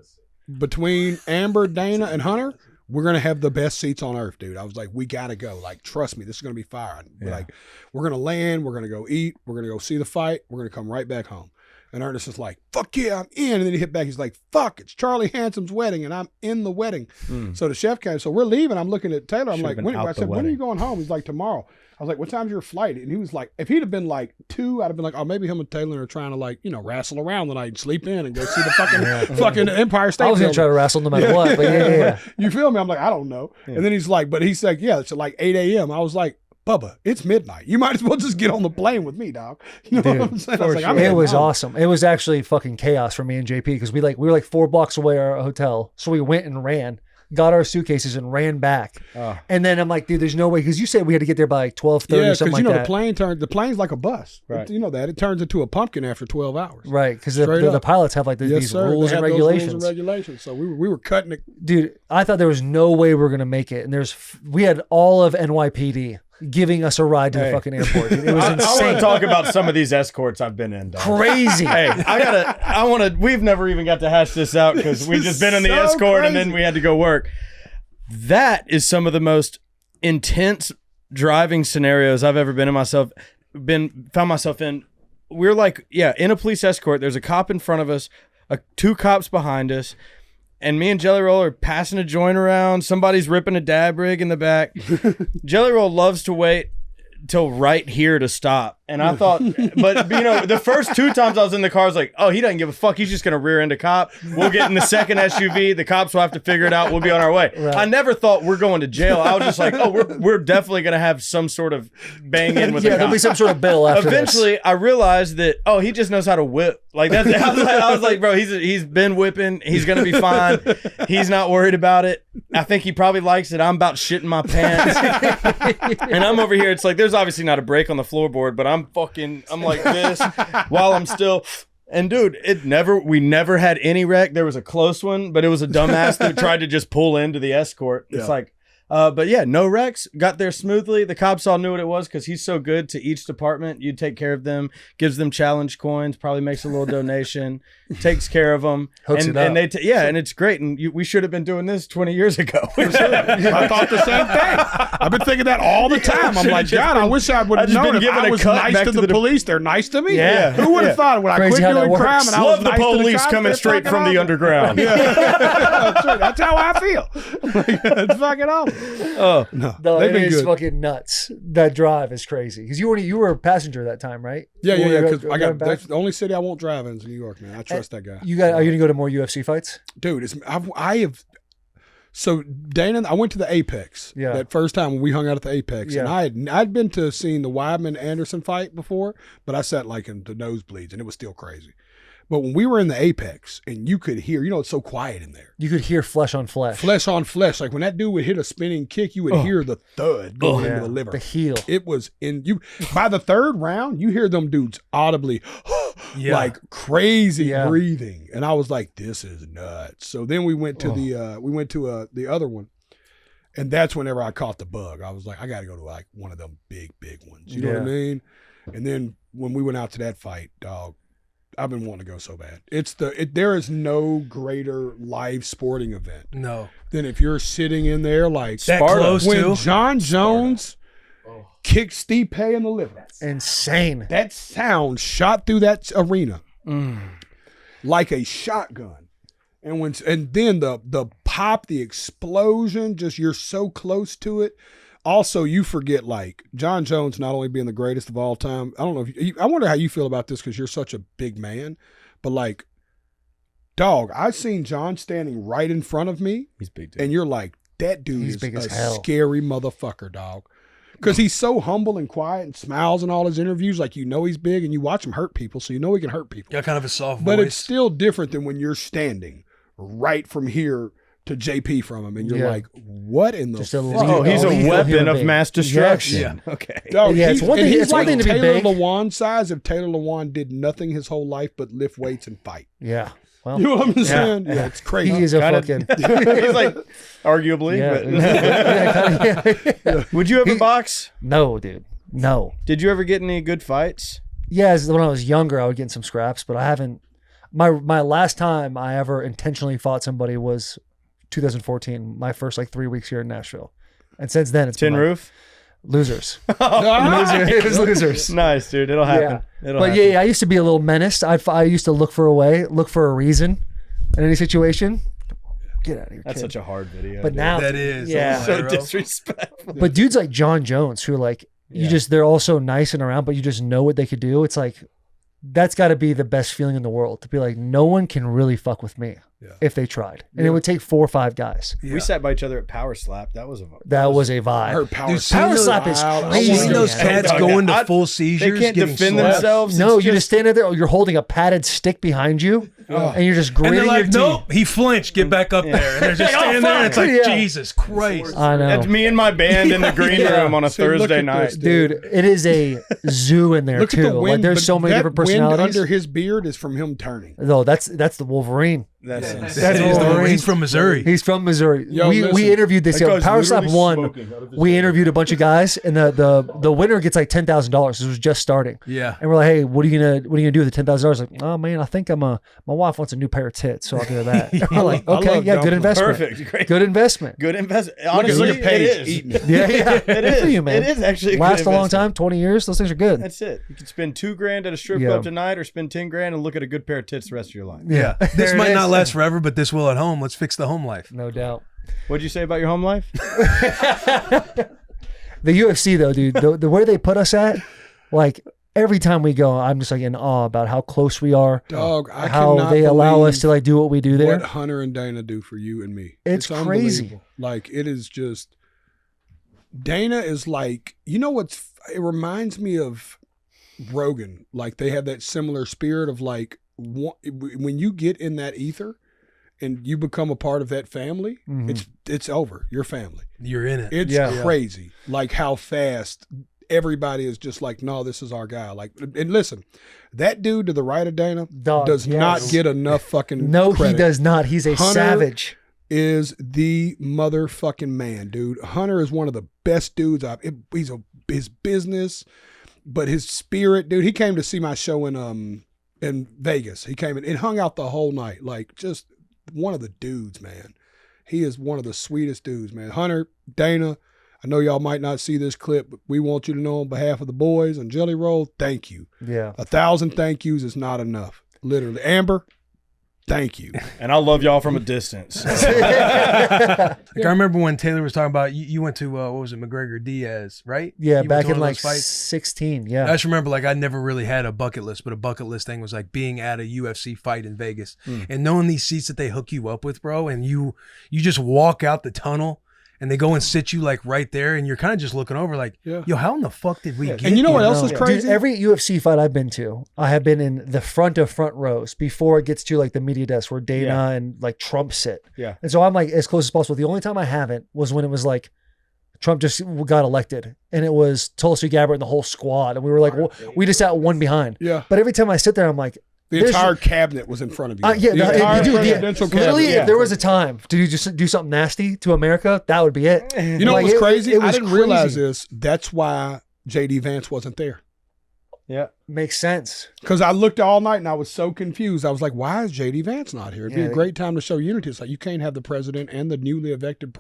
between Amber, Dana, and Hunter, we're gonna have the best seats on earth, dude. I was like, we gotta go. Like, trust me, this is gonna be fire. Like, we're gonna land, we're gonna go eat, we're gonna go see the fight, we're gonna come right back home. And Ernest is like, fuck yeah, I'm in. And then he hit back. He's like, fuck, it's Charlie Hansom's wedding and I'm in the wedding. So the chef came. So we're leaving. I'm looking at Taylor. I'm like, I said, when are you going home? He's like, tomorrow. I was like, what time's your flight? And he was like, if he'd have been like 2, I'd have been like, oh, maybe him and Taylor are trying to like, wrestle around the night and sleep in and go see the fucking Empire State Building. I was going to try to wrestle no matter what, but yeah. You feel me? I'm like, I don't know. Yeah. And then he's like, but he said, yeah, it's like 8 a.m. I was like, Bubba, it's midnight. You might as well just get on the plane with me, dog. You know what I'm saying? I was like, it was awesome. It was actually fucking chaos for me and JP because we were like 4 blocks away our hotel. So we went and ran, got our suitcases and ran back. And then I'm like, dude, there's no way. Because you said we had to get there by like 12:30 something like that. The plane's like a bus. Right. You know that. It turns into a pumpkin after 12 hours. Right. Because the pilots have like these rules and regulations. So we were cutting it. Dude, I thought there was no way we were going to make it. And we had all of NYPD giving us a ride to the fucking airport. Dude. It was insane. I want to talk about some of these escorts I've been in, dog. Crazy. We've never even got to hash this out because we've just been in the escort and then we had to go work. That is some of the most intense driving scenarios I've ever found myself in. We're like, in a police escort. There's a cop in front of us, 2 cops behind us. And me and Jelly Roll are passing a joint around. Somebody's ripping a dab rig in the back. Jelly Roll loves to wait till right here to stop. And I thought, but the first 2 times I was in the car, I was like, oh, he doesn't give a fuck. He's just going to rear end a cop. We'll get in the second SUV. The cops will have to figure it out. We'll be on our way. Right. I never thought we're going to jail. I was just like, oh, we're definitely going to have some sort of bang in with the cop. There'll be some sort of bill after Eventually, I realized that, oh, he just knows how to whip. Like that's. I was like, bro, he's been whipping. He's going to be fine. He's not worried about it. I think he probably likes it. I'm about shitting my pants. And I'm over here. It's like, there's obviously not a break on the floorboard, but I'm like this while I'm still. And dude, we never had any wreck. There was a close one, but it was a dumbass that tried to just pull into the escort. It's like, but yeah, no wrecks. Got there smoothly. The cops all knew what it was because he's so good to each department. You take care of them, gives them challenge coins, probably makes a little donation, takes care of them, and it's great. And we should have been doing this 20 years ago. I thought the same thing. I've been thinking that all the time. I'm like, God, I wish I would have known if I was nice to the police. They're nice to me. Yeah. Who would have thought when I quit doing crime and I was nice to the police coming straight from the underground. That's how I feel. It's fucking awful. Oh no, it is fucking nuts. That drive is crazy because you were a passenger that time, right? Yeah. Because that's the only city I won't drive in is New York, man. I trust that guy. Are you gonna go to more UFC fights, dude? So Dana, I went to the Apex. Yeah. That first time when we hung out at the Apex, and I'd been to seeing the Weidman Anderson fight before, but I sat like in the nosebleeds, and it was still crazy. But when we were in the Apex and you could hear, it's so quiet in there. You could hear flesh on flesh. Flesh on flesh. Like when that dude would hit a spinning kick, you would hear the thud going into the liver. The heel. It was by the 3rd round, you hear them dudes audibly like crazy breathing. And I was like, this is nuts. So then we went to the other one. And that's whenever I caught the bug. I was like, I got to go to like one of them big ones. You know what I mean? And then when we went out to that fight, dog, I've been wanting to go so bad. There is no greater live sporting event than if you're sitting in there like that close when John Jones kicked Stipe in the liver. That's insane. That sound shot through that arena like a shotgun. And then the pop, the explosion, just you're so close to it. Also, you forget like John Jones not only being the greatest of all time. I don't know I wonder how you feel about this because you're such a big man, but like, dog, I've seen John standing right in front of me. He's big, dude. And you're like, that dude is a scary motherfucker, dog. Because he's so humble and quiet and smiles in all his interviews, like he's big, and you watch him hurt people, so you know he can hurt people. Yeah, kind of a soft voice. But it's still different than when you're standing right from here to JP from him, and you're like, what in the fuck? Oh, he's a weapon of mass destruction. Yes. Yeah. Okay. Dog, it's one thing to be Taylor Lewan size if Taylor Lewan did nothing his whole life but lift weights and fight. Yeah. Well, you know what I'm saying? Yeah, it's crazy. He is a fucking... He's like, arguably. But... Would you ever box? No, dude. No. Did you ever get any good fights? Yeah, when I was younger, I would get in some scraps, but I haven't... My last time I ever intentionally fought somebody was 2014, my first like 3 weeks here in Nashville. And since then it's Tin been Roof? Losers. nice. It was losers. Nice, dude. It'll happen. It'll But happen. yeah, I used to be a little menace. I used to look for a way, look for a reason in any situation. Get out of here, That's kid. such a hard video. But dude. now, That is. yeah. Oh, so bro. disrespectful. But dudes like John Jones, who like they're all so nice and around, but you just know what they could do. It's like that's got to be the best feeling in the world to be like, no one can really fuck with me if they tried, and it would take 4 or 5 guys. We sat by each other at Power Slap. That was a A vibe. I heard Dude, Power slap is crazy. Seeing those man. cats Hey, go dog, into full seizures, They can't getting defend slapped. themselves. No, It's you just stand there, or you're holding a padded stick behind you, and you're just And gritting they're like, your nope, he flinched, get back up there. And they're just standing there, and it's like, Yeah. Jesus Christ. teeth. I know. That's me and my band in the green room on a See, look Thursday at night. this, Dude, it is a zoo in there Look too. at the wind. Like there's but so many that different wind personalities. under his beard is from him turning. No, that's the Wolverine. That's That That's is the- Wolverine. he's from Missouri. He's from Missouri. Yo, we listen, interviewed this that guy. guy's Power Slap literally 1. smoking out of his We head. interviewed a bunch of guys, and the winner gets like $10,000. This was just starting. Yeah. And we're like, hey, what are you gonna do with the $10,000? Like, oh man, I think my wife wants a new pair of tits, so I'll do that. And we're like, I okay, love yeah, good dumplings. investment. Perfect. Great. Good investment. Good investment. Look Honestly, at Paige it is. eating it. Yeah, yeah. It Good is. for you, man. It is actually a good Last a long investment. time, 20 years. Those things are good. That's it. You can spend $2,000 at a strip Yeah. club tonight, or spend $10,000 and look at a good pair of tits the rest of your life. Yeah. This There it might not is. last forever, but this will at home. Let's fix the home life. No doubt. What'd you say about your home life? The UFC though, dude, the way they put us at, like every time we go, I'm just like in awe about how close we are, Dog, I how cannot they allow believe us to like do what we do there. what Hunter and Dana do for you and me. It's crazy. unbelievable. Like it is just. Dana is like, you know what's? It reminds me of Rogan. Like they have that similar spirit of like when you get in that ether and you become a part of that family, it's over. Your family. You're in it. It's Yeah. crazy. Like how fast everybody is just like, no, this is our guy. Like, and listen, that dude to the right of Dana Dog, does yes. not get enough fucking No, credit. he does not. He's a Hunter savage. Is the motherfucking man, dude. Hunter is one of the best dudes his business, but his spirit, dude. He came to see my show in Vegas. He came in and hung out the whole night. Like just one of the dudes, man. He is one of the sweetest dudes, man. Hunter, Dana, I know y'all might not see this clip, but we want you to know on behalf of the boys and Jelly Roll, thank you. Yeah. 1,000 thank yous is not enough. Literally. Amber, thank you. And I love y'all from a distance. Like I remember when Taylor was talking about you went to what was it, McGregor Diaz, right? Yeah, You went back to one in of like those fights? 16. I Yeah. just remember like I never really had a bucket list, but a bucket list thing was like being at a UFC fight in Vegas and knowing these seats that they hook you up with, bro, and you just walk out the tunnel and they go and sit you like right there and you're kind of just looking over like, Yeah. yo, how in the fuck did we get And you know what here? else is Dude, crazy? every UFC fight I've been to, I have been in the front of front rows before it gets to like the media desk where Dana Yeah. and like Trump sit. Yeah. And so I'm like as close as possible. The only time I haven't was when it was like Trump just got elected and it was Tulsi Gabbard and the whole squad. And we were like, well, we just sat one behind. Yeah. But every time I sit there, I'm like, The There's- entire cabinet was in front of you. yeah, the entire dude, presidential literally, cabinet. if there was a time to just do something nasty to America, that would be it. You know what Like, was crazy? it was I didn't realize crazy. this. That's why J.D. Vance wasn't there. Yeah. Makes sense. Because I looked all night and I was so confused. I was like, why is J.D. Vance not here? It'd be Yeah. a great time to show unity. It's like you can't have the president and the newly elected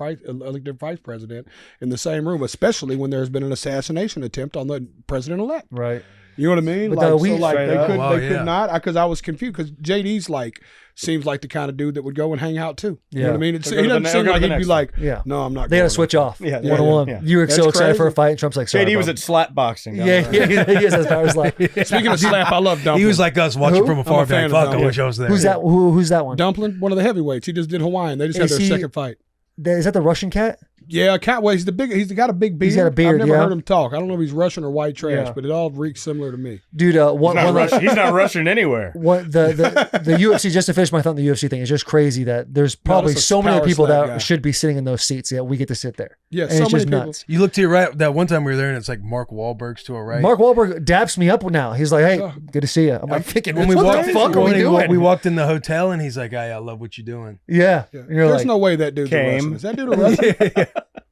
vice president in the same room, especially when there's been an assassination attempt on the president-elect. Right. You know what I mean? But, Like, we- so like Straight they up. could Wow, they yeah. could not because I was confused because JD's like seems like the kind of dude that would go and hang out too. You know what I mean? It's, Go he to the doesn't ne- seem go to like the he'd be next like, Yeah. no, I'm not. They got to going switch off. Yeah, One on one. yeah. You were That's so excited for a crazy. fight, and Trump's like, sorry, JD was bro. at slap boxing. down Yeah, the road. yeah, he is. That's powers like. Speaking of slap, I love Dumpling. He was like us watching Who? from afar. I'm a fan Back. of Fuck, I Dumpling. wish I was there. Who's that? Who's that one? Dumpling, one of the heavyweights. He just did Hawaiian. They just had Is their he- second fight. Is that the Russian cat? Yeah, Cat. Well, he's got a big beard. He's got a beard, I've never yeah. heard him talk. I don't know if he's Russian or white trash, Yeah. but it all reeks similar to me. Dude, He's not Russian anywhere. the UFC, just to finish my thought on the UFC thing, it's just crazy that there's probably that's a so many power people slap that guy. should be sitting in those seats. Yeah, we get to sit there. Yeah, And so it's many just people. nuts. You look to your right. That one time we were there, and it's like Mark Wahlberg's to our right. Mark Wahlberg dabs me up now. He's like, "Hey, good to see you." I'm like, "Thinking, when we what walked, the fuck are when we he- doing?" we walked in the hotel, and he's like, "Hey, I love what you're doing." Yeah, Yeah. and you're There's like, no way that dude's a Came. Russian. Is that dude a Russian?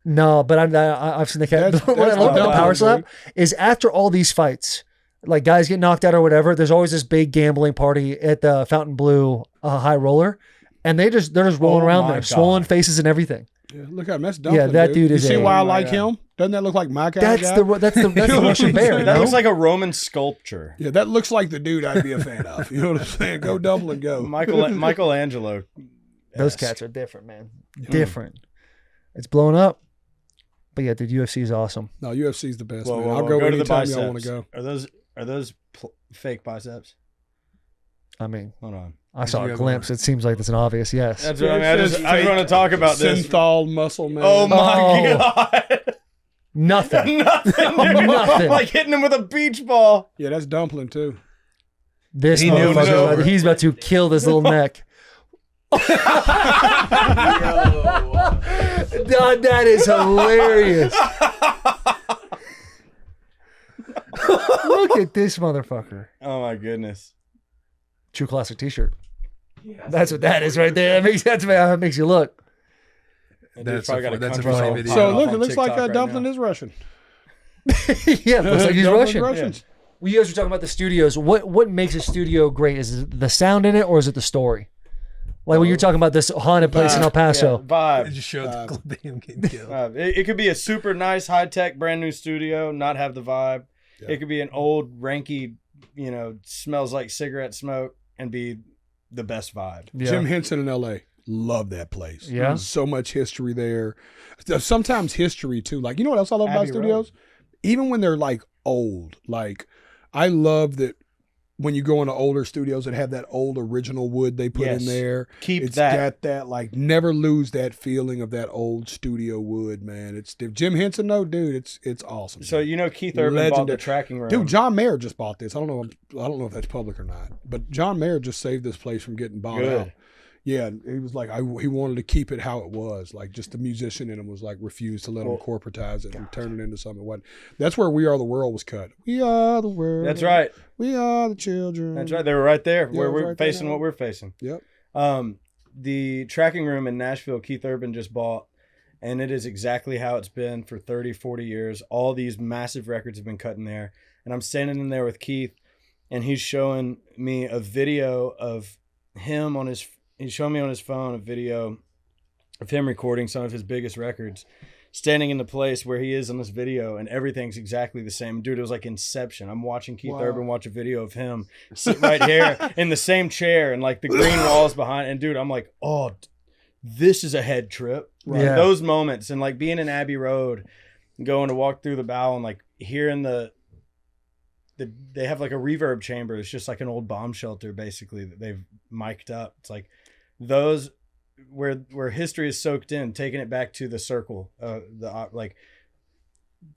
No, but I've seen the cat. That's- What I that's love about the the power dumb slap dude. is after all these fights, like guys get knocked out or whatever. There's always this big gambling party at the Fountain Blue High Roller, and they're just rolling Oh around my there, God. swollen faces and everything. Yeah, look at him. That's Dumpling. that dude is You see a- why I Oh my like God. him? Doesn't that look like my kind That's of guy? that's the Russian bear. That no? looks like a Roman sculpture. Yeah, that looks like the dude I'd be a fan of. You know what I'm saying? Go double and go. Michelangelo. Those cats are different, man. Different. It's blown up. But yeah, dude, UFC is awesome. No, UFC's the best, Whoa, man. whoa, I'll whoa. go to the anytime biceps. y'all want to go. Are those fake biceps? I mean, Hold on. I saw a have glimpse. It seems like it's an obvious yes. That's what I mean. I just want to talk about this. Synthol muscle, man. Oh my Oh. God. Nothing. Nothing. dude. Nothing. Like hitting him with a beach ball. Yeah, that's dumpling too. This He knew it was motherfucker, over. he's about to kill this little neck. God, that is hilarious. Look at this motherfucker. Oh my goodness. True classic t-shirt. That's what that is right there. That's how it makes you look. That's That's a that's funny video. So look, it looks like dumpling is Russian. Yeah, looks like he's Dumpling Russian. Russians. Well, you guys were talking about the studios. What makes a studio great? Is it the sound in it, or is it the story? Like when you're talking about this haunted place in El Paso. Vibe. It just showed the clip of him getting killed. It could be a super nice, high tech, brand new studio, not have the vibe. Yeah. It could be an old, ranky, smells like cigarette smoke and be the best vibe. Yeah. Jim Henson in L.A. Love that place. Yeah. So much history there. Sometimes history too. Like, you know what else I love about Abbey studios? Even when they're like old. Like, I love that when you go into older studios that have that old original wood they put Yes. in there. Keep It's that. got that, like, never lose that feeling of that old studio wood, man. It's Jim Henson, though, dude, it's awesome. So Keith Urban bought the Legendary. tracking room. Dude, John Mayer just bought this. I don't know if that's public or not, but John Mayer just saved this place from getting bought Good. out. Yeah, he was like, he wanted to keep it how it was. Like, just the musician in him was like, refused to let him corporatize it and turn it into something it wasn't. That's where We Are the World was cut. We are the world. That's right. We are the children. That's right. They were right there Yeah, where it was we're right there facing now. what we're facing. Yep. The tracking room in Nashville, Keith Urban just bought, and it is exactly how it's been for 30, 40 years. All these massive records have been cut in there. And I'm standing in there with Keith, and he's showing me a video of him he's showing me on his phone a video of him recording some of his biggest records, standing in the place where he is in this video, and everything's exactly the same. Dude, it was like Inception. I'm watching Keith Urban watch a video of him sit right here in the same chair, and like the green walls behind. And dude, I'm like, oh, this is a head trip. Right. Yeah. Those moments, and like being in Abbey Road, going to walk through the bow, and like hearing they have like a reverb chamber. It's just like an old bomb shelter, basically, that they've mic'd up. It's like those where history is soaked in, taking it back to the circle, the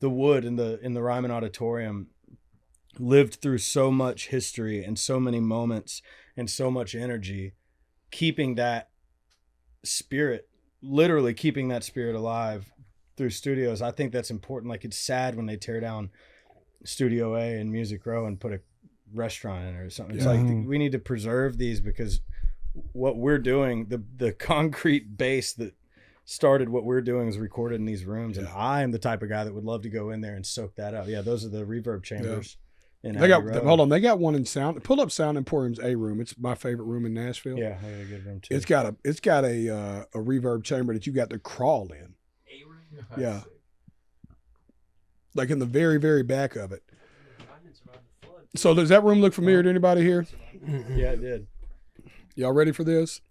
wood in the Ryman Auditorium lived through so much history and so many moments and so much energy, keeping that spirit, literally keeping that spirit alive through studios. I think that's important. Like, it's sad when they tear down Studio A and Music Row and put a restaurant in it or something. It's like, we need to preserve these, because what we're doing, the concrete base that started what we're doing is recorded in these rooms. And I am the type of guy that would love to go in there and soak that up. Yeah, those are the reverb chambers. In They got Abbey Road. hold on. They got one in Pull up Sound Emporium's A room. It's my favorite room in Nashville. Yeah, they got a good room too. It's got a reverb chamber that you got to crawl in. Yeah. Like in the very, very back of it. So does that room look familiar to anybody here? Yeah, it did. Y'all ready for this?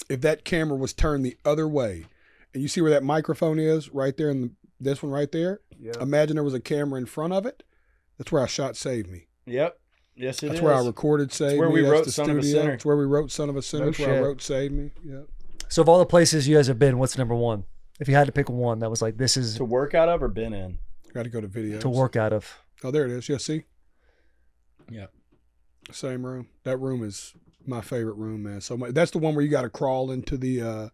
If that camera was turned the other way, and you see where that microphone is right there in this one right there, imagine there was a camera in front of it. That's where I shot Save Me. Yep. Yes, it is. That's where I recorded Save where Me. we That's wrote the Son of a studio. Sinner. That's where we wrote Son of a Sinner. No That's where I shit. wrote Save Me. Yeah. So of all the places you guys have been, what's number one? If you had to pick one that was like, this is to work out of or been in. Got to go to videos. to work out of. Oh, there it is. Yeah, see? Yeah. Same room. That room is my favorite room, man. So that's the one where you got to crawl into the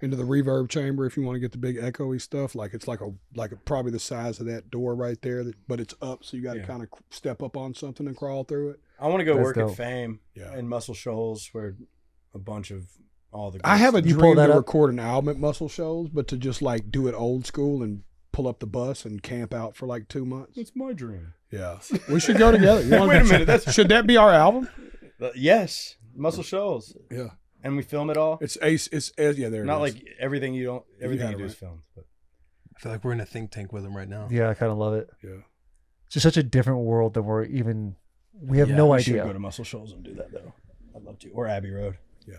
reverb chamber if you want to get the big echoey stuff. Like it's like probably the size of that door right there, but it's up, so you got to kind of step up on something and crawl through it. I want to go That's work dope. at Fame Yeah. in Muscle Shoals, where a bunch of all the. I have a You pull dream that to up? record an album at Muscle Shoals, but to just like do it old school and pull up the bus and camp out for like 2 months. It's my dream. Yeah, we should go together. You wanna- Wait a minute, should that be our album? Yes, Muscle Shoals, Yeah, and we film it all. it's Ace. It's yeah, there. Not it is. like everything you had do it is right. filmed. But I feel like we're in a think tank with him right now. Yeah, I kind of love it. Yeah. It's just such a different world than we have Yeah, no We should idea. go to Muscle Shoals and do that though. I'd love to. Or Abbey Road. Yeah.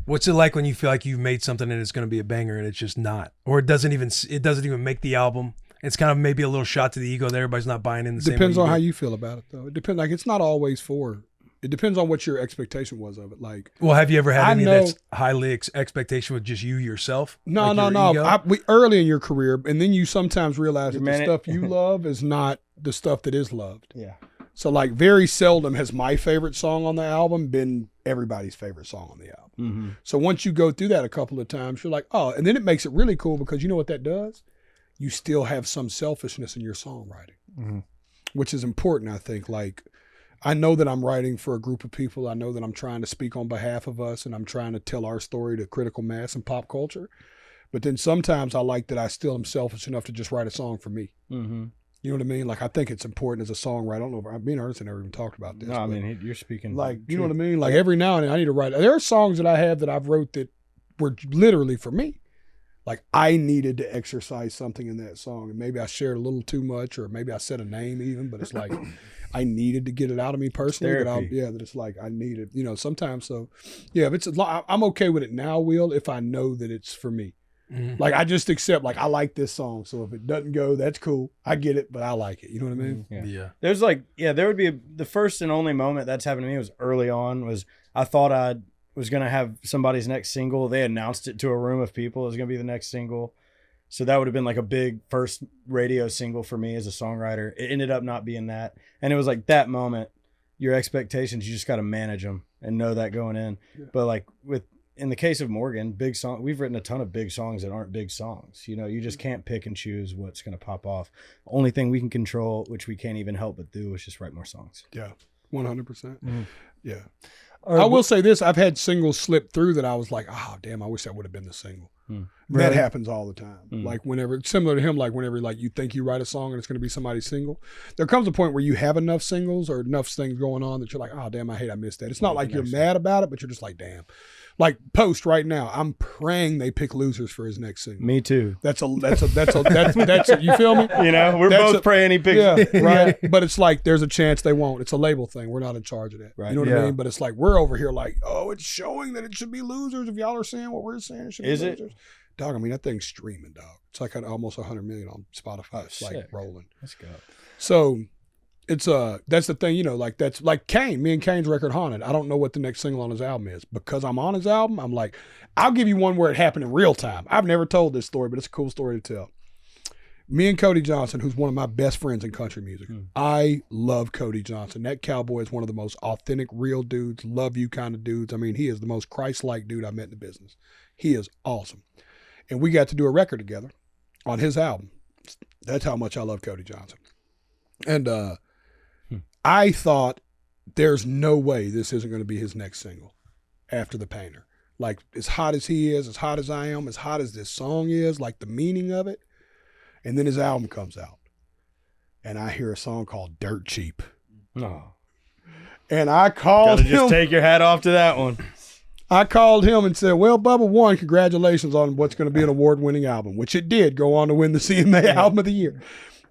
What's it like when you feel like you've made something and it's going to be a banger and it's just not, or it doesn't even make the album? It's kind of maybe a little shot to the ego that everybody's not buying in the same way. Depends on do. how you feel about it, though. It depends. Like, it's not always for. It depends on what your expectation was of it. Like, Well, have you ever had I any know- that's highly expectation with just you yourself? no, Like no, your no. ego? We early in your career, and then you sometimes realize that the Man, stuff you love is not the stuff that is loved. Yeah. So, like, very seldom has my favorite song on the album been everybody's favorite song on the album. Mm-hmm. So once you go through that a couple of times, you're like, oh, and then it makes it really cool because you know what that does? You still have some selfishness in your songwriting, Mhm. which is important, I think. Like, I know that I'm writing for a group of people. I know that I'm trying to speak on behalf of us and I'm trying to tell our story to critical mass and pop culture. But then sometimes I like that I still am selfish enough to just write a song for me. Mm-hmm. You know what I mean? Like, I think it's important as a songwriter. I don't know if me and Ernest have never even talked about this. No, I but, mean, you're speaking. like, you know what I mean? Like, every now and then I need to write. There are songs that I have that I've wrote that were literally for me. Like, I needed to exercise something in that song. And maybe I shared a little too much, or maybe I said a name even, but it's like, I needed to get it out of me personally. Therapy. That it's like, I needed, sometimes. So, yeah, if I'm okay with it now, Will, if I know that it's for me. Mhm. Like, I just accept, like, I like this song. So if it doesn't go, that's cool. I get it, but I like it. You know what I mean? Yeah. Yeah. There's there would be the first and only moment that's happened to me was early on. Was I thought I was gonna have somebody's next single. They announced it to a room of people. It was gonna be the next single, so that would have been like a big first radio single for me as a songwriter. It ended up not being that, and it was like that moment. Your expectations, you just got to manage them and know that going in. Yeah. But like in the case of Morgan, big song, we've written a ton of big songs that aren't big songs. You just can't pick and choose what's going to pop off. Only thing we can control, which we can't even help but do, is just write more songs. Yeah. 100%. Mhm. Yeah. Or I will say this. I've had singles slip through that I was like, oh, damn, I wish that would have been the single. Hmm. That Really? happens all the time. Hmm. Like whenever, similar to him, like whenever like you think you write a song and it's going to be somebody's single, there comes a point where you have enough singles or enough things going on that you're like, oh, damn, I missed that. It's not like you're mad about it, but you're just like, damn. Like Post right now, I'm praying they pick Losers for his next single. Me too. That's you feel me? We're That's both praying he picks. Yeah, right. But it's like there's a chance they won't. It's a label thing. We're not in charge of that. Right. You know what Yeah. I mean? But it's like we're over here like, oh, it's showing that it should be Losers. If y'all are saying what we're saying, it should be Is it? Losers. Dog, I mean that thing's streaming, dog. It's like almost 100 million on Spotify. It's like sick. rolling. Let's go. So it's that's the thing, like that's like Kane, me and Kane's record Haunted. I don't know what the next single on his album is. Because I'm on his album, I'm like, I'll give you one where it happened in real time. I've never told this story, but it's a cool story to tell. Me and Cody Johnson, who's one of my best friends in country music. I love Cody Johnson. That cowboy is one of the most authentic, real dudes, love you kind of dudes. I mean, he is the most Christ-like dude I met in the business. He is awesome. And we got to do a record together on his album. That's how much I love Cody Johnson. And I thought there's no way this isn't going to be his next single after The Painter. Like, as hot as he is, as hot as I am, as hot as this song is, like the meaning of it. And then his album comes out. And I hear a song called Dirt Cheap. No. And I called Gotta him. just take your hat off to that one. I called him and said, well, Bubba, one, congratulations on what's going to be an award-winning album, which it did go on to win the CMA Album of the Year.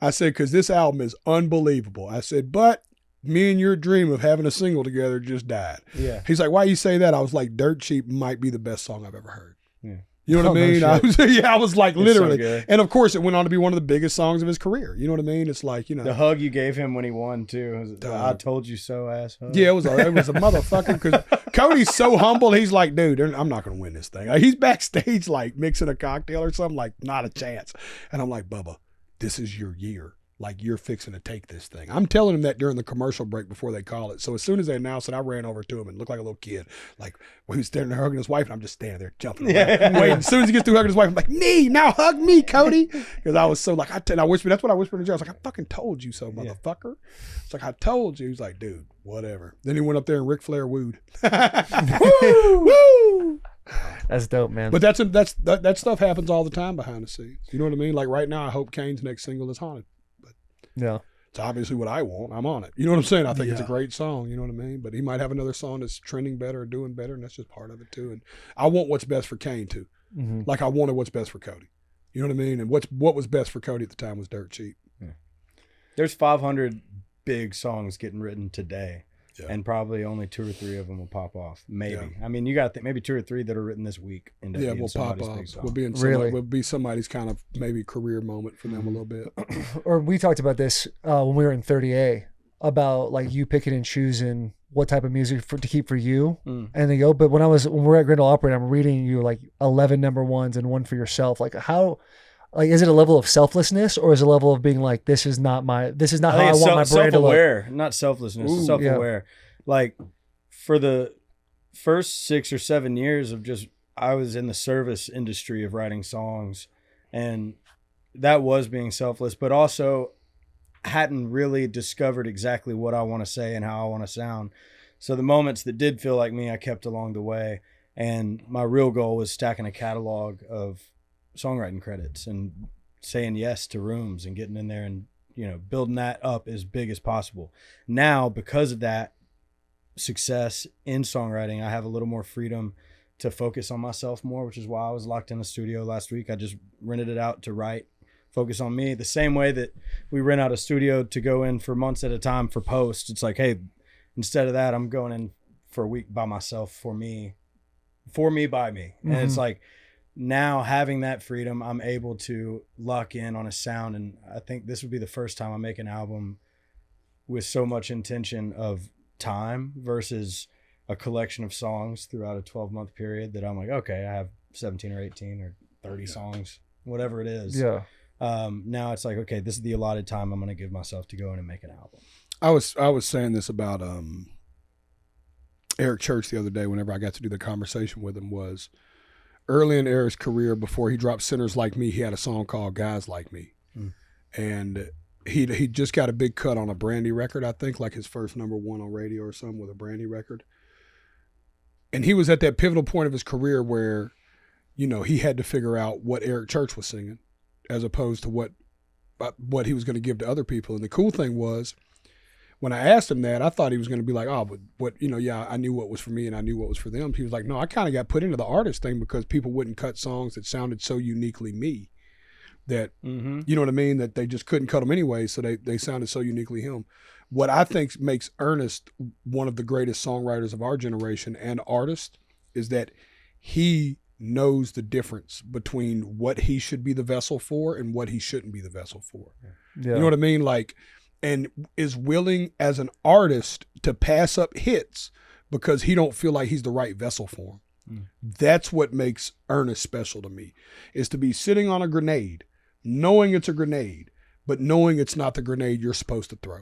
I said, because this album is unbelievable. I said, but me and your dream of having a single together just died. Yeah. He's like, why you say that? I was like, Dirt Cheap might be the best song I've ever heard. Yeah. You know what I Oh, no mean? shit. I was like, It's literally. so good. And of course, it went on to be one of the biggest songs of his career. You know what I mean? It's like, The hug you gave him when he won too. Was it, I told you so, asshole. Yeah, it was a motherfucker because Cody's so humble. He's like, dude, I'm not going to win this thing. He's backstage like mixing a cocktail or something, like not a chance. And I'm like, Bubba, this is your year. Like, you're fixing to take this thing. I'm telling him that during the commercial break before they call it. So as soon as they announced it, I ran over to him and looked like a little kid. Like, he was standing there hugging his wife, and I'm just standing there jumping around, waiting. As soon as he gets through hugging his wife, I'm like, me, now hug me, Cody. Because I was so like, I whispered, that's what I whispered to Joe. I was like, I fucking told you so, motherfucker. It's like, I told you. He's like, dude, whatever. Then he went up there and Ric Flair wooed. Woo! Woo! That's dope, man. But that stuff happens all the time behind the scenes. You know what I mean? Like right now, I hope Kane's next single is Haunted. yeah. It's obviously what I want. I'm on it. You know what I'm saying? I think it's a Yeah. great song. You know what I mean? But he might have another song that's trending better or doing better, and that's just part of it too. And I want what's best for Kane too. Mhm. Like I wanted what's best for Cody. You know what I mean? And what was best for Cody at the time was dirt cheap. There's 500 big songs getting written today. Yeah. And probably only 2 or 3 of them will pop off. Maybe. Yeah. I mean, you got to think maybe 2 or 3 that are written this week. Yeah, will pop off. Will be somebody's kind of maybe career moment for them a little bit. Or we talked about this when we were in 30A about like you picking and choosing what type of music to keep for you. And they go, but when we're at Grand Ole Opry and I'm reading you like 11 number ones and one for yourself, like how, like, is it a level of selflessness or is it a level of being like, this is not how I want my brand to look? Self-aware, not selflessness, self-aware. Yeah. Like for the first 6 or 7 years of I was in the service industry of writing songs, and that was being selfless, but also hadn't really discovered exactly what I want to say and how I want to sound. So the moments that did feel like me, I kept along the way. And my real goal was stacking a catalog of songwriting credits and saying yes to rooms and getting in there and, building that up as big as possible. Now, because of that success in songwriting, I have a little more freedom to focus on myself more, which is why I was locked in the studio last week. I just rented it out to write, focus on me, the same way that we rent out a studio to go in for months at a time for post. It's like, hey, instead of that, I'm going in for a week by myself for me by me. And it's like, now having that freedom, I'm able to lock in on a sound. And I think this would be the first time I make an album with so much intention of time versus a collection of songs throughout a 12-month period that I'm like, okay, I have 17 or 18 or 30 songs, whatever it is. Yeah. Now it's like, okay, this is the allotted time I'm going to give myself to go in and make an album. I was saying this about Eric Church the other day whenever I got to do the conversation with him. Was early in Eric's career, before he dropped Sinners Like Me, he had a song called Guys Like Me. And he just got a big cut on a Brandy record, I think, like his first number 1 on radio or something with a Brandy record. And he was at that pivotal point of his career where, he had to figure out what Eric Church was singing as opposed to what he was going to give to other people. And the cool thing was, when I asked him that, I thought he was going to be like, oh, but what, I knew what was for me and I knew what was for them. He was like, no, I kind of got put into the artist thing because people wouldn't cut songs that sounded so uniquely me that, you know what I mean, that they just couldn't cut them anyway. So they sounded so uniquely him. What I think makes Ernest one of the greatest songwriters of our generation and artist is that he knows the difference between what he should be the vessel for and what he shouldn't be the vessel for. Yeah. You know what I mean? Like, and is willing as an artist to pass up hits because he don't feel like he's the right vessel for them. That's what makes Ernest special to me, is to be sitting on a grenade, knowing it's a grenade, but knowing it's not the grenade you're supposed to throw.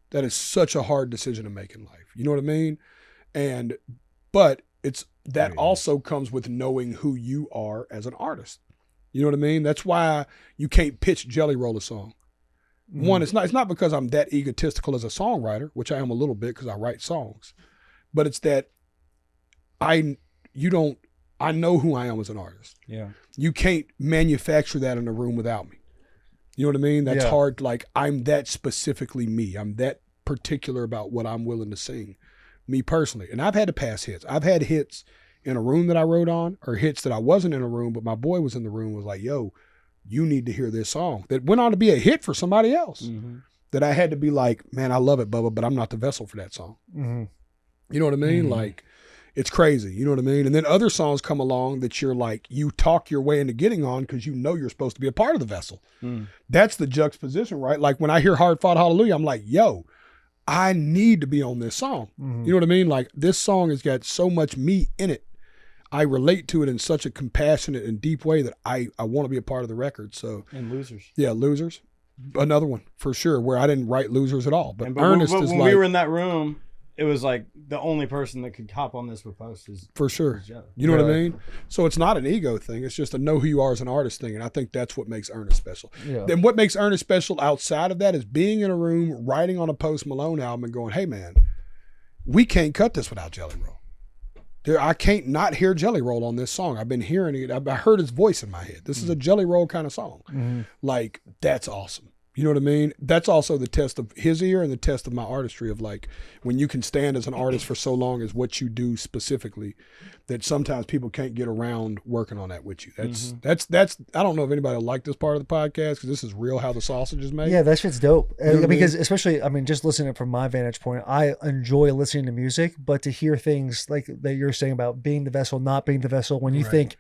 That is such a hard decision to make in life. You know what I mean? But that also comes with knowing who you are as an artist. You know what I mean? That's why you can't pitch Jelly Roll a song. One, it's not because I'm that egotistical as a songwriter, which I am a little bit because I write songs, but it's that I know who I am as an artist. Yeah. You can't manufacture that in a room without me. You know what I mean? That's hard. Like, I'm that specifically me. I'm that particular about what I'm willing to sing, me personally. And I've had to pass hits. I've had hits in a room that I wrote on, or hits that I wasn't in a room, but my boy was in the room, was like, yo, you need to hear this song, that went on to be a hit for somebody else. That I had to be like, man, I love it, Bubba, but I'm not the vessel for that song. You know what I mean? Like, it's crazy. You know what I mean? And then other songs come along that you're like, you talk your way into getting on because you know you're supposed to be a part of the vessel. That's the juxtaposition, right? Like when I hear Heartfelt Hallelujah, I'm like, yo, I need to be on this song. You know what I mean? Like, this song has got so much me in it. I relate to it in such a compassionate and deep way that I want to be a part of the record. So, and Losers. Yeah, Losers. Another one for sure, where I didn't write Losers at all. But Ernest is when like, we were in that room, it was like the only person that could hop on this with post is for sure. You know what I mean? So it's not an ego thing. It's just a know who you are as an artist thing. And I think that's what makes Ernest special. Then what makes Ernest special outside of that is being in a room, writing on a Post Malone album and going, hey man, we can't cut this without Jelly Roll. I can't not hear Jelly Roll on this song. I've been hearing it. I heard his voice in my head. This is a Jelly Roll kind of song. Like, that's awesome. You know what I mean? That's also the test of his ear and the test of my artistry of like when you can stand as an artist for so long as what you do specifically, that sometimes people can't get around working on that with you. That's I don't know if anybody will like this part of the podcast because this is real how the sausage is made. Yeah, that shit's dope. You know what I Because mean? especially, I mean, just listening from my vantage point, I enjoy listening to music, but to hear things like that you're saying about being the vessel, not being the vessel, when you think,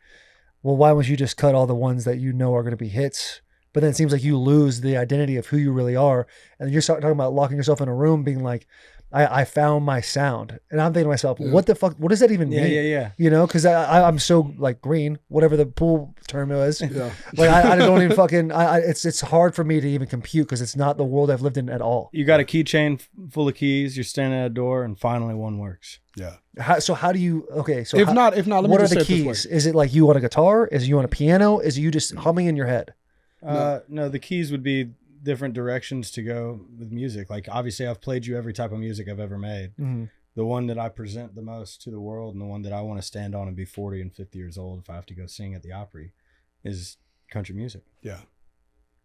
well, why won't you just cut all the ones that you know are going to be hits? But then it seems like you lose the identity of who you really are. And you're talking about locking yourself in a room being like, I found my sound. And I'm thinking to myself, what the fuck, what does that even mean? Yeah. You know, because I'm so like green, whatever the pool term is. Yeah. Like I don't even fucking, it's hard for me to even compute because it's not the world I've lived in at all. You got a keychain full of keys. You're standing at a door, and finally one works. Yeah. So how do you, okay. So If not, let me what are just the say it this keys? way. Is it like you on a guitar? Is it you on a piano? Is it you just humming in your head? No, the keys would be different directions to go with music. Like obviously I've played you every type of music I've ever made. Mm-hmm. The one that I present the most to the world and the one that I want to stand on and be 40 and 50 years old if I have to go sing at the Opry is country music. Yeah.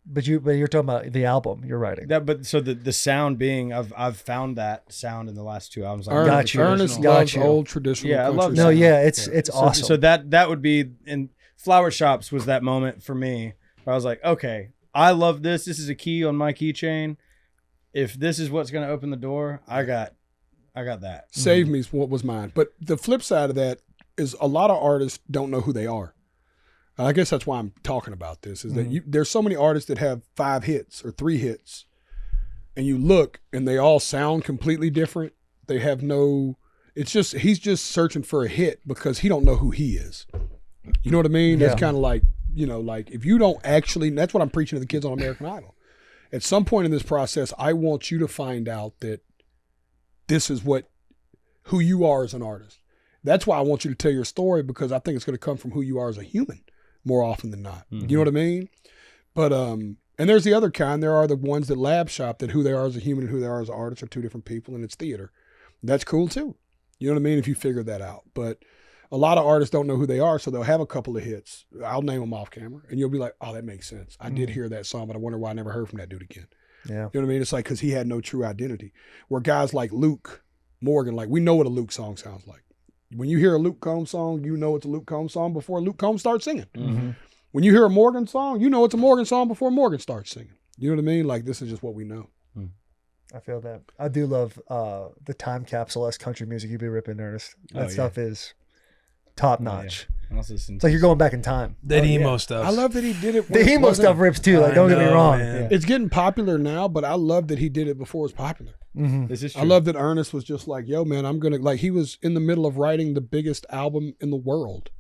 But you're talking about the album you're writing. But so the sound being I've found that sound in the last two albums. Like Got you. Ernest Got loves you. old traditional Yeah, I country love No, songs. yeah, it's awesome. So that would be, and Flower Shops was that moment for me where I was like, okay, I love this. This is a key on my keychain. If this is what's going to open the door, I got that. Save Me is what was mine. But the flip side of that is a lot of artists don't know who they are. I guess that's why I'm talking about this, is that there's so many artists that have 5 hits or 3 hits, and you look and they all sound completely different. They have no, it's just, he's just searching for a hit because he don't know who he is. You know what I mean? Yeah. That's kind of like, you know, like if you don't actually, that's what I'm preaching to the kids on American Idol. At some point in this process, I want you to find out that this is who you are as an artist. That's why I want you to tell your story, because I think it's going to come from who you are as a human more often than not. You know what I mean? But, and there's the other kind. There are the ones that lab shop that who they are as a human and who they are as an artist are 2 different people, and it's theater. That's cool too. You know what I mean? If you figure that out. But a lot of artists don't know who they are, so they'll have a couple of hits. I'll name them off camera, and you'll be like, oh, that makes sense. I did hear that song, but I wonder why I never heard from that dude again. Yeah. You know what I mean? It's like because he had no true identity. Where guys like Luke Morgan, like we know what a Luke song sounds like. When you hear a Luke Combs song, you know it's a Luke Combs song before Luke Combs starts singing. Mm-hmm. When you hear a Morgan song, you know it's a Morgan song before Morgan starts singing. You know what I mean? Like this is just what we know. I feel that. I do love the time capsule-esque country music you be ripping, Ernest. That stuff is top notch. It's like you're going back in time. That emo stuff. I love that he did it. The when it emo wasn't- stuff rips too. Like, I don't get me know, wrong. man. It's getting popular now, but I love that he did it before it was popular. This is true. I love that Ernest was just like, yo, man, I'm going to, like, he was in the middle of writing the biggest album in the world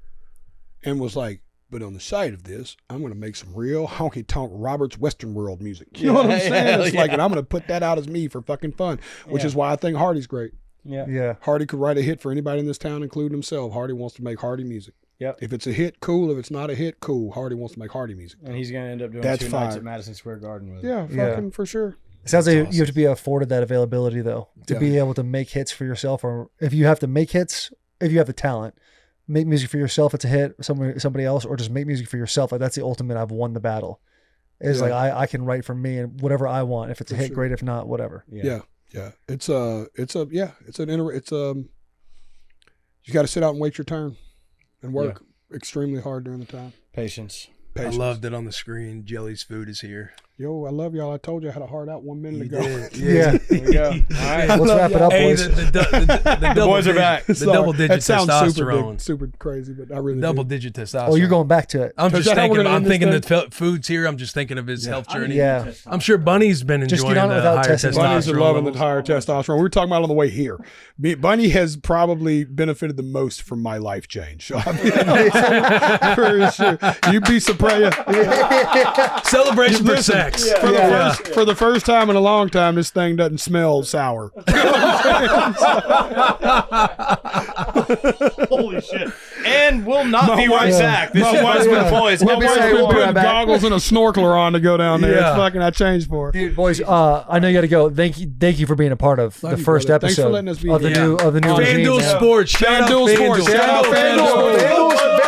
and was like, but on the side of this, I'm going to make some real honky tonk Robert's Western World music. You know what I'm saying? It's like, and I'm going to put that out as me for fucking fun, which is why I think Hardy's great. Yeah. Hardy could write a hit for anybody in this town, including himself. Hardy wants to make Hardy music. Yep. If it's a hit, cool. If it's not a hit, cool. Hardy wants to make Hardy music. And he's going to end up doing That's 2 nights fire. at Madison Square Garden with it. Yeah, Yeah. fucking for sure. It sounds like you have to be afforded that availability though, to Yeah. be able to make hits for yourself, or if you have to make hits, if you have the talent, make music for yourself. It's a hit. Somebody else, or just make music for yourself. Like that's the ultimate. I've won the battle. It's Yeah. like I can write for me and whatever I want. If it's a For hit, sure. great. If not, whatever. Yeah. You got to sit out and wait your turn and work extremely hard during the time. Patience. Patience. I loved it on the screen. Jelly's food is here. Yo, I love y'all. I told you I had a heart out 1 minute You ago. did. Yeah. There we go. All right. Let's wrap it up, Hey, boys. the double boys are digit- back. The double digit That sounds testosterone. super crazy, but I really Double do. digit testosterone. Oh, you're going back to it. I'm Is just that how we're thinking. gonna I'm end this thinking thing? that food's here. I'm just thinking of his health journey. Yeah. I'm sure Bunny's been Just enjoying get on the without higher testosterone. Bunny's are testosterone loving the levels. higher testosterone. We were talking about it on the way here. Bunny has probably benefited the most from my life change. So, for sure. You'd be surprised. Celebration for Listen, sex. For the first time in a long time, this thing doesn't smell sour. Holy shit. And we'll not be wife- right back. This my is wife- Bussin' With The Boys. My We'll be wife's right been putting back. goggles and a snorkeler on to go down there. Yeah. It's fucking, I changed for her. Dude, boys, I know you got to go. Thank you for being a part of Love the you, first brother. Thanks for episode letting us be of the here. new regime, FanDuel man. Sports. Shout out FanDuel Sports. FanDuel. Shout out FanDuel. FanDuel.